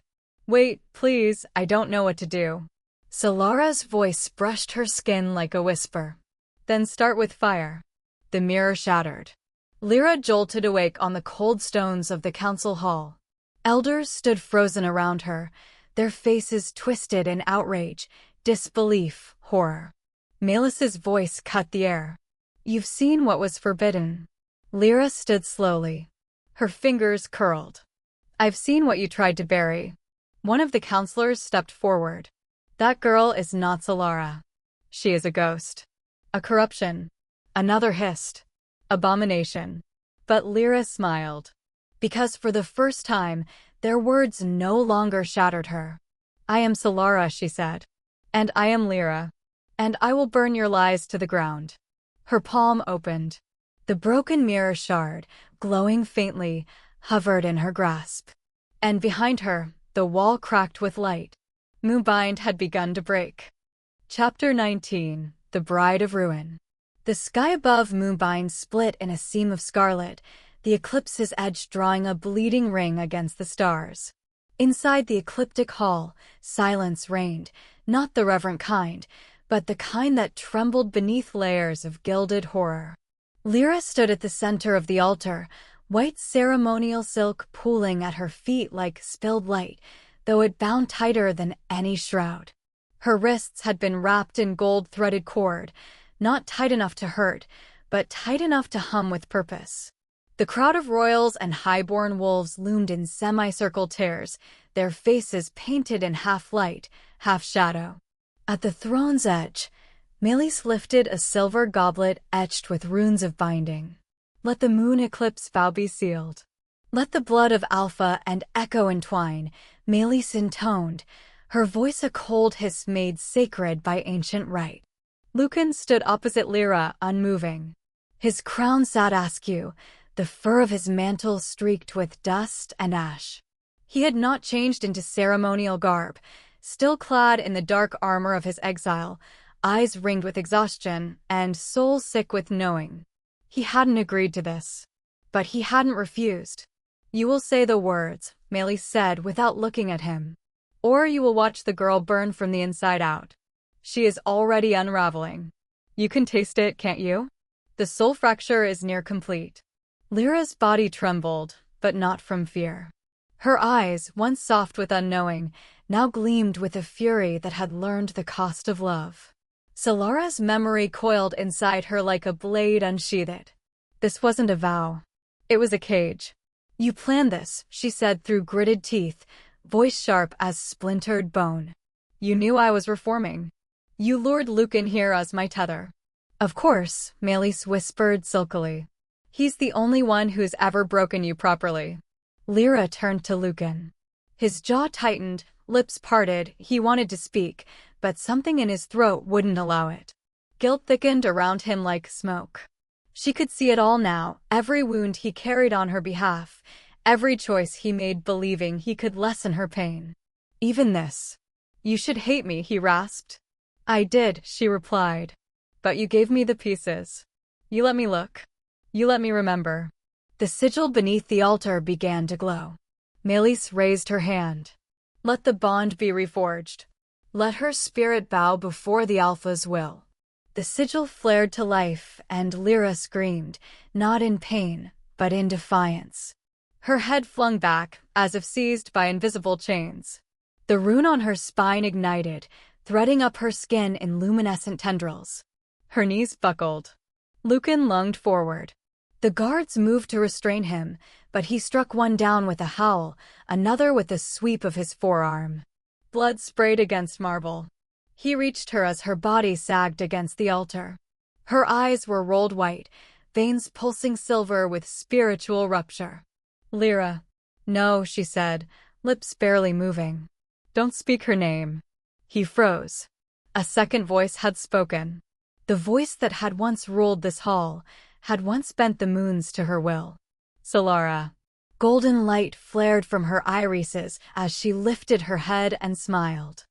Wait, please, I don't know what to do. Sylara's voice brushed her skin like a whisper. Then start with fire. The mirror shattered. Lyra jolted awake on the cold stones of the council hall. Elders stood frozen around her, their faces twisted in outrage, disbelief, horror. Melis's voice cut the air. You've seen what was forbidden. Lyra stood slowly. Her fingers curled. I've seen what you tried to bury. One of the counselors stepped forward. That girl is not Sylara. She is a ghost. A corruption. Another hissed. Abomination. But Lyra smiled. Because for the first time, their words no longer shattered her. I am Sylara, she said. And I am Lyra. And I will burn your lies to the ground. Her palm opened. The broken mirror shard, glowing faintly, hovered in her grasp. And behind her, the wall cracked with light. Moonbind had begun to break. Chapter 19. The Bride of Ruin. The sky above Moonbine split in a seam of scarlet, the eclipse's edge drawing a bleeding ring against the stars. Inside the ecliptic hall, silence reigned, not the reverent kind, but the kind that trembled beneath layers of gilded horror. Lyra stood at the center of the altar, white ceremonial silk pooling at her feet like spilled light, though it bound tighter than any shroud. Her wrists had been wrapped in gold-threaded cord, not tight enough to hurt, but tight enough to hum with purpose. The crowd of royals and high-born wolves loomed in semicircle tiers, their faces painted in half-light, half-shadow. At the throne's edge, Melis lifted a silver goblet etched with runes of binding. Let the moon eclipse vow be sealed. Let the blood of Alpha and Echo entwine, Melis intoned, her voice a cold hiss made sacred by ancient rite. Lucan stood opposite Lyra, unmoving. His crown sat askew, the fur of his mantle streaked with dust and ash. He had not changed into ceremonial garb, still clad in the dark armor of his exile, eyes ringed with exhaustion and soul sick with knowing. He hadn't agreed to this. But he hadn't refused. "You will say the words," Melis said without looking at him. "Or you will watch the girl burn from the inside out. She is already unraveling. You can taste it, can't you? The soul fracture is near complete." Lyra's body trembled, but not from fear. Her eyes, once soft with unknowing, now gleamed with a fury that had learned the cost of love. Sylara's memory coiled inside her like a blade unsheathed. This wasn't a vow. It was a cage. "You planned this," she said through gritted teeth, voice sharp as splintered bone. "You knew I was reforming. You lured Lucan here as my tether." "Of course," Melis whispered silkily. "He's the only one who's ever broken you properly." Lyra turned to Lucan. His jaw tightened, lips parted, he wanted to speak, but something in his throat wouldn't allow it. Guilt thickened around him like smoke. She could see it all now, every wound he carried on her behalf, every choice he made believing he could lessen her pain. Even this. "You should hate me," he rasped. "I did," she replied. "But you gave me the pieces. You let me look. You let me remember." The sigil beneath the altar began to glow. Melis raised her hand. "Let the bond be reforged. Let her spirit bow before the Alpha's will." The sigil flared to life, and Lyra screamed, not in pain, but in defiance. Her head flung back, as if seized by invisible chains. The rune on her spine ignited, threading up her skin in luminescent tendrils. Her knees buckled. Lucan lunged forward. The guards moved to restrain him, but he struck one down with a howl, another with a sweep of his forearm. Blood sprayed against marble. He reached her as her body sagged against the altar. Her eyes were rolled white, veins pulsing silver with spiritual rupture. "Lyra." "No," she said, lips barely moving. "Don't speak her name." He froze. A second voice had spoken. The voice that had once ruled this hall, had once bent the moons to her will. "Sylara." Golden light flared from her irises as she lifted her head and smiled.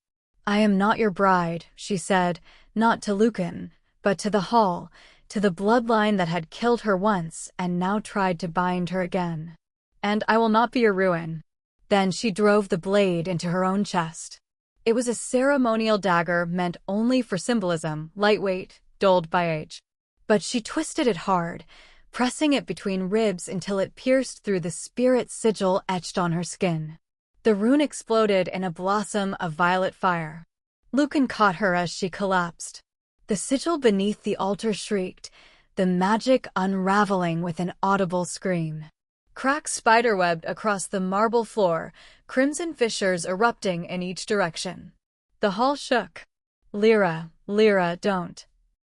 "I am not your bride," she said, not to Lucan, but to the hall, to the bloodline that had killed her once and now tried to bind her again. "And I will not be your ruin." Then she drove the blade into her own chest. It was a ceremonial dagger meant only for symbolism, lightweight, dulled by age. But she twisted it hard, pressing it between ribs until it pierced through the spirit sigil etched on her skin. The rune exploded in a blossom of violet fire. Lucan caught her as she collapsed. The sigil beneath the altar shrieked, the magic unraveling with an audible scream. Cracks spiderwebbed across the marble floor, crimson fissures erupting in each direction. The hall shook. "Lyra, Lyra, don't."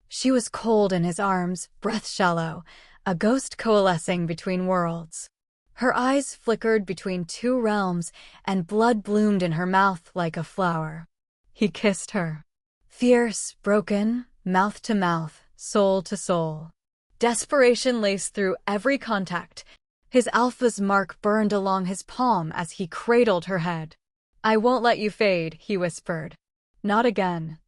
She was cold in his arms, breath shallow, a ghost coalescing between worlds. Her eyes flickered between two realms, and blood bloomed in her mouth like a flower. He kissed her. Fierce, broken, mouth to mouth, soul to soul. Desperation laced through every contact. His Alpha's mark burned along his palm as he cradled her head. "I won't let you fade," he whispered. "Not again."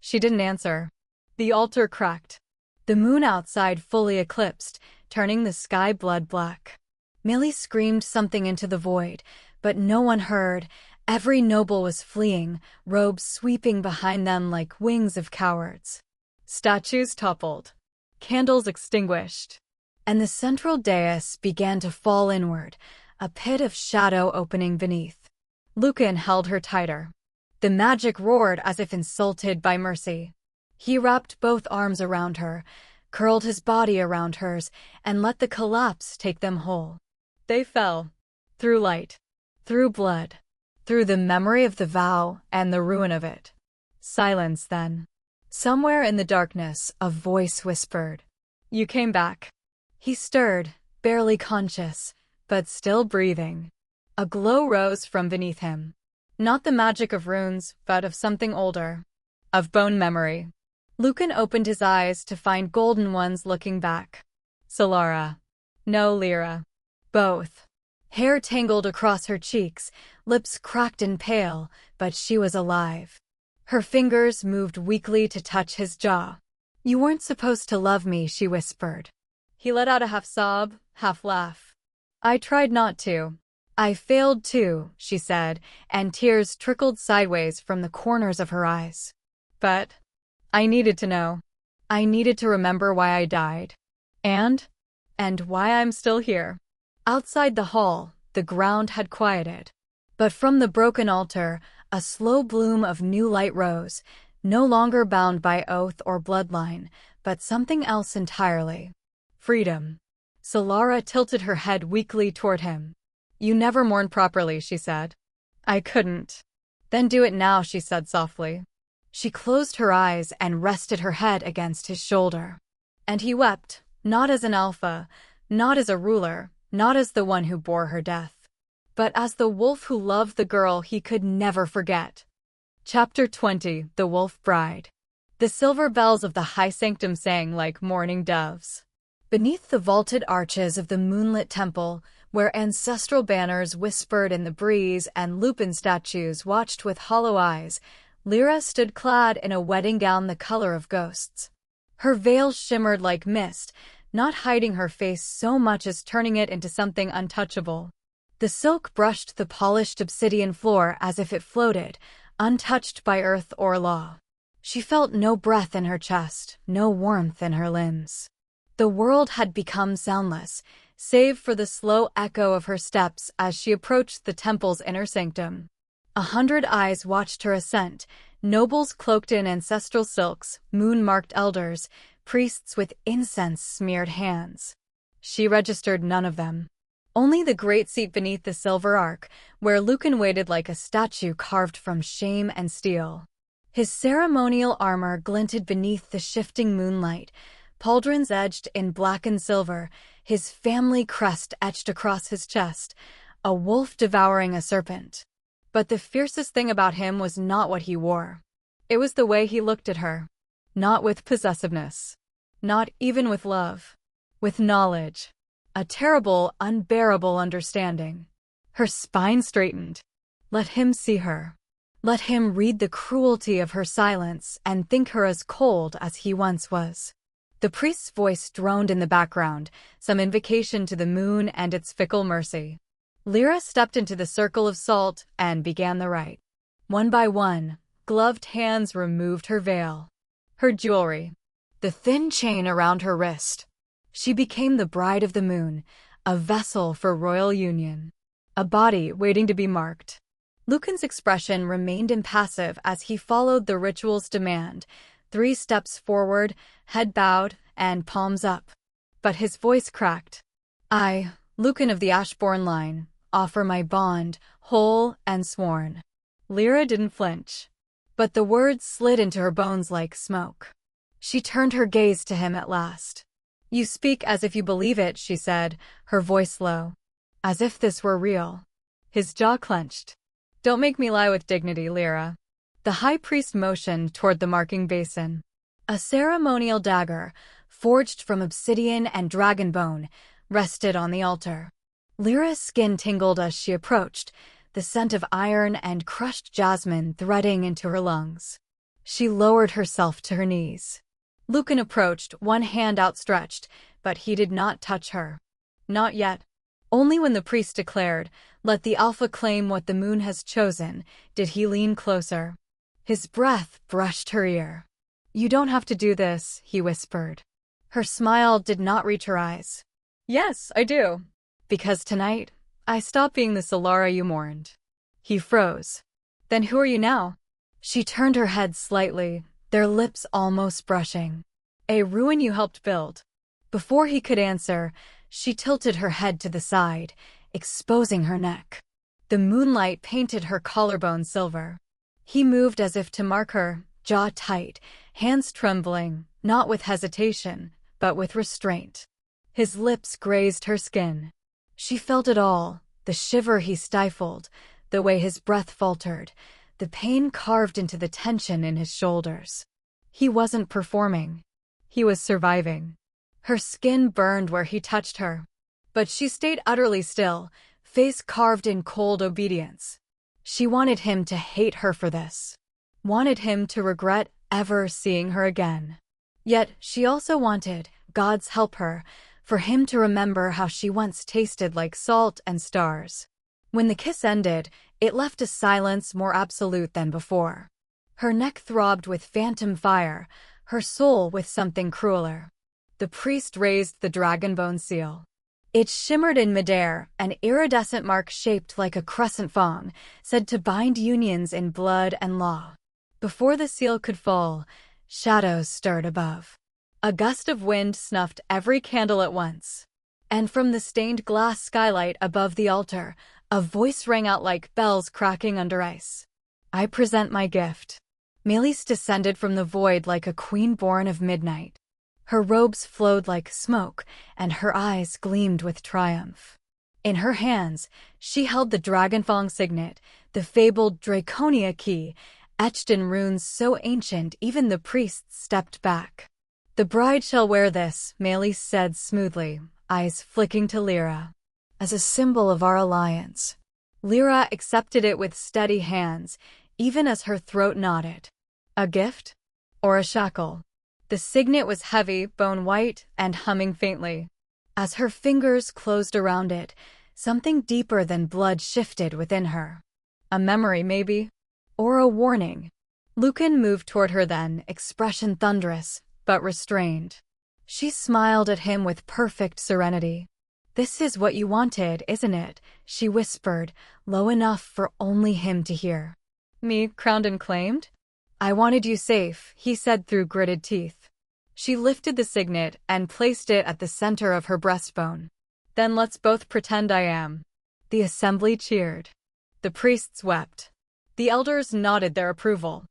She didn't answer. The altar cracked. The moon outside fully eclipsed, turning the sky blood black. Millie screamed something into the void, but no one heard. Every noble was fleeing, robes sweeping behind them like wings of cowards. Statues toppled. Candles extinguished. And the central dais began to fall inward, a pit of shadow opening beneath. Lucan held her tighter. The magic roared as if insulted by mercy. He wrapped both arms around her, curled his body around hers, and let the collapse take them whole. They fell. Through light. Through blood. Through the memory of the vow and the ruin of it. Silence then. Somewhere in the darkness, a voice whispered, "You came back." He stirred, barely conscious, but still breathing. A glow rose from beneath him. Not the magic of runes, but of something older. Of bone memory. Lucan opened his eyes to find golden ones looking back. Sylara. No, Lyra. Both. Hair tangled across her cheeks, lips cracked and pale, but she was alive. Her fingers moved weakly to touch his jaw. "You weren't supposed to love me," she whispered. He let out a half sob, half laugh. "I tried not to. I failed too," she said, and tears trickled sideways from the corners of her eyes. "But I needed to know. I needed to remember why I died. And why I'm still here." Outside the hall, the ground had quieted. But from the broken altar, a slow bloom of new light rose, no longer bound by oath or bloodline, but something else entirely. Freedom. Sylara tilted her head weakly toward him. "You never mourned properly," she said. "I couldn't." "Then do it now," she said softly. She closed her eyes and rested her head against his shoulder. And he wept, not as an alpha, not as a ruler, not as the one who bore her death, but as the wolf who loved the girl he could never forget. Chapter 20. The Wolf Bride. The silver bells of the high sanctum sang like mourning doves. Beneath the vaulted arches of the moonlit temple, where ancestral banners whispered in the breeze and Lupin statues watched with hollow eyes, Lyra stood clad in a wedding gown the color of ghosts. Her veil shimmered like mist, not hiding her face so much as turning it into something untouchable. The silk brushed the polished obsidian floor as if it floated, untouched by earth or law. She felt no breath in her chest, no warmth in her limbs. The world had become soundless, save for the slow echo of her steps as she approached the temple's inner sanctum. 100 eyes watched her ascent, nobles cloaked in ancestral silks, moon-marked elders, priests with incense-smeared hands. She registered none of them. Only the great seat beneath the silver arch, where Lucan waited like a statue carved from shame and steel. His ceremonial armor glinted beneath the shifting moonlight, pauldrons edged in black and silver, his family crest etched across his chest, a wolf devouring a serpent. But the fiercest thing about him was not what he wore. It was the way he looked at her. Not with possessiveness. Not even with love. With knowledge. A terrible, unbearable understanding. Her spine straightened. Let him see her. Let him read the cruelty of her silence and think her as cold as he once was. The priest's voice droned in the background, some invocation to the moon and its fickle mercy. Lyra stepped into the circle of salt and began the rite. One by one, gloved hands removed her veil. Her jewelry. The thin chain around her wrist. She became the bride of the moon, a vessel for royal union. A body waiting to be marked. Lucan's expression remained impassive as he followed the ritual's demand, 3 steps forward, head bowed, and palms up. But his voice cracked. "I, Lucan of the Ashbourne line, offer my bond, whole and sworn." Lyra didn't flinch. But the words slid into her bones like smoke. She turned her gaze to him at last. "You speak as if you believe it," she said, her voice low. "As if this were real." His jaw clenched. "Don't make me lie with dignity, Lyra." The high priest motioned toward the marking basin. A ceremonial dagger, forged from obsidian and dragon bone, rested on the altar. Lyra's skin tingled as she approached, the scent of iron and crushed jasmine threading into her lungs. She lowered herself to her knees. Lucan approached, one hand outstretched, but he did not touch her. Not yet. Only when the priest declared, "Let the Alpha claim what the moon has chosen," did he lean closer. His breath brushed her ear. "You don't have to do this," he whispered. Her smile did not reach her eyes. "Yes, I do. Because tonight, I stop being the Sylara you mourned." He froze. "Then who are you now?" She turned her head slightly, their lips almost brushing. "A ruin you helped build." Before he could answer, she tilted her head to the side, exposing her neck. The moonlight painted her collarbone silver. He moved as if to mark her, jaw tight, hands trembling, not with hesitation, but with restraint. His lips grazed her skin. She felt it all, the shiver he stifled, the way his breath faltered, the pain carved into the tension in his shoulders. He wasn't performing. He was surviving. Her skin burned where he touched her. But she stayed utterly still, face carved in cold obedience. She wanted him to hate her for this. Wanted him to regret ever seeing her again. Yet she also wanted, God's help her, for him to remember how she once tasted like salt and stars. When the kiss ended, it left a silence more absolute than before. Her neck throbbed with phantom fire, her soul with something crueler. The priest raised the dragonbone seal. It shimmered in midair, an iridescent mark shaped like a crescent fong, said to bind unions in blood and law. Before the seal could fall, shadows stirred above. A gust of wind snuffed every candle at once. And from the stained glass skylight above the altar, a voice rang out like bells cracking under ice. "I present my gift." Melis descended from the void like a queen born of midnight. Her robes flowed like smoke, and her eyes gleamed with triumph. In her hands, she held the Dragonfang signet, the fabled Draconia key, etched in runes so ancient even the priests stepped back. "The bride shall wear this," Melis said smoothly, eyes flicking to Lyra, "as a symbol of our alliance." Lyra accepted it with steady hands, even as her throat nodded. A gift? Or a shackle? The signet was heavy, bone-white, and humming faintly. As her fingers closed around it, something deeper than blood shifted within her. A memory, maybe? Or a warning? Lucan moved toward her then, expression thunderous, but restrained. She smiled at him with perfect serenity. "This is what you wanted, isn't it?" she whispered, low enough for only him to hear. "Me, crowned and claimed?" "I wanted you safe," he said through gritted teeth. She lifted the signet and placed it at the center of her breastbone. "Then let's both pretend I am." The assembly cheered. The priests wept. The elders nodded their approval.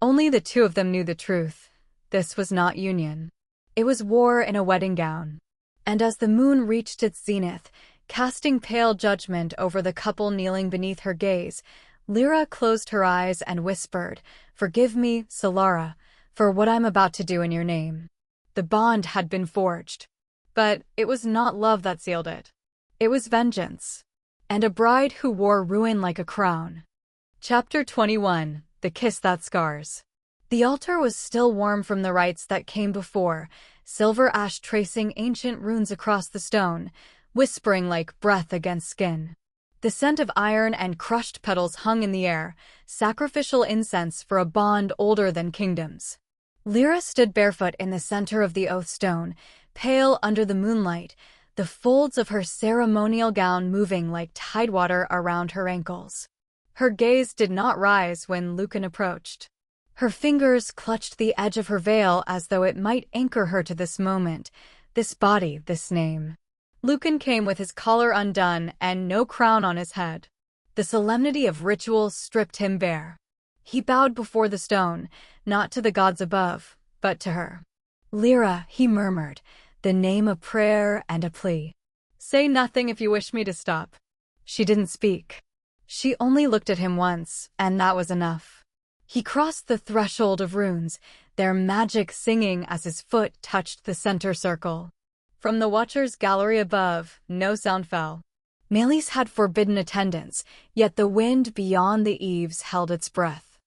Only the two of them knew the truth. This was not union. It was war in a wedding gown. And as the moon reached its zenith, casting pale judgment over the couple kneeling beneath her gaze, Lyra closed her eyes and whispered, "Forgive me, Sylara, for what I'm about to do in your name." The bond had been forged. But it was not love that sealed it. It was vengeance. And a bride who wore ruin like a crown. Chapter 21, The Kiss That Scars. The altar was still warm from the rites that came before, silver ash tracing ancient runes across the stone, whispering like breath against skin. The scent of iron and crushed petals hung in the air, sacrificial incense for a bond older than kingdoms. Lyra stood barefoot in the center of the oath stone, pale under the moonlight, the folds of her ceremonial gown moving like tidewater around her ankles. Her gaze did not rise when Lucan approached. Her fingers clutched the edge of her veil as though it might anchor her to this moment, this body, this name. Lucan came with his collar undone and no crown on his head. The solemnity of ritual stripped him bare. He bowed before the stone, not to the gods above, but to her. "Lyra," he murmured, the name a prayer and a plea. "Say nothing if you wish me to stop." She didn't speak. She only looked at him once, and that was enough. He crossed the threshold of runes, their magic singing as his foot touched the center circle. From the watcher's gallery above, no sound fell. Melis had forbidden attendance, yet the wind beyond the eaves held its breath.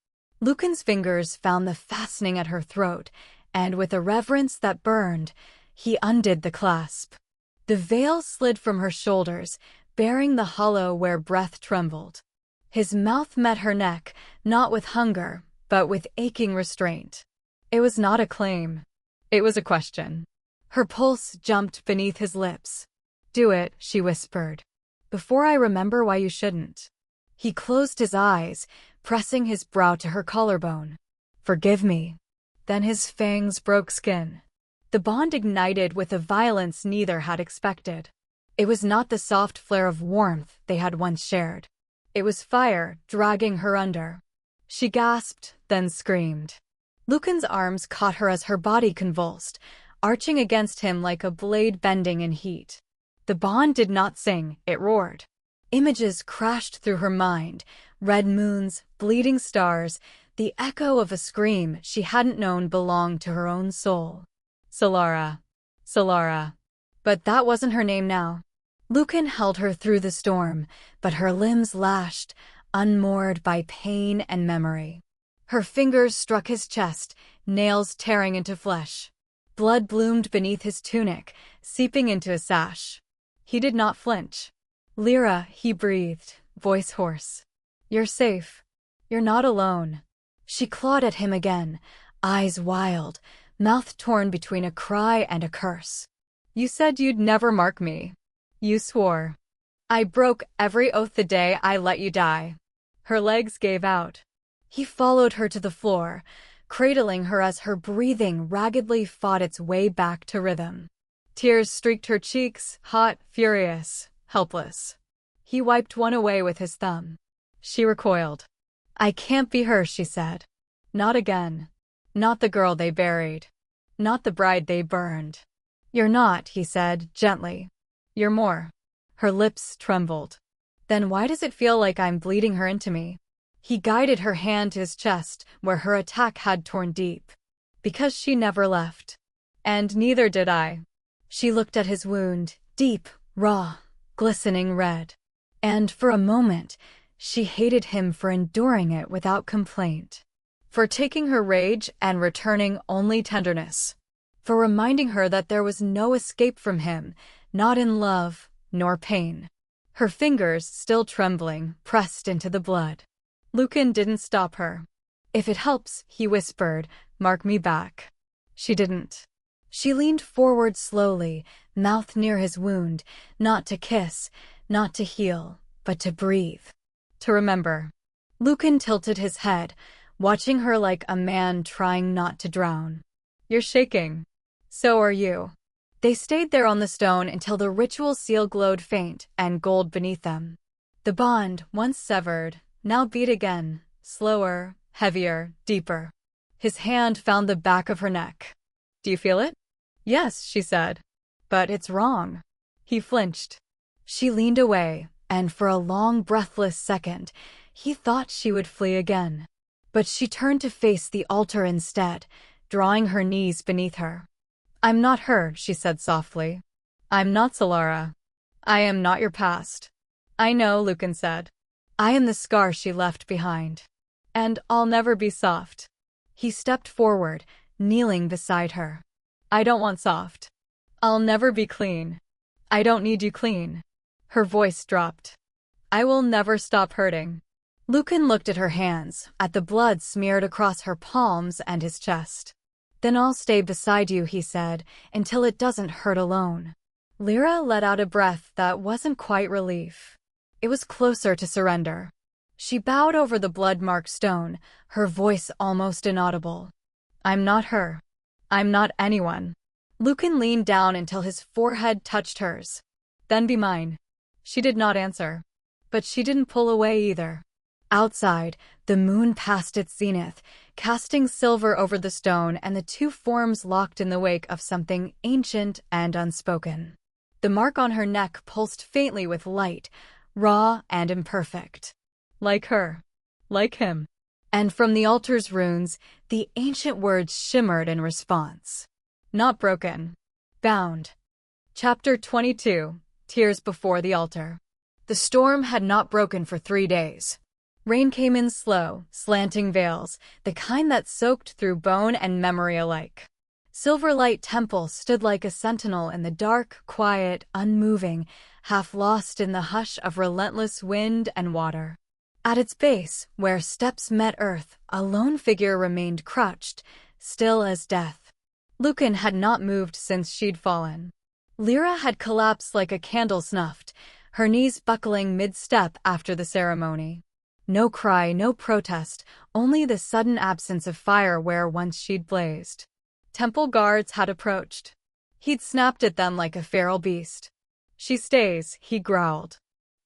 Lucan's fingers found the fastening at her throat, and with a reverence that burned, he undid the clasp. The veil slid from her shoulders, baring the hollow where breath trembled. His mouth met her neck, not with hunger, but with aching restraint. It was not a claim. It was a question. Her pulse jumped beneath his lips. "Do it," she whispered. "Before I remember why you shouldn't." He closed his eyes, pressing his brow to her collarbone. "Forgive me." Then his fangs broke skin. The bond ignited with a violence neither had expected. It was not the soft flare of warmth they had once shared. It was fire dragging her under. She gasped, then screamed. Lucan's arms caught her as her body convulsed, arching against him like a blade bending in heat. The bond did not sing, it roared. Images crashed through her mind, red moons, bleeding stars, the echo of a scream she hadn't known belonged to her own soul. Sylara. Sylara. But that wasn't her name now. Lucan held her through the storm, but her limbs lashed, unmoored by pain and memory. Her fingers struck his chest, nails tearing into flesh. Blood bloomed beneath his tunic, seeping into his sash. He did not flinch. "Lyra," he breathed, voice hoarse. "You're safe. You're not alone." She clawed at him again, eyes wild, mouth torn between a cry and a curse. "You said you'd never mark me. You swore." "I broke every oath the day I let you die." Her legs gave out. He followed her to the floor, cradling her as her breathing raggedly fought its way back to rhythm. Tears streaked her cheeks, hot, furious, helpless. He wiped one away with his thumb. She recoiled. "I can't be her," she said. "Not again. Not the girl they buried. Not the bride they burned." "You're not," he said, gently. "You're more." Her lips trembled. "Then why does it feel like I'm bleeding her into me?" He guided her hand to his chest, where her attack had torn deep. "Because she never left. And neither did I." She looked at his wound, deep, raw, glistening red. And for a moment, she hated him for enduring it without complaint. For taking her rage and returning only tenderness. For reminding her that there was no escape from him, not in love, nor pain. Her fingers, still trembling, pressed into the blood. Lucan didn't stop her. "If it helps," he whispered, "mark me back." She didn't. She leaned forward slowly, mouth near his wound, not to kiss, not to heal, but to breathe. To remember. Lucan tilted his head, watching her like a man trying not to drown. "You're shaking. So are you." They stayed there on the stone until the ritual seal glowed faint and gold beneath them. The bond, once severed, now beat again, slower, heavier, deeper. His hand found the back of her neck. "Do you feel it?" "Yes," she said. "But it's wrong." He flinched. She leaned away, and for a long, breathless second, he thought she would flee again. But she turned to face the altar instead, drawing her knees beneath her. "I'm not her," she said softly. "I'm not Sylara. I am not your past." "I know," Lucan said. "I am the scar she left behind. And I'll never be soft." He stepped forward, kneeling beside her. "I don't want soft. I'll never be clean. I don't need you clean." Her voice dropped. "I will never stop hurting." Lucan looked at her hands, at the blood smeared across her palms and his chest. "Then I'll stay beside you," he said, "until it doesn't hurt alone." Lyra let out a breath that wasn't quite relief. It was closer to surrender. She bowed over the blood-marked stone, her voice almost inaudible. "I'm not her. I'm not anyone." Lucan leaned down until his forehead touched hers. "Then be mine." She did not answer. But she didn't pull away either. Outside, the moon passed its zenith, casting silver over the stone, and the two forms locked in the wake of something ancient and unspoken. The mark on her neck pulsed faintly with light, raw and imperfect. Like her. Like him. And from the altar's runes, the ancient words shimmered in response. Not broken. Bound. Chapter 22. Tears Before the Altar. The storm had not broken for 3 days. Rain came in slow, slanting veils, the kind that soaked through bone and memory alike. Silverlight Temple stood like a sentinel in the dark, quiet, unmoving, half lost in the hush of relentless wind and water. At its base, where steps met earth, a lone figure remained crouched, still as death. Lucan had not moved since she'd fallen. Lyra had collapsed like a candle snuffed, her knees buckling mid-step after the ceremony. No cry, no protest, only the sudden absence of fire where once she'd blazed. Temple guards had approached. He'd snapped at them like a feral beast. "She stays," he growled.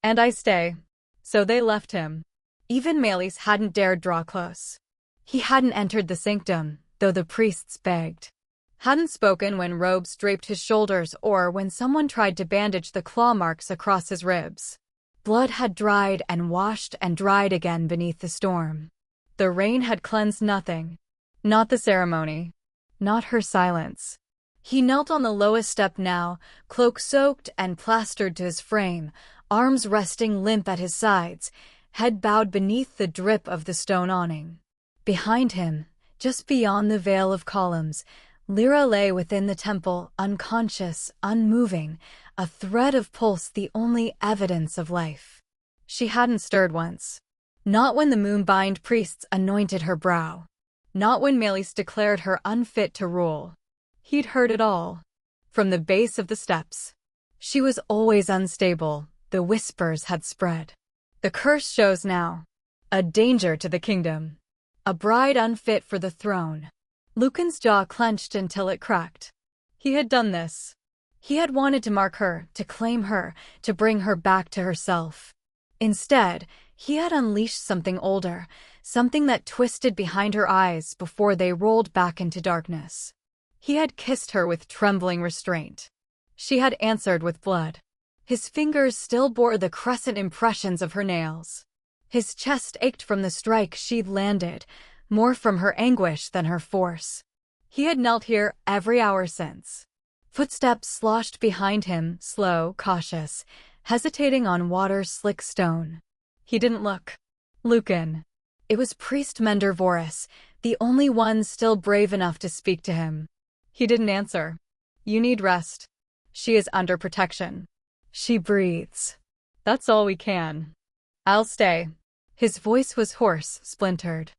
"And I stay." So they left him. Even Melis hadn't dared draw close. He hadn't entered the sanctum, though the priests begged. Hadn't spoken when robes draped his shoulders or when someone tried to bandage the claw marks across his ribs. Blood had dried and washed and dried again beneath the storm. The rain had cleansed nothing. Not the ceremony. Not her silence. He knelt on the lowest step now, cloak soaked and plastered to his frame, arms resting limp at his sides, head bowed beneath the drip of the stone awning. Behind him, just beyond the veil of columns, Lyra lay within the temple, unconscious, unmoving, a thread of pulse, the only evidence of life. She hadn't stirred once. Not when the moonbind priests anointed her brow. Not when Melis declared her unfit to rule. He'd heard it all. From the base of the steps. She was always unstable, the whispers had spread. The curse shows now. A danger to the kingdom. A bride unfit for the throne. Lucan's jaw clenched until it cracked. He had done this. He had wanted to mark her, to claim her, to bring her back to herself. Instead, he had unleashed something older, something that twisted behind her eyes before they rolled back into darkness. He had kissed her with trembling restraint. She had answered with blood. His fingers still bore the crescent impressions of her nails. His chest ached from the strike she'd landed, more from her anguish than her force. He had knelt here every hour since. Footsteps sloshed behind him, slow, cautious, hesitating on water-slick stone. He didn't look. Lucan. It was Priest Mender Voris, the only one still brave enough to speak to him. He didn't answer. "You need rest. She is under protection. She breathes. That's all we can. I'll stay." His voice was hoarse, splintered.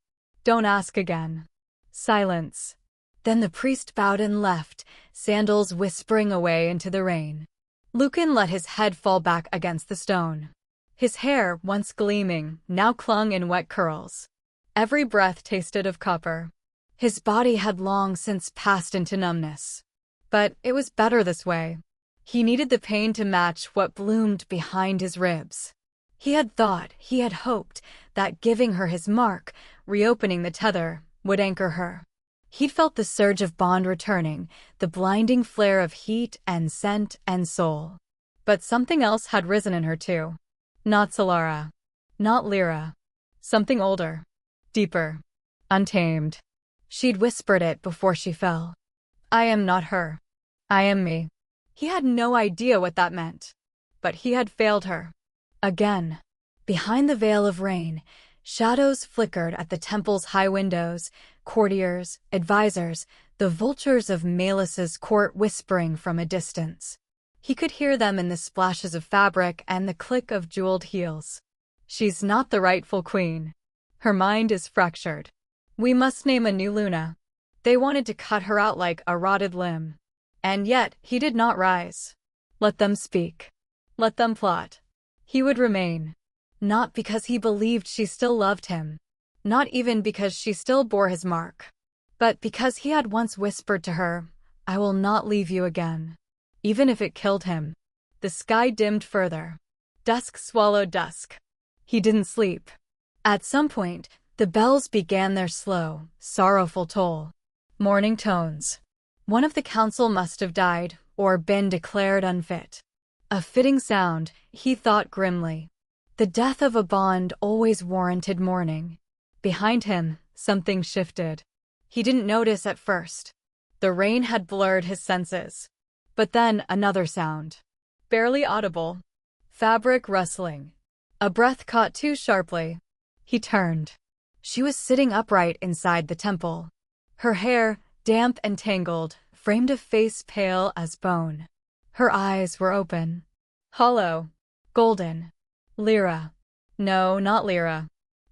"Don't ask again." Silence. Then the priest bowed and left, sandals whispering away into the rain. Lucan let his head fall back against the stone. His hair, once gleaming, now clung in wet curls. Every breath tasted of copper. His body had long since passed into numbness. But it was better this way. He needed the pain to match what bloomed behind his ribs. He had thought, he had hoped, that giving her his mark, reopening the tether, would anchor her. He'd felt the surge of bond returning, the blinding flare of heat and scent and soul. But something else had risen in her too. Not Sylara. Not Lyra. Something older. Deeper. Untamed. She'd whispered it before she fell. "I am not her. I am me." He had no idea what that meant. But he had failed her. Again. Behind the veil of rain, shadows flickered at the temple's high windows, courtiers, advisors, the vultures of Melis's court whispering from a distance. He could hear them in the splashes of fabric and the click of jeweled heels. "She's not the rightful queen. Her mind is fractured. We must name a new Luna." They wanted to cut her out like a rotted limb. And yet, he did not rise. Let them speak. Let them plot. He would remain. Not because he believed she still loved him. Not even because she still bore his mark. But because he had once whispered to her, "I will not leave you again." Even if it killed him. The sky dimmed further. Dusk swallowed dusk. He didn't sleep. At some point, the bells began their slow, sorrowful toll. Morning tones. One of the council must have died, or been declared unfit. A fitting sound, he thought grimly. The death of a bond always warranted mourning. Behind him, something shifted. He didn't notice at first. The rain had blurred his senses. But then another sound. Barely audible. Fabric rustling. A breath caught too sharply. He turned. She was sitting upright inside the temple. Her hair, damp and tangled, framed a face pale as bone. Her eyes were open. Hollow. Golden. Lyra. No, not Lyra.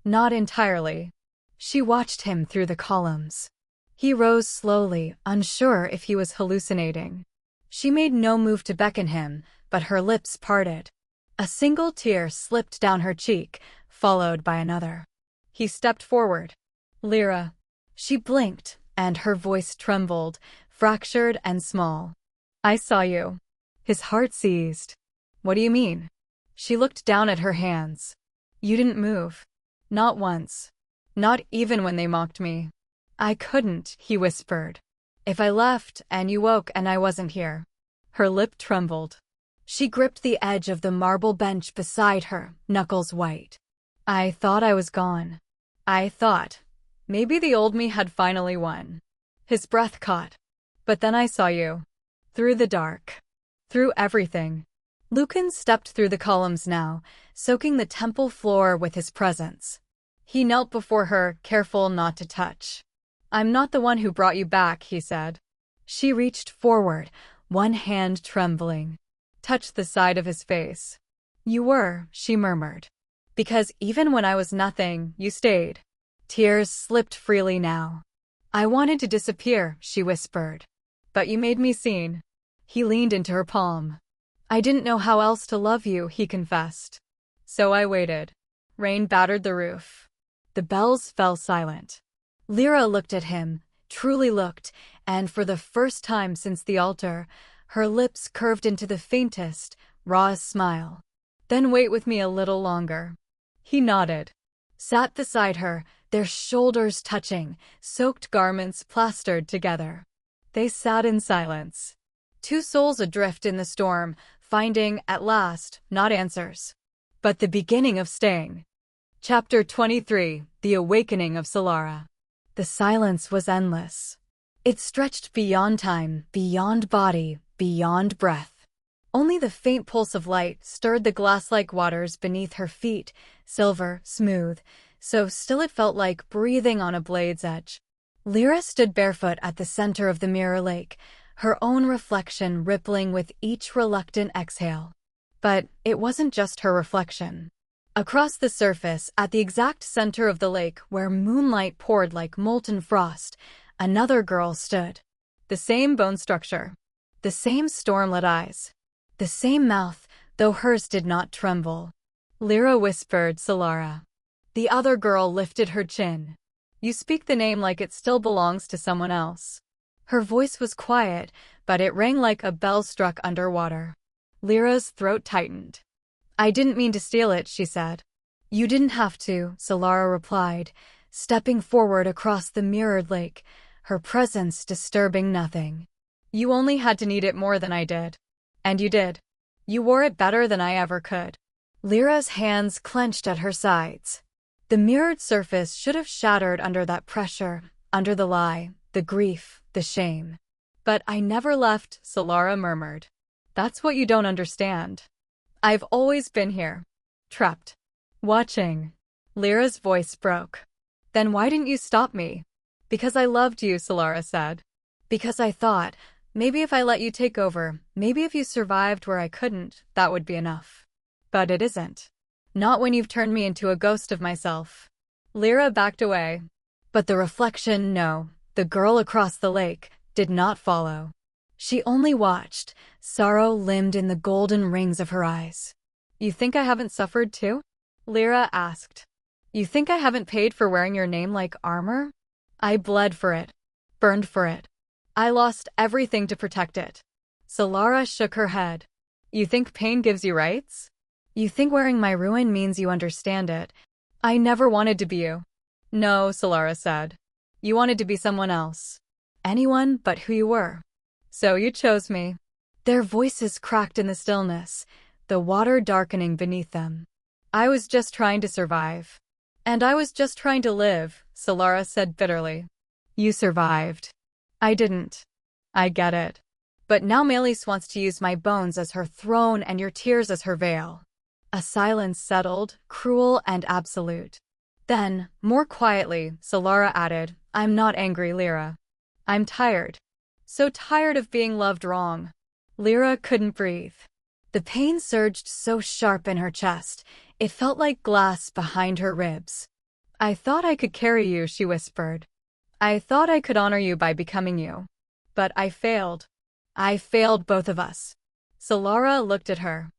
Not entirely. She watched him through the columns. He rose slowly, unsure if he was hallucinating. She made no move to beckon him, but her lips parted. A single tear slipped down her cheek, followed by another. He stepped forward. Lyra. She blinked, and her voice trembled, fractured and small. I saw you. His heart seized. What do you mean? She looked down at her hands. You didn't move. Not once. Not even when they mocked me. I couldn't, he whispered. If I left and you woke and I wasn't here. Her lip trembled. She gripped the edge of the marble bench beside her, knuckles white. I thought I was gone. I thought. Maybe the old me had finally won. His breath caught. But then I saw you. Through the dark. Through everything. Lucan stepped through the columns now, soaking the temple floor with his presence. He knelt before her, careful not to touch. I'm not the one who brought you back, he said. She reached forward, one hand trembling. Touched the side of his face. You were, she murmured. Because even when I was nothing, you stayed. Tears slipped freely now. I wanted to disappear, she whispered. But you made me seen. He leaned into her palm. I didn't know how else to love you, he confessed. So I waited. Rain battered the roof. The bells fell silent. Lyra looked at him, truly looked, and for the first time since the altar, her lips curved into the faintest, rawest smile. Then wait with me a little longer. He nodded. Sat beside her, their shoulders touching, soaked garments plastered together. They sat in silence. Two souls adrift in the storm, finding, at last, not answers, but the beginning of staying. Chapter 23, The Awakening of Sylara. The silence was endless. It stretched beyond time, beyond body, beyond breath. Only the faint pulse of light stirred the glass-like waters beneath her feet, silver, smooth, so still it felt like breathing on a blade's edge. Lyra stood barefoot at the center of the mirror lake, her own reflection rippling with each reluctant exhale. But it wasn't just her reflection. Across the surface, at the exact center of the lake where moonlight poured like molten frost, another girl stood. The same bone structure. The same storm-lit eyes. The same mouth, though hers did not tremble. Lyra whispered, Sylara. The other girl lifted her chin. You speak the name like it still belongs to someone else. Her voice was quiet, but it rang like a bell struck underwater. Lyra's throat tightened. I didn't mean to steal it, she said. You didn't have to, Sylara replied, stepping forward across the mirrored lake, her presence disturbing nothing. You only had to need it more than I did. And you did. You wore it better than I ever could. Lyra's hands clenched at her sides. The mirrored surface should have shattered under that pressure, under the lie, the grief, the shame. But I never left, Sylara murmured. That's what you don't understand. I've always been here. Trapped. Watching. Lyra's voice broke. Then why didn't you stop me? Because I loved you, Sylara said. Because I thought, maybe if I let you take over, maybe if you survived where I couldn't, that would be enough. But it isn't. Not when you've turned me into a ghost of myself. Lyra backed away. But the reflection, no, the girl across the lake, did not follow. She only watched, sorrow limned in the golden rings of her eyes. You think I haven't suffered too? Lyra asked. You think I haven't paid for wearing your name like armor? I bled for it. Burned for it. I lost everything to protect it. Sylara shook her head. You think pain gives you rights? You think wearing my ruin means you understand it? I never wanted to be you. No, Sylara said. You wanted to be someone else. Anyone but who you were. So you chose me. Their voices cracked in the stillness, the water darkening beneath them. I was just trying to survive. And I was just trying to live, Sylara said bitterly. You survived. I didn't. I get it. But now Melis wants to use my bones as her throne and your tears as her veil. A silence settled, cruel and absolute. Then, more quietly, Sylara added, I'm not angry, Lyra. I'm tired. So tired of being loved wrong. Lyra couldn't breathe. The pain surged so sharp in her chest, it felt like glass behind her ribs. I thought I could carry you, she whispered. I thought I could honor you by becoming you. But I failed. I failed both of us. Sylara looked at her.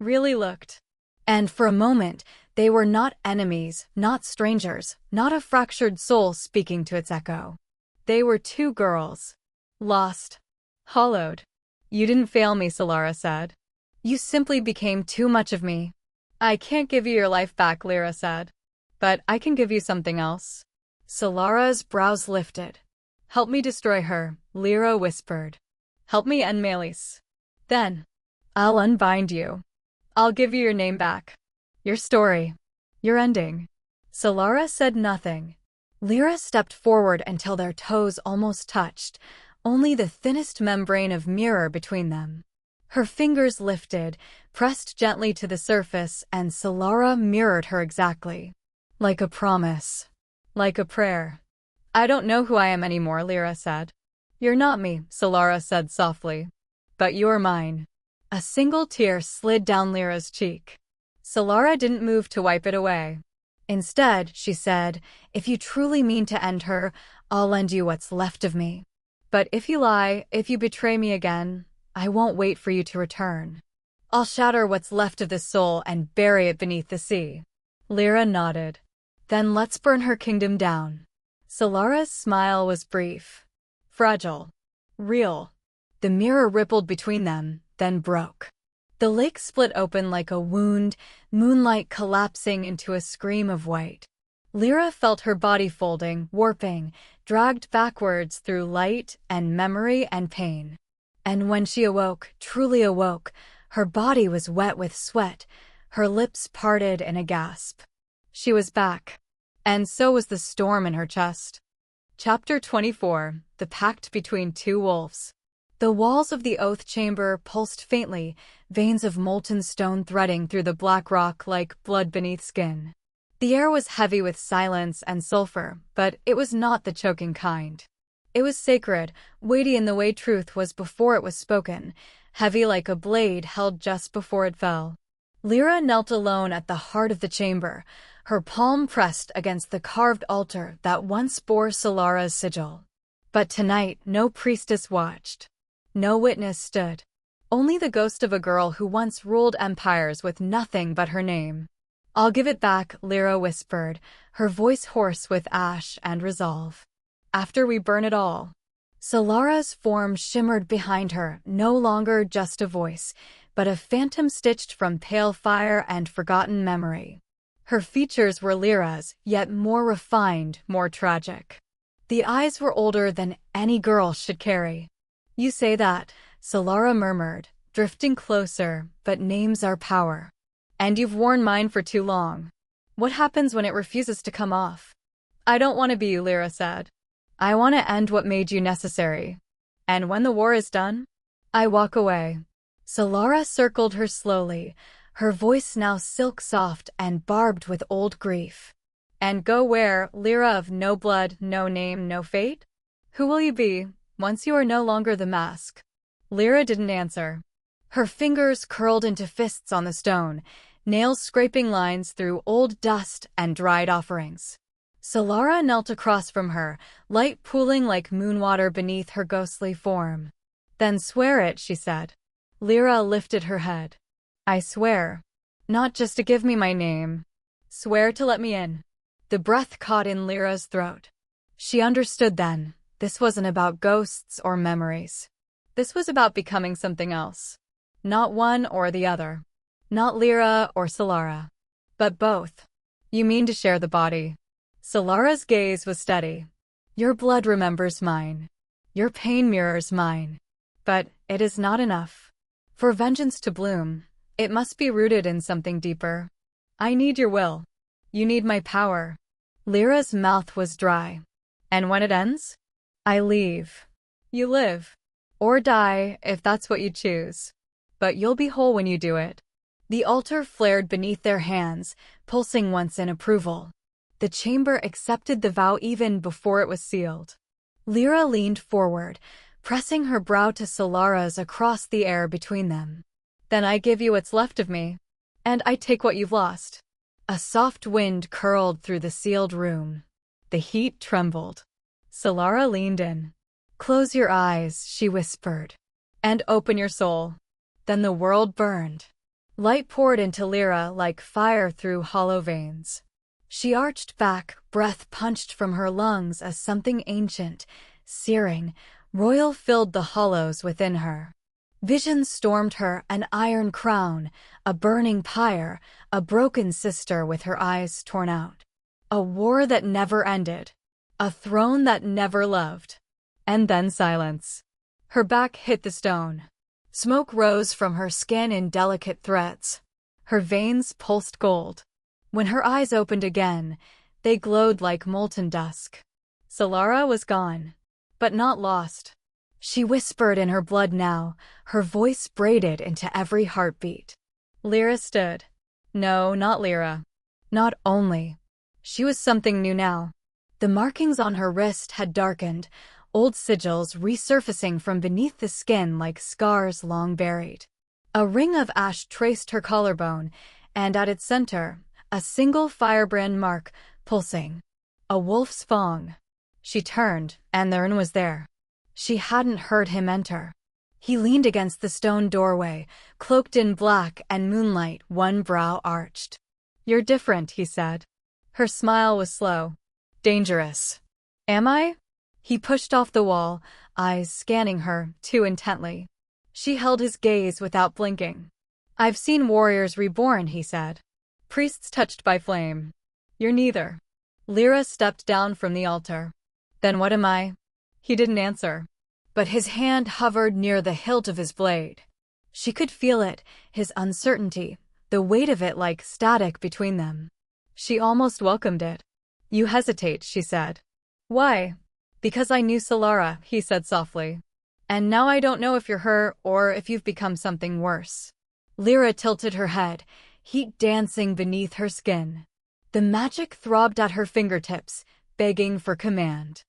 Really looked. And for a moment, they were not enemies, not strangers, not a fractured soul speaking to its echo. They were two girls. Lost. Hollowed. You didn't fail me, Sylara said. You simply became too much of me. I can't give you your life back, Lyra said. But I can give you something else. Solara's brows lifted. Help me destroy her, Lyra whispered. Help me end Melis. Then, I'll unbind you. I'll give you your name back. Your story. Your ending. Sylara said nothing. Lyra stepped forward until their toes almost touched, only the thinnest membrane of mirror between them. Her fingers lifted, pressed gently to the surface, and Sylara mirrored her exactly. Like a promise. Like a prayer. I don't know who I am anymore, Lyra said. You're not me, Sylara said softly. But you're mine. A single tear slid down Lyra's cheek. Sylara didn't move to wipe it away. Instead, she said, if you truly mean to end her, I'll lend you what's left of me. But if you lie, if you betray me again, I won't wait for you to return. I'll shatter what's left of this soul and bury it beneath the sea. Lyra nodded. Then let's burn her kingdom down. Sylara's smile was brief. Fragile. Real. The mirror rippled between them, then broke. The lake split open like a wound, moonlight collapsing into a scream of white. Lyra felt her body folding, warping, dragged backwards through light and memory and pain. And when she awoke, truly awoke, her body was wet with sweat, her lips parted in a gasp. She was back. And so was the storm in her chest. Chapter 24, The Pact Between Two Wolves. The walls of the oath chamber pulsed faintly, veins of molten stone threading through the black rock like blood beneath skin. The air was heavy with silence and sulfur, but it was not the choking kind. It was sacred, weighty in the way truth was before it was spoken, heavy like a blade held just before it fell. Lyra knelt alone at the heart of the chamber, her palm pressed against the carved altar that once bore Sylara's sigil. But tonight no priestess watched. No witness stood. Only the ghost of a girl who once ruled empires with nothing but her name. I'll give it back, Lyra whispered, her voice hoarse with ash and resolve. After we burn it all. Sylara's form shimmered behind her, no longer just a voice, but a phantom stitched from pale fire and forgotten memory. Her features were Lyra's, yet more refined, more tragic. The eyes were older than any girl should carry. You say that, Sylara murmured, drifting closer, but names are power. And you've worn mine for too long. What happens when it refuses to come off? I don't want to be you, Lyra said. I want to end what made you necessary. And when the war is done, I walk away. Sylara circled her slowly, her voice now silk-soft and barbed with old grief. And go where, Lyra of no blood, no name, no fate? Who will you be, once you are no longer the mask? Lyra didn't answer. Her fingers curled into fists on the stone, nails scraping lines through old dust and dried offerings. Sylara knelt across from her, light pooling like moonwater beneath her ghostly form. Then swear it, she said. Lyra lifted her head. I swear. Not just to give me my name. Swear to let me in. The breath caught in Lyra's throat. She understood then. This wasn't about ghosts or memories. This was about becoming something else. Not one or the other. Not Lyra or Sylara. But both. You mean to share the body? Sylara's gaze was steady. Your blood remembers mine. Your pain mirrors mine. But it is not enough. For vengeance to bloom, it must be rooted in something deeper. I need your will. You need my power. Lyra's mouth was dry. And when it ends? I leave. You live. Or die, if that's what you choose. But you'll be whole when you do it. The altar flared beneath their hands, pulsing once in approval. The chamber accepted the vow even before it was sealed. Lyra leaned forward, pressing her brow to Sylara's across the air between them. Then I give you what's left of me, and I take what you've lost. A soft wind curled through the sealed room. The heat trembled. Sylara leaned in. Close your eyes, she whispered, and open your soul. Then the world burned. Light poured into Lyra like fire through hollow veins. She arched back, breath punched from her lungs as something ancient, searing, royal filled the hollows within her. Visions stormed her, an iron crown, a burning pyre, a broken sister with her eyes torn out. A war that never ended. A throne that never loved. And then silence. Her back hit the stone. Smoke rose from her skin in delicate threads. Her veins pulsed gold. When her eyes opened again, they glowed like molten dusk. Sylara was gone, but not lost. She whispered in her blood now, her voice braided into every heartbeat. Lyra stood. No, not Lyra. Not only. She was something new now. The markings on her wrist had darkened, old sigils resurfacing from beneath the skin like scars long buried. A ring of ash traced her collarbone, and at its center, a single firebrand mark, pulsing. A wolf's fang. She turned, and Thurn was there. She hadn't heard him enter. He leaned against the stone doorway, cloaked in black and moonlight, one brow arched. You're different, he said. Her smile was slow. Dangerous. Am I? He pushed off the wall, eyes scanning her, too intently. She held his gaze without blinking. I've seen warriors reborn, he said. Priests touched by flame. You're neither. Lyra stepped down from the altar. Then what am I? He didn't answer, but his hand hovered near the hilt of his blade. She could feel it, his uncertainty, the weight of it like static between them. She almost welcomed it. You hesitate, she said. Why? Because I knew Sylara, he said softly. And now I don't know if you're her or if you've become something worse. Lyra tilted her head, heat dancing beneath her skin. The magic throbbed at her fingertips, begging for command.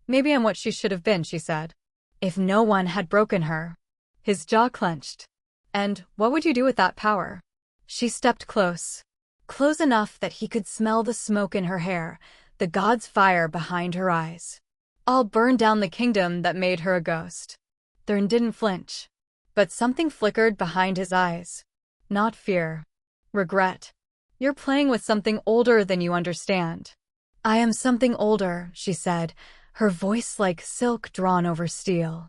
Maybe I'm what she should have been, she said. If no one had broken her. His jaw clenched. And what would you do with that power? She stepped close. Close enough that he could smell the smoke in her hair, the god's fire behind her eyes. I'll burn down the kingdom that made her a ghost. Thurn didn't flinch. But something flickered behind his eyes. Not fear. Regret. You're playing with something older than you understand. I am something older, she said, her voice like silk drawn over steel.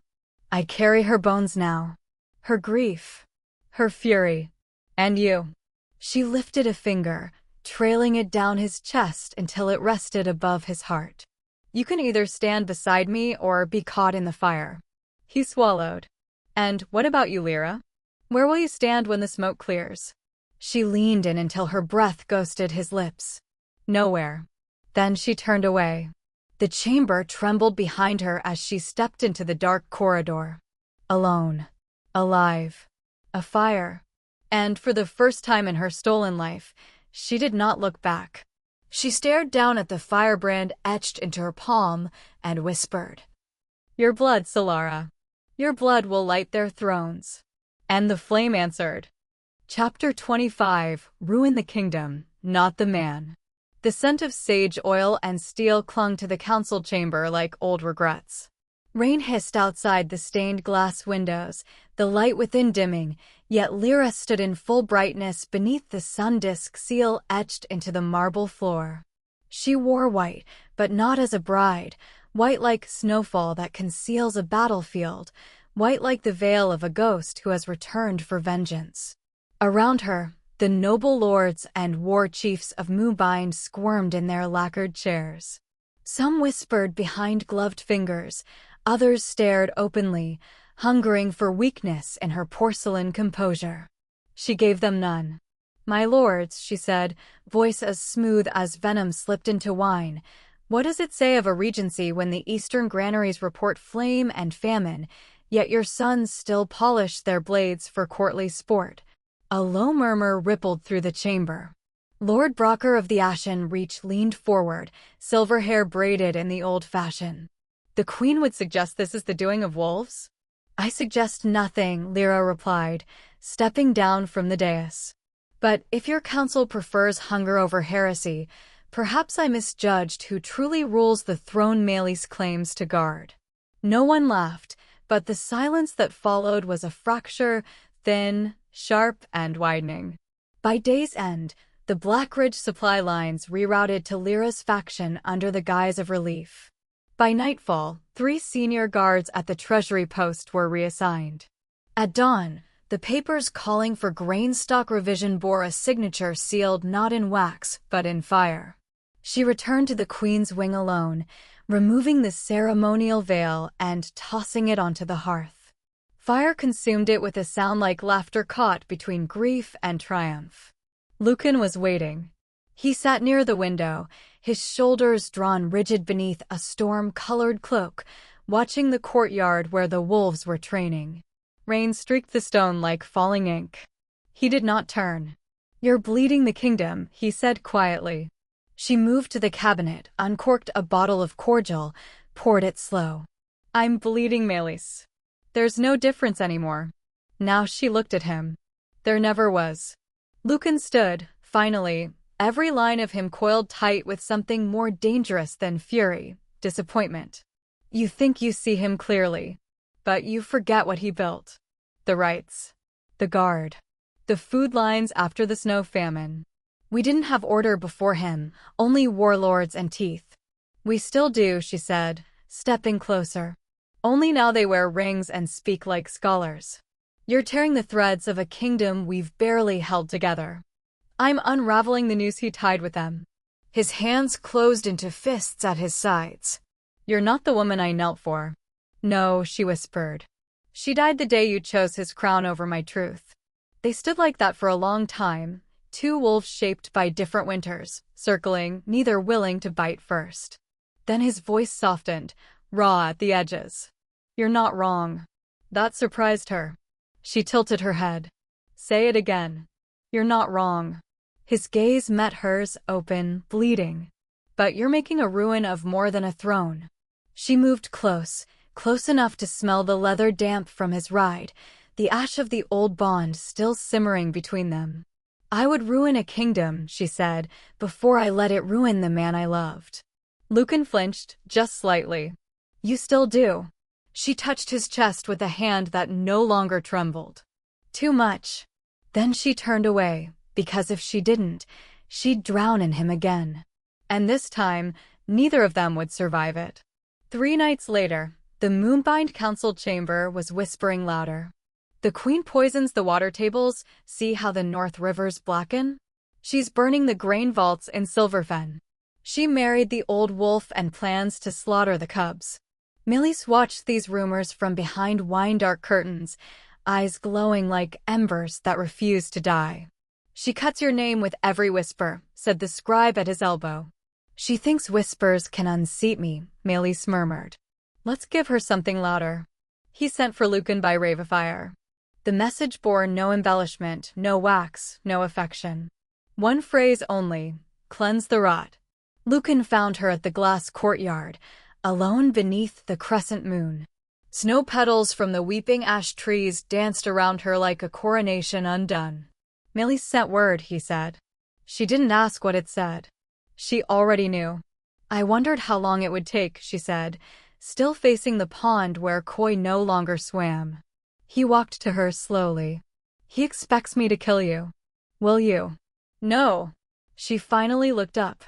I carry her bones now. Her grief. Her fury. And you. She lifted a finger, trailing it down his chest until it rested above his heart. You can either stand beside me or be caught in the fire. He swallowed. And what about you, Lyra? Where will you stand when the smoke clears? She leaned in until her breath ghosted his lips. Nowhere. Then she turned away. The chamber trembled behind her as she stepped into the dark corridor. Alone. Alive. A fire. And for the first time in her stolen life, she did not look back. She stared down at the firebrand etched into her palm and whispered, Your blood, Sylara. Your blood will light their thrones. And the flame answered. Chapter 25, Ruin the Kingdom, Not the Man. The scent of sage oil and steel clung to the council chamber like old regrets. Rain hissed outside the stained glass windows, the light within dimming, yet Lyra stood in full brightness beneath the sun disk seal etched into the marble floor. She wore white, but not as a bride, white like snowfall that conceals a battlefield, white like the veil of a ghost who has returned for vengeance. Around her, the noble lords and war chiefs of Mubind squirmed in their lacquered chairs. Some whispered behind gloved fingers, others stared openly, hungering for weakness in her porcelain composure. She gave them none. My lords, she said, voice as smooth as venom slipped into wine, what does it say of a regency when the eastern granaries report flame and famine, yet your sons still polish their blades for courtly sport? A low murmur rippled through the chamber. Lord Brocker of the Ashen Reach leaned forward, silver hair braided in the old fashion. The queen would suggest this is the doing of wolves? I suggest nothing, Lyra replied, stepping down from the dais. But if your council prefers hunger over heresy, perhaps I misjudged who truly rules the throne Melis claims to guard. No one laughed, but the silence that followed was a fracture, thin, sharp, and widening. By day's end, the Blackridge supply lines rerouted to Lyra's faction under the guise of relief. By nightfall, 3 senior guards at the treasury post were reassigned. At dawn, the papers calling for grain stock revision bore a signature sealed not in wax, but in fire. She returned to the Queen's wing alone, removing the ceremonial veil and tossing it onto the hearth. Fire consumed it with a sound like laughter caught between grief and triumph. Lucan was waiting. He sat near the window, his shoulders drawn rigid beneath a storm-colored cloak, watching the courtyard where the wolves were training. Rain streaked the stone like falling ink. He did not turn. "You're bleeding the kingdom," he said quietly. She moved to the cabinet, uncorked a bottle of cordial, poured it slow. "I'm bleeding, Melis. There's no difference anymore." Now she looked at him. There never was. Lucan stood, finally, every line of him coiled tight with something more dangerous than fury, disappointment. You think you see him clearly, but you forget what he built. The rights. The guard. The food lines after the snow famine. We didn't have order before him, only warlords and teeth. We still do, she said, stepping closer. Only now they wear rings and speak like scholars. You're tearing the threads of a kingdom we've barely held together. I'm unraveling the noose he tied with them. His hands closed into fists at his sides. You're not the woman I knelt for. No, she whispered. She died the day you chose his crown over my truth. They stood like that for a long time, 2 wolves shaped by different winters, circling, neither willing to bite first. Then his voice softened, raw at the edges. You're not wrong. That surprised her. She tilted her head. Say it again. You're not wrong. His gaze met hers, open, bleeding. But you're making a ruin of more than a throne. She moved close enough to smell the leather damp from his ride, the ash of the old bond still simmering between them. I would ruin a kingdom, she said, before I let it ruin the man I loved. Lucan flinched, just slightly. You still do. She touched his chest with a hand that no longer trembled. Too much. Then she turned away, because if she didn't, she'd drown in him again. And this time, neither of them would survive it. 3 nights later, the Moonbind Council chamber was whispering louder. The Queen poisons the water tables, see how the North Rivers blacken? She's burning the grain vaults in Silverfen. She married the old wolf and plans to slaughter the cubs. Melis watched these rumors from behind wine-dark curtains, eyes glowing like embers that refused to die. She cuts your name with every whisper, said the scribe at his elbow. She thinks whispers can unseat me, Melis murmured. Let's give her something louder. He sent for Lucan by Ravifire. The message bore no embellishment, no wax, no affection. One phrase only, cleanse the rot. Lucan found her at the glass courtyard, alone beneath the crescent moon. Snow petals from the weeping ash trees danced around her like a coronation undone. Melis sent word, he said. She didn't ask what it said. She already knew. I wondered how long it would take, she said, still facing the pond where Koi no longer swam. He walked to her slowly. He expects me to kill you. Will you? No. She finally looked up.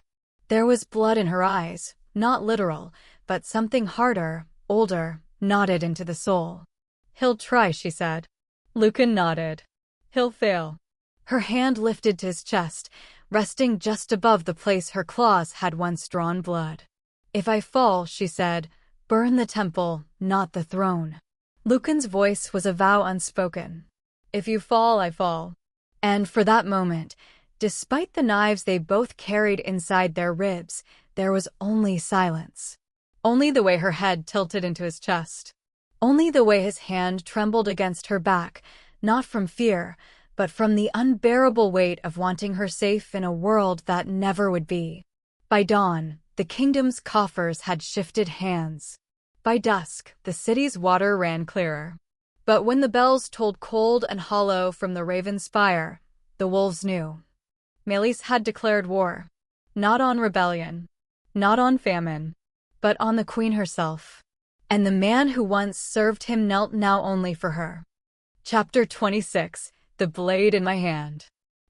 There was blood in her eyes, not literal, but something harder, older, knotted into the soul. He'll try, she said. Lucan nodded. He'll fail. Her hand lifted to his chest, resting just above the place her claws had once drawn blood. If I fall, she said, burn the temple, not the throne. Lucan's voice was a vow unspoken. If you fall, I fall. And for that moment, despite the knives they both carried inside their ribs, there was only silence. Only the way her head tilted into his chest. Only the way his hand trembled against her back, not from fear, but from the unbearable weight of wanting her safe in a world that never would be. By dawn, the kingdom's coffers had shifted hands. By dusk, the city's water ran clearer. But when the bells tolled cold and hollow from the raven spire, the wolves knew. Melis had declared war. Not on rebellion, not on famine, but on the queen herself. And the man who once served him knelt now only for her. Chapter 26. The Blade in My Hand.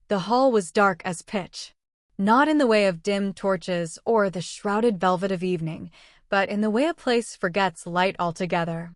The hall was dark as pitch. Not in the way of dim torches or the shrouded velvet of evening, but in the way a place forgets light altogether.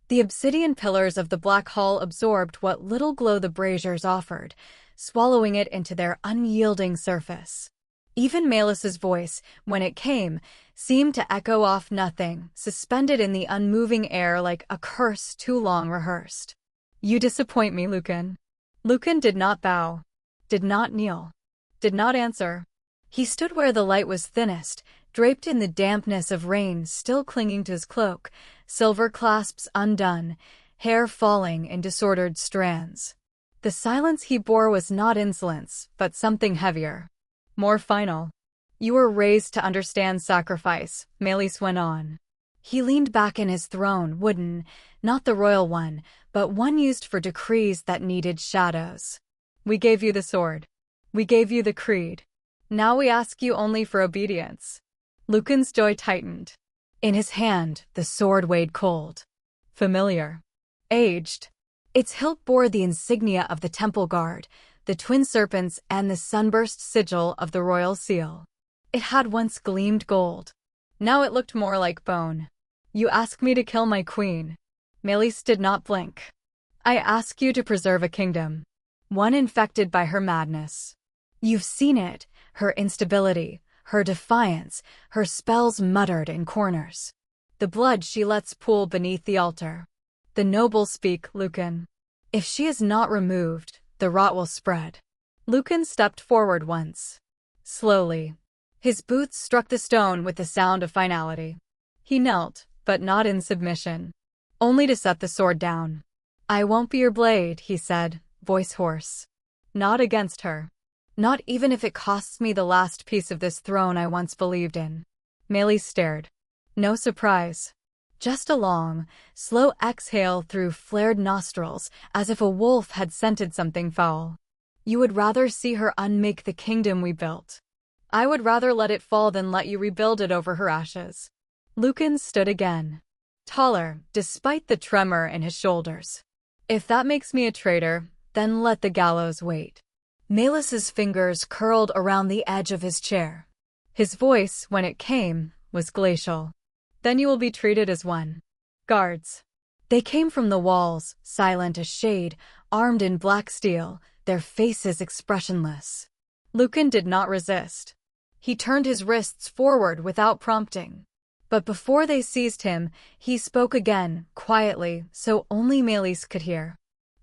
The obsidian pillars of the black hall absorbed what little glow the braziers offered, swallowing it into their unyielding surface. Even Melis's voice, when it came, seemed to echo off nothing, suspended in the unmoving air like a curse too long rehearsed. "You disappoint me, Lucan." Lucan did not bow, did not kneel, did not answer. He stood where the light was thinnest, draped in the dampness of rain still clinging to his cloak, silver clasps undone, hair falling in disordered strands. The silence he bore was not insolence, but something heavier, more final. "You were raised to understand sacrifice," Melis went on. He leaned back in his throne, wooden, not the royal one, but one used for decrees that needed shadows. "We gave you the sword. We gave you the creed. Now we ask you only for obedience." Lucan's jaw tightened. In his hand, the sword weighed cold. Familiar. Aged. Its hilt bore the insignia of the temple guard, the twin serpents and the sunburst sigil of the royal seal. It had once gleamed gold. Now it looked more like bone. "You ask me to kill my queen." Melis did not blink. "I ask you to preserve a kingdom, one infected by her madness. You've seen it, her instability, her defiance, her spells muttered in corners. The blood she lets pool beneath the altar. The nobles speak, Lucan. If she is not removed, the rot will spread." Lucan stepped forward once. Slowly. His boots struck the stone with the sound of finality. He knelt, but not in submission. Only to set the sword down. "I won't be your blade," he said, voice hoarse. "Not against her. Not even if it costs me the last piece of this throne I once believed in." Melis stared. No surprise. Just a long, slow exhale through flared nostrils, as if a wolf had scented something foul. "You would rather see her unmake the kingdom we built. I would rather let it fall than let you rebuild it over her ashes." Lucan stood again. Taller, despite the tremor in his shoulders. "If that makes me a traitor, then let the gallows wait." Melis's fingers curled around the edge of his chair. His voice, when it came, was glacial. "Then you will be treated as one." Guards. They came from the walls, silent as shade, armed in black steel, their faces expressionless. Lucan did not resist. He turned his wrists forward without prompting. But before they seized him, he spoke again, quietly, so only Melis could hear.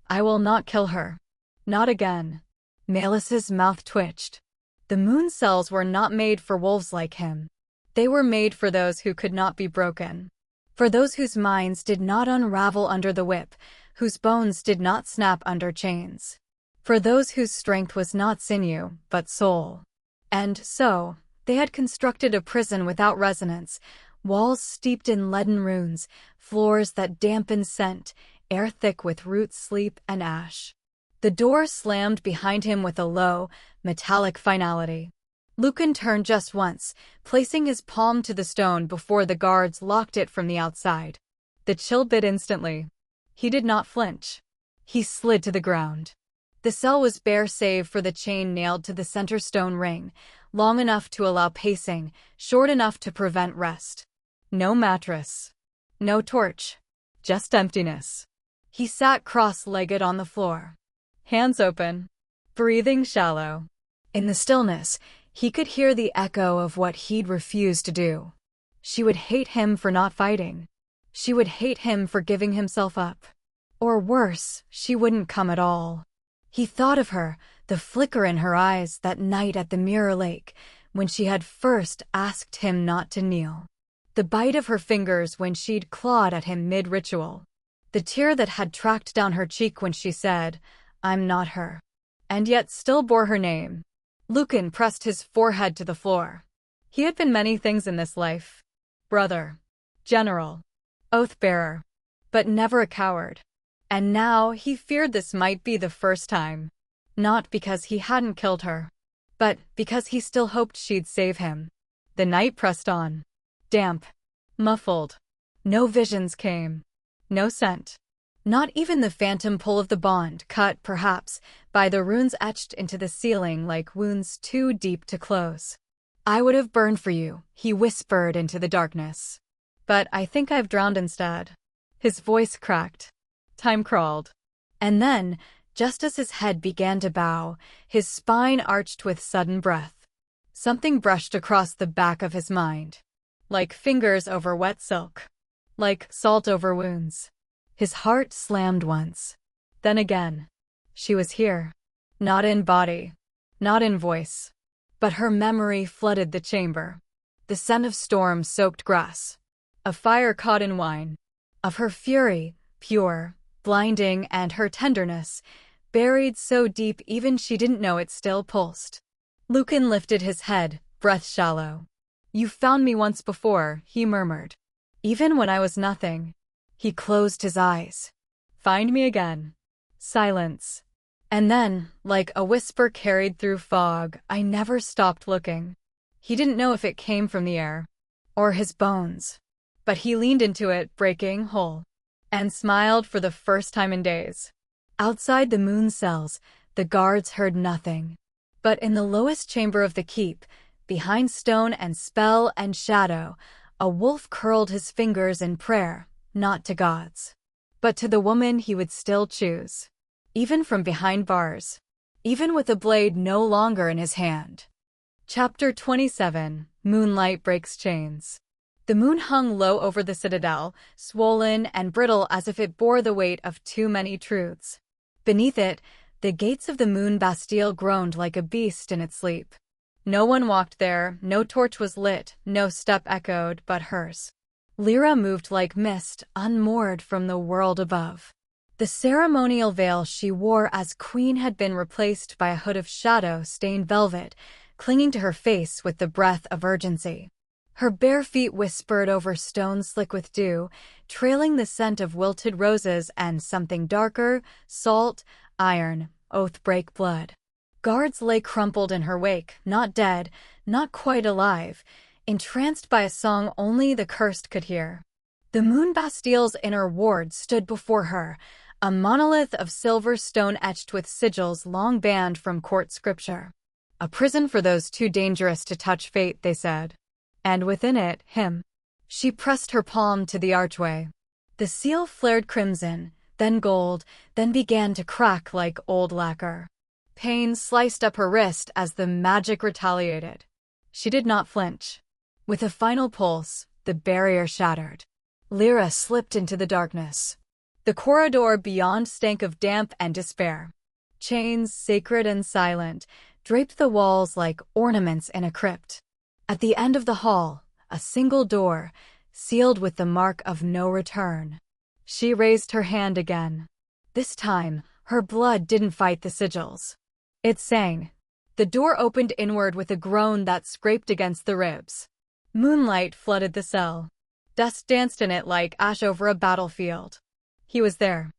"I will not kill her. Not again." Melis's mouth twitched. The moon cells were not made for wolves like him. They were made for those who could not be broken. For those whose minds did not unravel under the whip, whose bones did not snap under chains. For those whose strength was not sinew, but soul. And so, they had constructed a prison without resonance, walls steeped in leaden runes, floors that dampened scent, air thick with root sleep and ash. The door slammed behind him with a low, metallic finality. Lucan turned just once, placing his palm to the stone before the guards locked it from the outside. The chill bit instantly. He did not flinch. He slid to the ground. The cell was bare save for the chain nailed to the center stone ring, long enough to allow pacing, short enough to prevent rest. No mattress. No torch. Just emptiness. He sat cross-legged on the floor. Hands open. Breathing shallow. In the stillness, he could hear the echo of what he'd refused to do. She would hate him for not fighting. She would hate him for giving himself up. Or worse, she wouldn't come at all. He thought of her, the flicker in her eyes that night at the Mirror Lake, when she had first asked him not to kneel. The bite of her fingers when she'd clawed at him mid-ritual. The tear that had tracked down her cheek when she said, "I'm not her." and yet still bore her name. Lucan pressed his forehead to the floor. He had been many things in this life. Brother, general, oath-bearer, but never a coward. And now he feared this might be the first time. Not because he hadn't killed her, but because he still hoped she'd save him. The night pressed on. Damp. Muffled. No visions came. No scent. Not even the phantom pull of the bond, cut, perhaps, by the runes etched into the ceiling like wounds too deep to close. I would have burned for you, he whispered into the darkness. But I think I've drowned instead. His voice cracked. Time crawled. And then, just as his head began to bow, his spine arched with sudden breath. Something brushed across the back of his mind. Like fingers over wet silk. Like salt over wounds. His heart slammed once. Then again. She was here. Not in body. Not in voice. But her memory flooded the chamber. The scent of storm-soaked grass. Of fire caught in wine. Of her fury, pure, blinding, and her tenderness, buried so deep even she didn't know it still pulsed. Lucan lifted his head, breath shallow. You found me once before, he murmured. Even when I was nothing. He closed his eyes. Find me again. Silence. And then, like a whisper carried through fog, I never stopped looking. He didn't know if it came from the air. Or his bones. But he leaned into it, breaking whole. And smiled for the first time in days. Outside the moon cells, the guards heard nothing. But in the lowest chamber of the keep, behind stone and spell and shadow, a wolf curled his fingers in prayer, not to gods, but to the woman he would still choose. Even from behind bars. Even with a blade no longer in his hand. Chapter 27. Moonlight Breaks Chains. The moon hung low over the citadel, swollen and brittle as if it bore the weight of too many truths. Beneath it, the gates of the moon bastille groaned like a beast in its sleep. No one walked there, no torch was lit, no step echoed but hers. Lyra moved like mist, unmoored from the world above. The ceremonial veil she wore as queen had been replaced by a hood of shadow-stained velvet, clinging to her face with the breath of urgency. Her bare feet whispered over stone slick with dew, trailing the scent of wilted roses and something darker, salt, iron, oath-break blood. Guards lay crumpled in her wake, not dead, not quite alive, entranced by a song only the cursed could hear. The moon bastille's inner ward stood before her, a monolith of silver stone etched with sigils long banned from court scripture. A prison for those too dangerous to touch fate, they said. And within it, him. She pressed her palm to the archway. The seal flared crimson, then gold, then began to crack like old lacquer. Pain sliced up her wrist as the magic retaliated. She did not flinch. With a final pulse, the barrier shattered. Lyra slipped into the darkness. The corridor beyond stank of damp and despair. Chains, sacred and silent, draped the walls like ornaments in a crypt. At the end of the hall, a single door, sealed with the mark of no return. She raised her hand again. This time, her blood didn't fight the sigils. It sang. The door opened inward with a groan that scraped against the ribs. Moonlight flooded the cell. Dust danced in it like ash over a battlefield. He was there.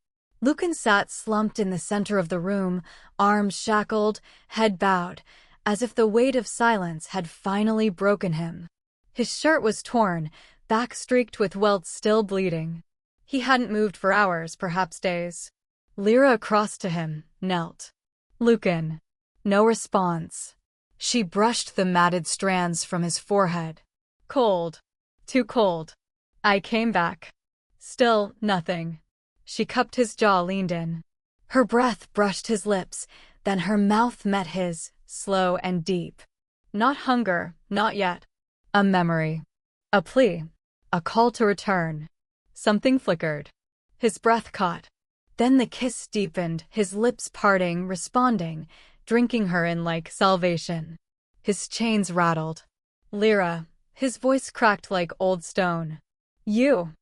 Lucan sat slumped in the center of the room, arms shackled, head bowed, as if the weight of silence had finally broken him. His shirt was torn, back streaked with welts still bleeding. He hadn't moved for hours, perhaps days. Lyra crossed to him, knelt. Lucan. No response. She brushed the matted strands from his forehead. Cold. Too cold. I came back. Still, nothing. She cupped his jaw, leaned in. Her breath brushed his lips, then her mouth met his, slow and deep. Not hunger, not yet. A memory. A plea. A call to return. Something flickered. His breath caught. Then the kiss deepened, his lips parting, responding, drinking her in like salvation. His chains rattled. Lyra. His voice cracked like old stone. You.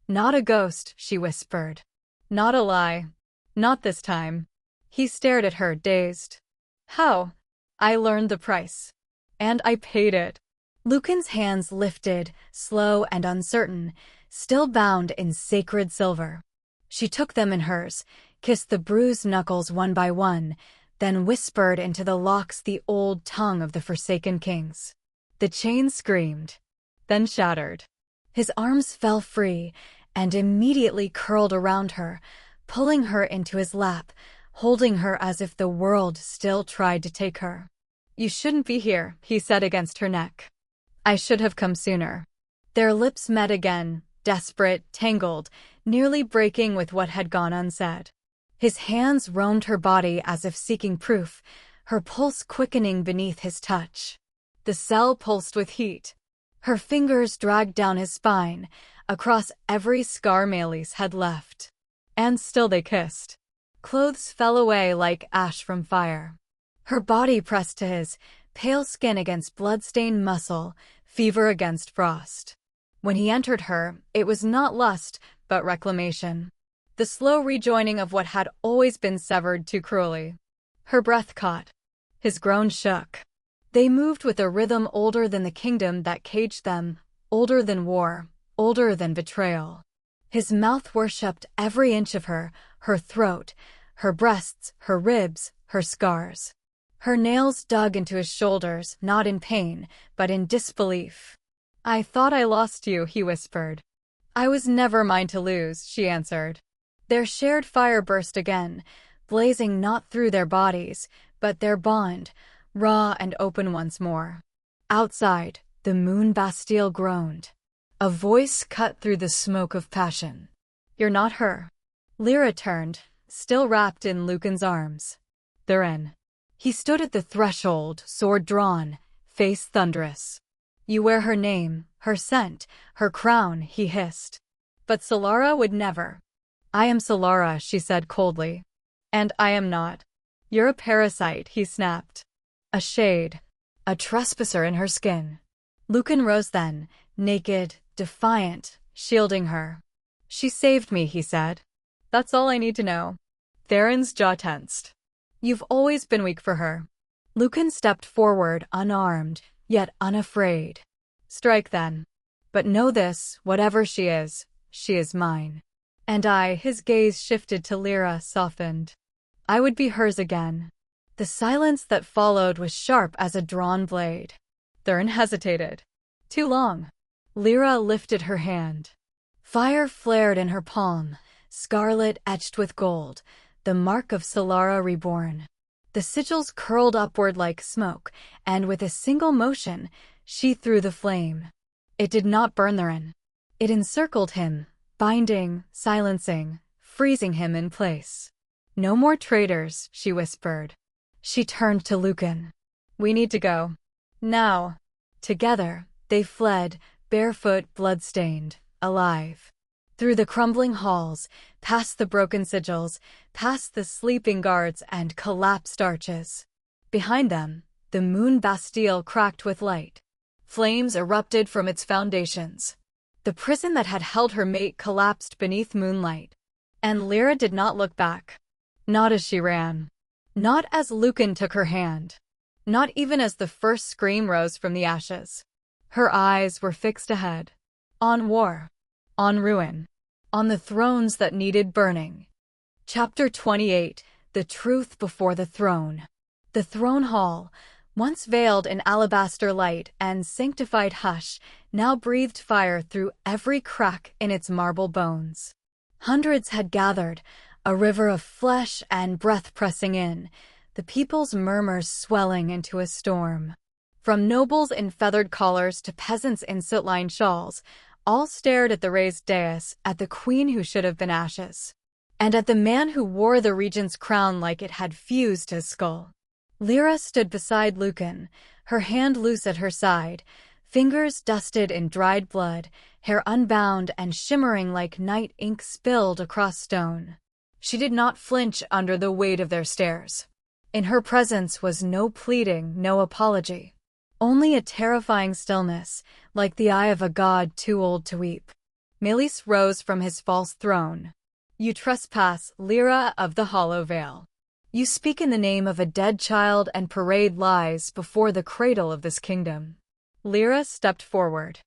Not a ghost, she whispered. Not a lie. Not this time. He stared at her, dazed. How? I learned the price. And I paid it. Lucan's hands lifted, slow and uncertain, still bound in sacred silver. She took them in hers, kissed the bruised knuckles one by one, then whispered into the locks the old tongue of the Forsaken Kings. The chain screamed, then shattered. His arms fell free and immediately curled around her, pulling her into his lap, holding her as if the world still tried to take her. You shouldn't be here, he said against her neck. I should have come sooner. Their lips met again, desperate, tangled, nearly breaking with what had gone unsaid. His hands roamed her body as if seeking proof, her pulse quickening beneath his touch. The cell pulsed with heat. Her fingers dragged down his spine, across every scar Melis had left. And still they kissed. Clothes fell away like ash from fire. Her body pressed to his, pale skin against blood-stained muscle, fever against frost. When he entered her, it was not lust, but reclamation. The slow rejoining of what had always been severed too cruelly. Her breath caught. His groan shook. They moved with a rhythm older than the kingdom that caged them, older than war, older than betrayal. His mouth worshipped every inch of her throat, her breasts, her ribs, her scars. Her nails dug into his shoulders, not in pain, but in disbelief. I thought I lost you, he whispered. I was never mine to lose, she answered. Their shared fire burst again, blazing not through their bodies, but their bond, raw and open once more. Outside, the moon Bastille groaned. A voice cut through the smoke of passion. You're not her. Lyra turned, still wrapped in Lucan's arms. They're in. He stood at the threshold, sword drawn, face thunderous. You wear her name, her scent, her crown, he hissed. But Sylara would never. I am Sylara, she said coldly. And I am not. You're a parasite, he snapped. A shade. A trespasser in her skin. Lucan rose then, naked, defiant, shielding her. She saved me, he said. That's all I need to know. Theron's jaw tensed. You've always been weak for her. Lucan stepped forward, unarmed, yet unafraid. Strike then. But know this, whatever she is mine. And I, his gaze shifted to Lyra, softened. I would be hers again. The silence that followed was sharp as a drawn blade. Theron hesitated. Too long. Lyra lifted her hand. Fire flared in her palm, scarlet etched with gold, the mark of Sylara reborn. The sigils curled upward like smoke, and with a single motion, she threw the flame. It did not burn Theron. It encircled him, binding, silencing, freezing him in place. No more traitors, she whispered. She turned to Lucan. We need to go. Now. Together, they fled, barefoot, blood-stained, alive. Through the crumbling halls, past the broken sigils, past the sleeping guards and collapsed arches. Behind them, the moon Bastille cracked with light. Flames erupted from its foundations. The prison that had held her mate collapsed beneath moonlight. And Lyra did not look back. Not as she ran. Not as Lucan took her hand. Not even as the first scream rose from the ashes. Her eyes were fixed ahead. On war. On ruin. On the thrones that needed burning. Chapter 28, The Truth Before the Throne. The throne hall, once veiled in alabaster light and sanctified hush, now breathed fire through every crack in its marble bones. Hundreds had gathered, a river of flesh and breath pressing in, the people's murmurs swelling into a storm. From nobles in feathered collars to peasants in soot-lined shawls, all stared at the raised dais, at the queen who should have been ashes, and at the man who wore the regent's crown like it had fused his skull. Lyra stood beside Lucan, her hand loose at her side, fingers dusted in dried blood, hair unbound and shimmering like night ink spilled across stone. She did not flinch under the weight of their stares. In her presence was no pleading, no apology. Only a terrifying stillness, like the eye of a god too old to weep. Melis rose from his false throne. You trespass, Lyra of the Hollow Veil. You speak in the name of a dead child and parade lies before the cradle of this kingdom. Lyra stepped forward.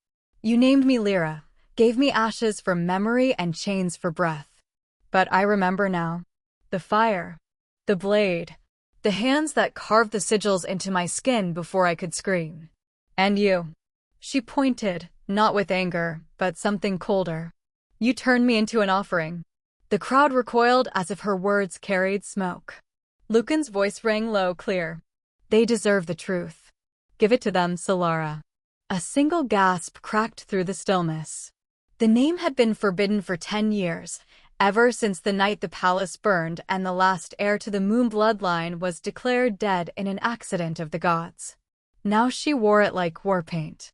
You named me Lyra, gave me ashes for memory and chains for breath. But I remember now. The fire. The blade. The hands that carved the sigils into my skin before I could scream. And you. She pointed, not with anger, but something colder. You turned me into an offering. The crowd recoiled as if her words carried smoke. Lucan's voice rang low, clear. They deserve the truth. Give it to them, Sylara. A single gasp cracked through the stillness. The name had been forbidden for 10 years, ever since the night the palace burned and the last heir to the moon bloodline was declared dead in an accident of the gods. Now she wore it like war paint.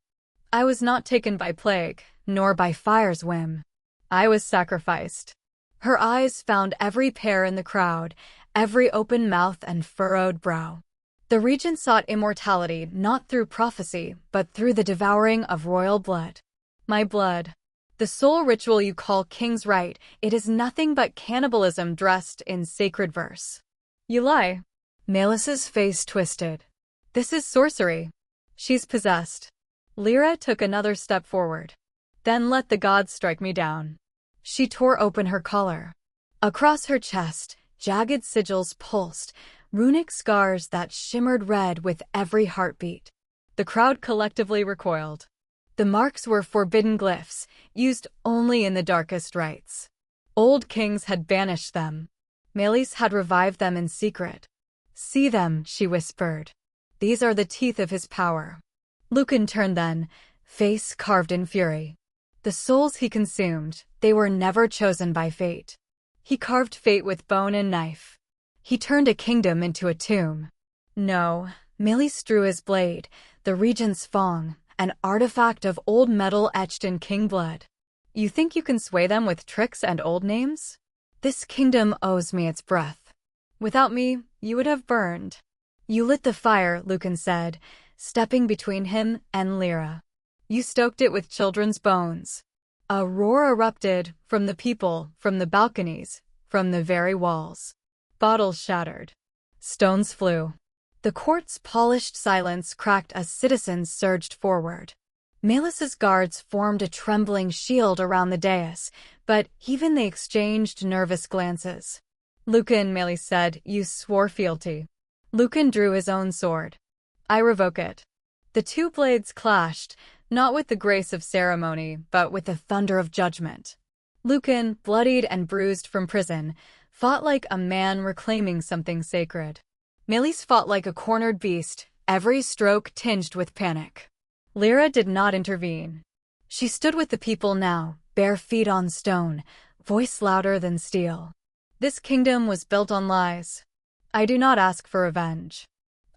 I was not taken by plague, nor by fire's whim. I was sacrificed. Her eyes found every pair in the crowd, every open mouth and furrowed brow. The regent sought immortality not through prophecy, but through the devouring of royal blood. My blood. The soul ritual you call king's right, it is nothing but cannibalism dressed in sacred verse. You lie. Melis's face twisted. This is sorcery. She's possessed. Lyra took another step forward. Then let the gods strike me down. She tore open her collar. Across her chest, jagged sigils pulsed, runic scars that shimmered red with every heartbeat. The crowd collectively recoiled. The marks were forbidden glyphs, used only in the darkest rites. Old kings had banished them. Melis had revived them in secret. See them, she whispered. These are the teeth of his power. Lucan turned then, face carved in fury. The souls he consumed, they were never chosen by fate. He carved fate with bone and knife. He turned a kingdom into a tomb. No, Melis drew his blade, the regent's fong, an artifact of old metal etched in king blood. You think you can sway them with tricks and old names? This kingdom owes me its breath. Without me, you would have burned. You lit the fire, Lucan said, stepping between him and Lyra. You stoked it with children's bones. A roar erupted, from the people, from the balconies, from the very walls. Bottles shattered. Stones flew. The court's polished silence cracked as citizens surged forward. Melis's guards formed a trembling shield around the dais, but even they exchanged nervous glances. Lucan, Melis said, you swore fealty. Lucan drew his own sword. I revoke it. The two blades clashed, not with the grace of ceremony, but with the thunder of judgment. Lucan, bloodied and bruised from prison, fought like a man reclaiming something sacred. Melis fought like a cornered beast, every stroke tinged with panic. Lyra did not intervene. She stood with the people now, bare feet on stone, voice louder than steel. This kingdom was built on lies. I do not ask for revenge.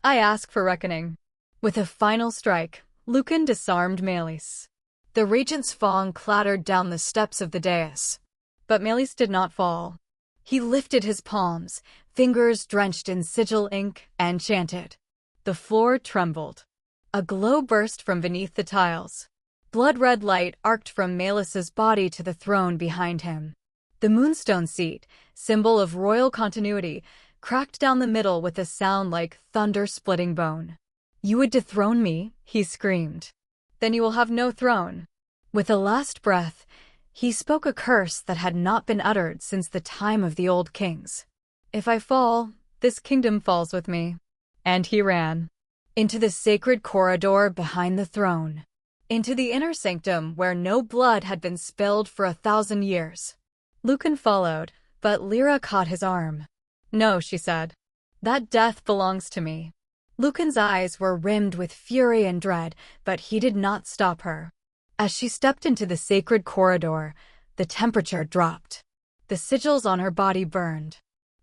I ask for reckoning. With a final strike, Lucan disarmed Melis. The regent's fong clattered down the steps of the dais. But Melis did not fall. He lifted his palms, fingers drenched in sigil ink, and chanted. The floor trembled. A glow burst from beneath the tiles. Blood-red light arced from Melis's body to the throne behind him. The moonstone seat, symbol of royal continuity, cracked down the middle with a sound like thunder splitting bone. You would dethrone me, he screamed. Then you will have no throne. With a last breath, he spoke a curse that had not been uttered since the time of the old kings. If I fall, this kingdom falls with me. And he ran. Into the sacred corridor behind the throne. Into the inner sanctum where no blood had been spilled for 1,000 years. Lucan followed, but Lyra caught his arm. No, she said. That death belongs to me. Lucan's eyes were rimmed with fury and dread, but he did not stop her. As she stepped into the sacred corridor, the temperature dropped. The sigils on her body burned.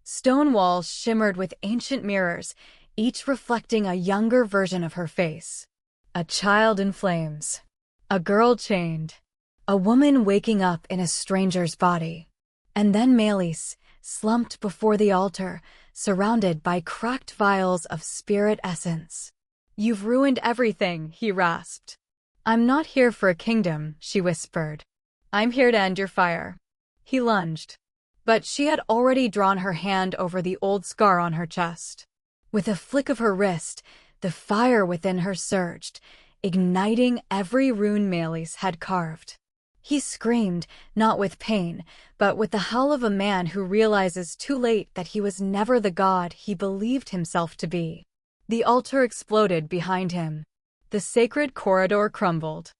Stone walls shimmered with ancient mirrors, each reflecting a younger version of her face. A child in flames. A girl chained. A woman waking up in a stranger's body. And then Melis, slumped before the altar, surrounded by cracked vials of spirit essence. You've ruined everything, he rasped. I'm not here for a kingdom, she whispered. I'm here to end your fire. He lunged. But she had already drawn her hand over the old scar on her chest. With a flick of her wrist, the fire within her surged, igniting every rune Melis had carved. He screamed, not with pain, but with the howl of a man who realizes too late that he was never the god he believed himself to be. The altar exploded behind him. The sacred corridor crumbled.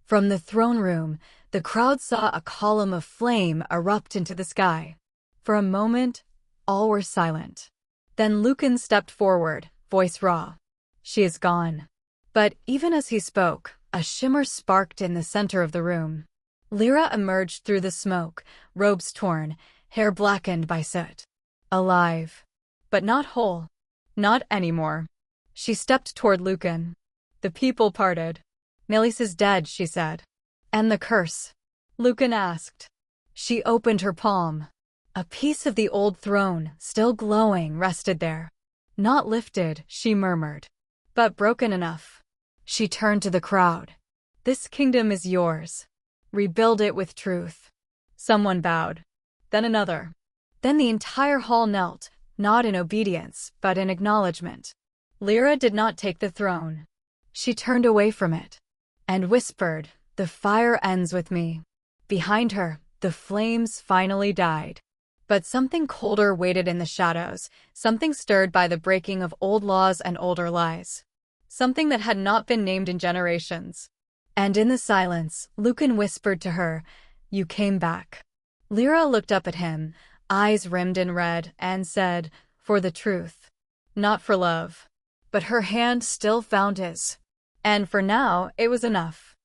From the throne room, the crowd saw a column of flame erupt into the sky. For a moment, all were silent. Then Lucan stepped forward, voice raw. "She is gone." But even as he spoke, a shimmer sparked in the center of the room. Lyra emerged through the smoke, robes torn, hair blackened by soot. Alive. But not whole. Not anymore. She stepped toward Lucan. The people parted. "Melis is dead," she said. "And the curse?" Lucan asked. She opened her palm. A piece of the old throne, still glowing, rested there. "Not lifted," she murmured. "But broken enough." She turned to the crowd. "This kingdom is yours. Rebuild it with truth." Someone bowed. Then another. Then the entire hall knelt, not in obedience, but in acknowledgement. Lyra did not take the throne. She turned away from it and whispered, "The fire ends with me." Behind her, the flames finally died. But something colder waited in the shadows, something stirred by the breaking of old laws and older lies. Something that had not been named in generations. And in the silence, Lucan whispered to her, "You came back." Lyra looked up at him, eyes rimmed in red, and said, "For the truth. Not for love." But her hand still found his. And for now, it was enough.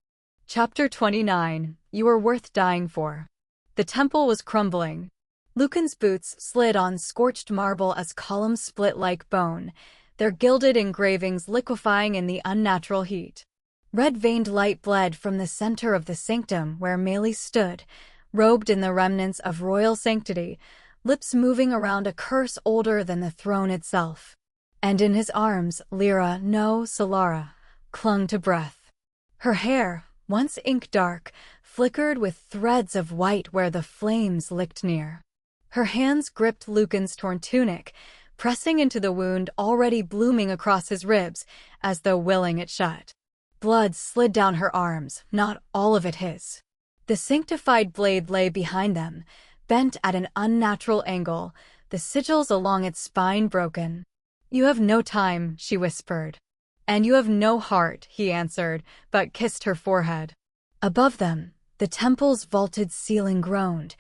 Chapter 29. You Were Worth Dying For. The temple was crumbling. Lucan's boots slid on scorched marble as columns split like bone, their gilded engravings liquefying in the unnatural heat. Red-veined light bled from the center of the sanctum where Melis stood, robed in the remnants of royal sanctity, lips moving around a curse older than the throne itself. And in his arms, Lyra, no, Sylara, clung to breath. Her hair, once ink-dark, flickered with threads of white where the flames licked near. Her hands gripped Lucan's torn tunic, pressing into the wound already blooming across his ribs, as though willing it shut. Blood slid down her arms, not all of it his. The sanctified blade lay behind them, bent at an unnatural angle, the sigils along its spine broken. "You have no time," she whispered. "And you have no heart," he answered, but kissed her forehead. Above them, the temple's vaulted ceiling groaned,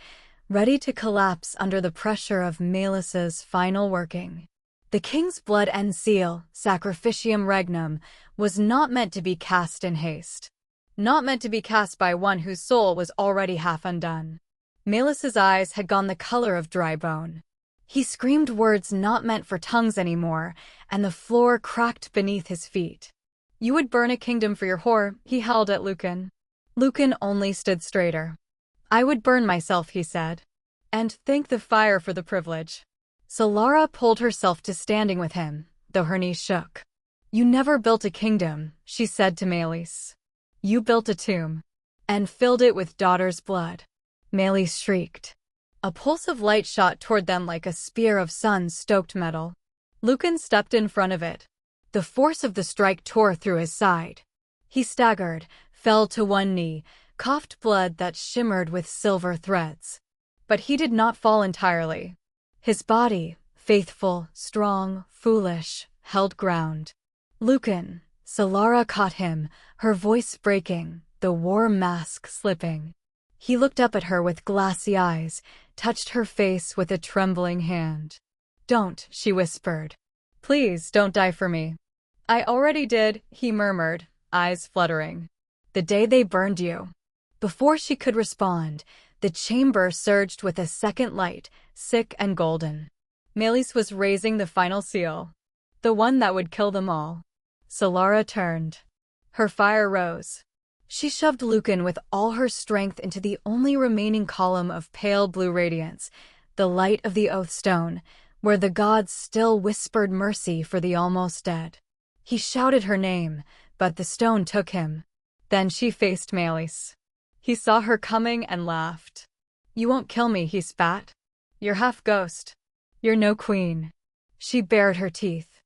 ready to collapse under the pressure of Melis's final working. The king's blood and seal, sacrificium regnum, was not meant to be cast in haste. Not meant to be cast by one whose soul was already half undone. Melis's eyes had gone the color of dry bone. He screamed words not meant for tongues anymore, and the floor cracked beneath his feet. "You would burn a kingdom for your whore," he howled at Lucan. Lucan only stood straighter. "I would burn myself," he said. "And thank the fire for the privilege." Sylara pulled herself to standing with him, though her knees shook. "You never built a kingdom," she said to Melis. "You built a tomb. And filled it with daughter's blood." Melis shrieked. A pulse of light shot toward them like a spear of sun-stoked metal. Lucan stepped in front of it. The force of the strike tore through his side. He staggered, fell to one knee, coughed blood that shimmered with silver threads. But he did not fall entirely. His body, faithful, strong, foolish, held ground. "Lucan," Sylara caught him, her voice breaking, the war mask slipping. He looked up at her with glassy eyes, touched her face with a trembling hand. "Don't," she whispered. "Please don't die for me." "I already did," he murmured, eyes fluttering. "The day they burned you." Before she could respond, the chamber surged with a second light, sick and golden. Melis was raising the final seal. The one that would kill them all. Sylara turned. Her fire rose. She shoved Lucan with all her strength into the only remaining column of pale blue radiance, the light of the Oath Stone, where the gods still whispered mercy for the almost dead. He shouted her name, but the stone took him. Then she faced Melis. He saw her coming and laughed. "You won't kill me," he spat. You're half ghost. You're no queen. She bared her teeth.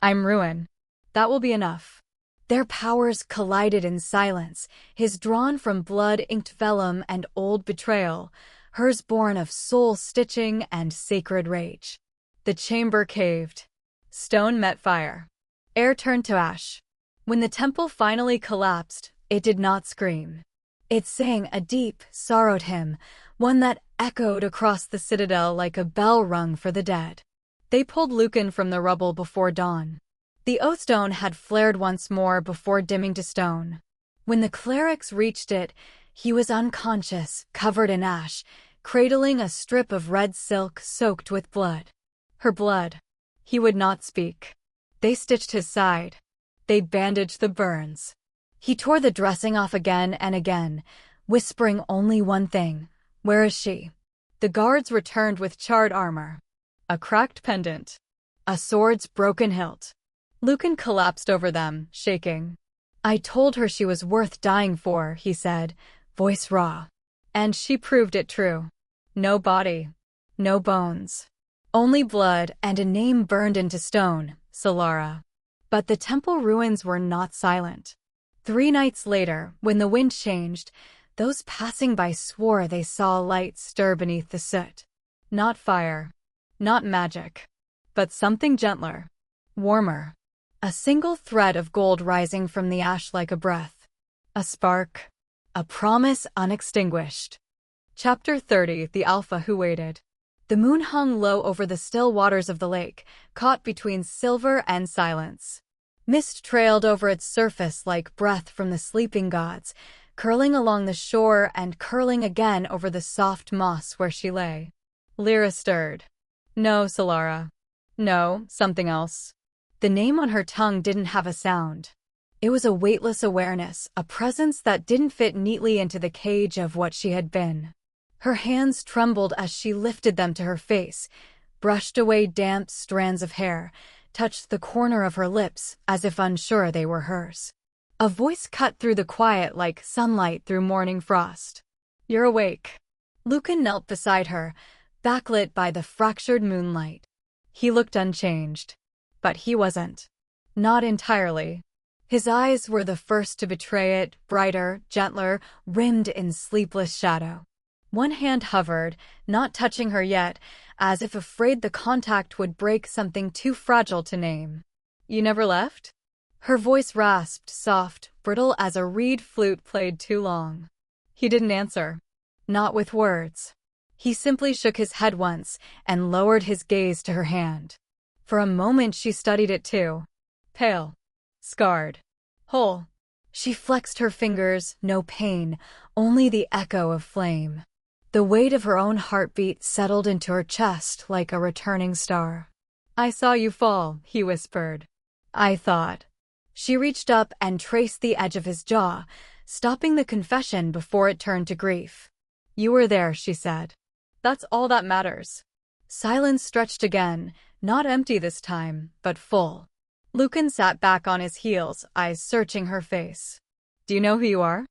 I'm ruin. That will be enough. Their powers collided in silence, his drawn from blood-inked vellum and old betrayal, hers born of soul-stitching and sacred rage. The chamber caved. Stone met fire. Air turned to ash. When the temple finally collapsed, it did not scream. It sang a deep, sorrowed hymn, one that echoed across the citadel like a bell rung for the dead. They pulled Lucan from the rubble before dawn. The oathstone had flared once more before dimming to stone. When the clerics reached it, he was unconscious, covered in ash, cradling a strip of red silk soaked with blood. Her blood. He would not speak. They stitched his side. They bandaged the burns. He tore the dressing off again and again, whispering only one thing. Where is she? The guards returned with charred armor. A cracked pendant. A sword's broken hilt. Lucan collapsed over them, shaking. I told her she was worth dying for, he said, voice raw. And she proved it true. No body. No bones. Only blood and a name burned into stone, Sylara. But the temple ruins were not silent. 3 nights later, when the wind changed, those passing by swore they saw light stir beneath the soot. Not fire. Not magic. But something gentler. Warmer. A single thread of gold rising from the ash like a breath. A spark. A promise unextinguished. Chapter 30. The Alpha Who Waited. The moon hung low over the still waters of the lake, caught between silver and silence. Mist trailed over its surface like breath from the sleeping gods, curling along the shore and curling again over the soft moss where she lay. Lyra stirred. No, Sylara. No, something else. The name on her tongue didn't have a sound. It was a weightless awareness, a presence that didn't fit neatly into the cage of what she had been. Her hands trembled as she lifted them to her face, brushed away damp strands of hair, touched the corner of her lips as if unsure they were hers. A voice cut through the quiet like sunlight through morning frost. You're awake. Lucan knelt beside her, backlit by the fractured moonlight. He looked unchanged. But he wasn't. Not entirely. His eyes were the first to betray it, brighter, gentler, rimmed in sleepless shadow. One hand hovered, not touching her yet, as if afraid the contact would break something too fragile to name. You never left? Her voice rasped, soft, brittle as a reed flute played too long. He didn't answer. Not with words. He simply shook his head once and lowered his gaze to her hand. For a moment she studied it too. Pale. Scarred. Whole. She flexed her fingers, no pain, only the echo of flame. The weight of her own heartbeat settled into her chest like a returning star. I saw you fall, he whispered. I thought. She reached up and traced the edge of his jaw, stopping the confession before it turned to grief. You were there, she said. That's all that matters. Silence stretched again, not empty this time, but full. Lucan sat back on his heels, eyes searching her face. Do you know who you are?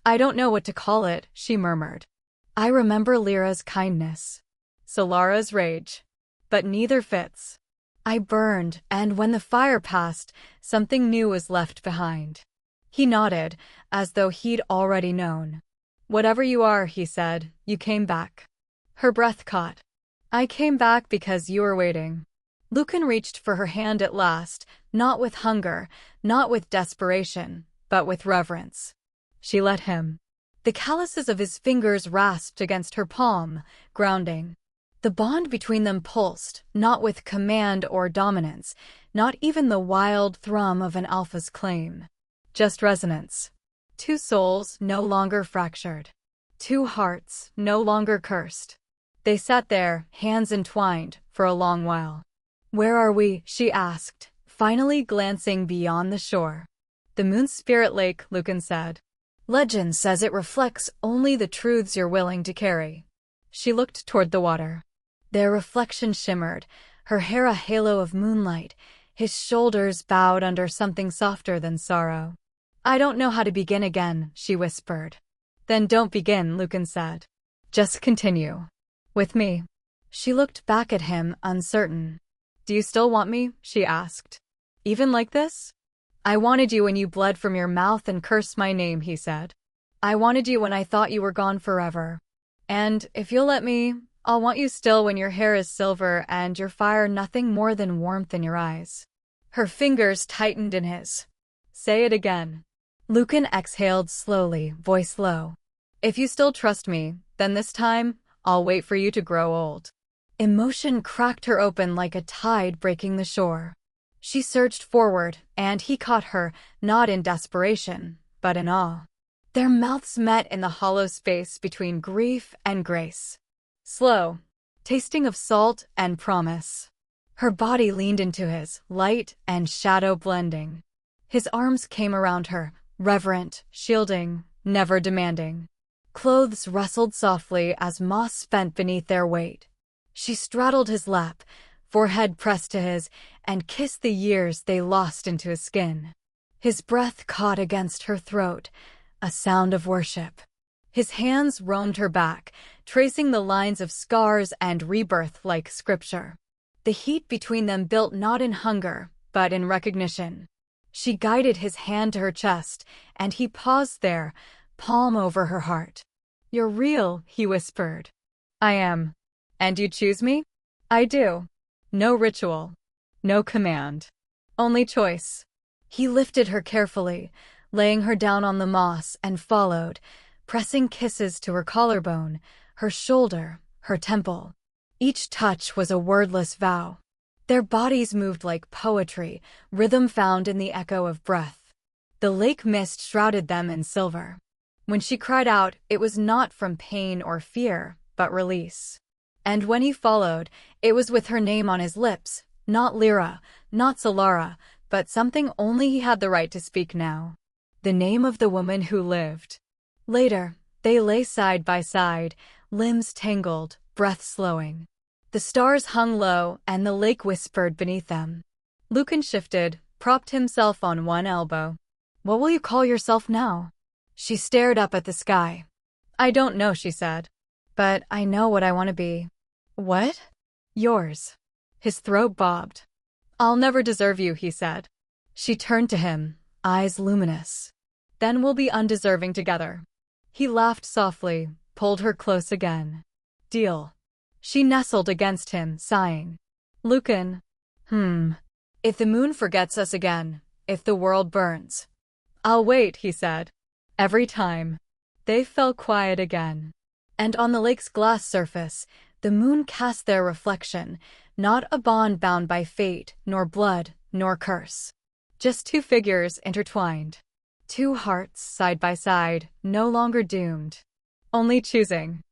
I don't know what to call it, she murmured. I remember Lyra's kindness. Sylara's rage. But neither fits. I burned, and when the fire passed, something new was left behind. He nodded, as though he'd already known. Whatever you are, he said, you came back. Her breath caught. I came back because you were waiting. Lucan reached for her hand at last, not with hunger, not with desperation, but with reverence. She let him. The calluses of his fingers rasped against her palm, grounding. The bond between them pulsed, not with command or dominance, not even the wild thrum of an alpha's claim. Just resonance. 2 souls no longer fractured. 2 hearts no longer cursed. They sat there, hands entwined, for a long while. Where are we? She asked, finally glancing beyond the shore. The moon's spirit lake, Lucan said. Legend says it reflects only the truths you're willing to carry. She looked toward the water. Their reflection shimmered, her hair a halo of moonlight, his shoulders bowed under something softer than sorrow. I don't know how to begin again, she whispered. Then don't begin, Lucan said. Just continue. With me. She looked back at him, uncertain. "Do you still want me?" she asked. "Even like this?" "I wanted you when you bled from your mouth and cursed my name," he said. "I wanted you when I thought you were gone forever. And, if you'll let me, I'll want you still when your hair is silver and your fire nothing more than warmth in your eyes." Her fingers tightened in his. "Say it again." Lucan exhaled slowly, voice low. "If you still trust me, then this time, I'll wait for you to grow old." Emotion cracked her open like a tide breaking the shore. She surged forward, and he caught her, not in desperation, but in awe. Their mouths met in the hollow space between grief and grace. Slow, tasting of salt and promise. Her body leaned into his, light and shadow blending. His arms came around her, reverent, shielding, never demanding. Clothes rustled softly as moss bent beneath their weight. She straddled his lap, forehead pressed to his, and kissed the years they lost into his skin. His breath caught against her throat, a sound of worship. His hands roamed her back, tracing the lines of scars and rebirth like scripture. The heat between them built not in hunger, but in recognition. She guided his hand to her chest, and he paused there, palm over her heart. "You're real," he whispered. "I am. And you choose me?" "I do. No ritual. No command. Only choice." He lifted her carefully, laying her down on the moss, and followed, pressing kisses to her collarbone, her shoulder, her temple. Each touch was a wordless vow. Their bodies moved like poetry, rhythm found in the echo of breath. The lake mist shrouded them in silver. When she cried out, it was not from pain or fear, but release. And when he followed, it was with her name on his lips, not Lyra, not Sylara, but something only he had the right to speak now. The name of the woman who lived. Later, they lay side by side, limbs tangled, breath slowing. The stars hung low, and the lake whispered beneath them. Lucan shifted, propped himself on one elbow. "What will you call yourself now?" She stared up at the sky. "I don't know," she said. "But I know what I want to be." "What?" "Yours." His throat bobbed. "I'll never deserve you," he said. She turned to him, eyes luminous. "Then we'll be undeserving together." He laughed softly, pulled her close again. "Deal." She nestled against him, sighing. "Lucan. If the moon forgets us again, if the world burns." "I'll wait," he said. "Every time." They fell quiet again. And on the lake's glass surface, the moon cast their reflection, not a bond bound by fate, nor blood, nor curse. Just two figures intertwined. Two hearts side by side, no longer doomed. Only choosing.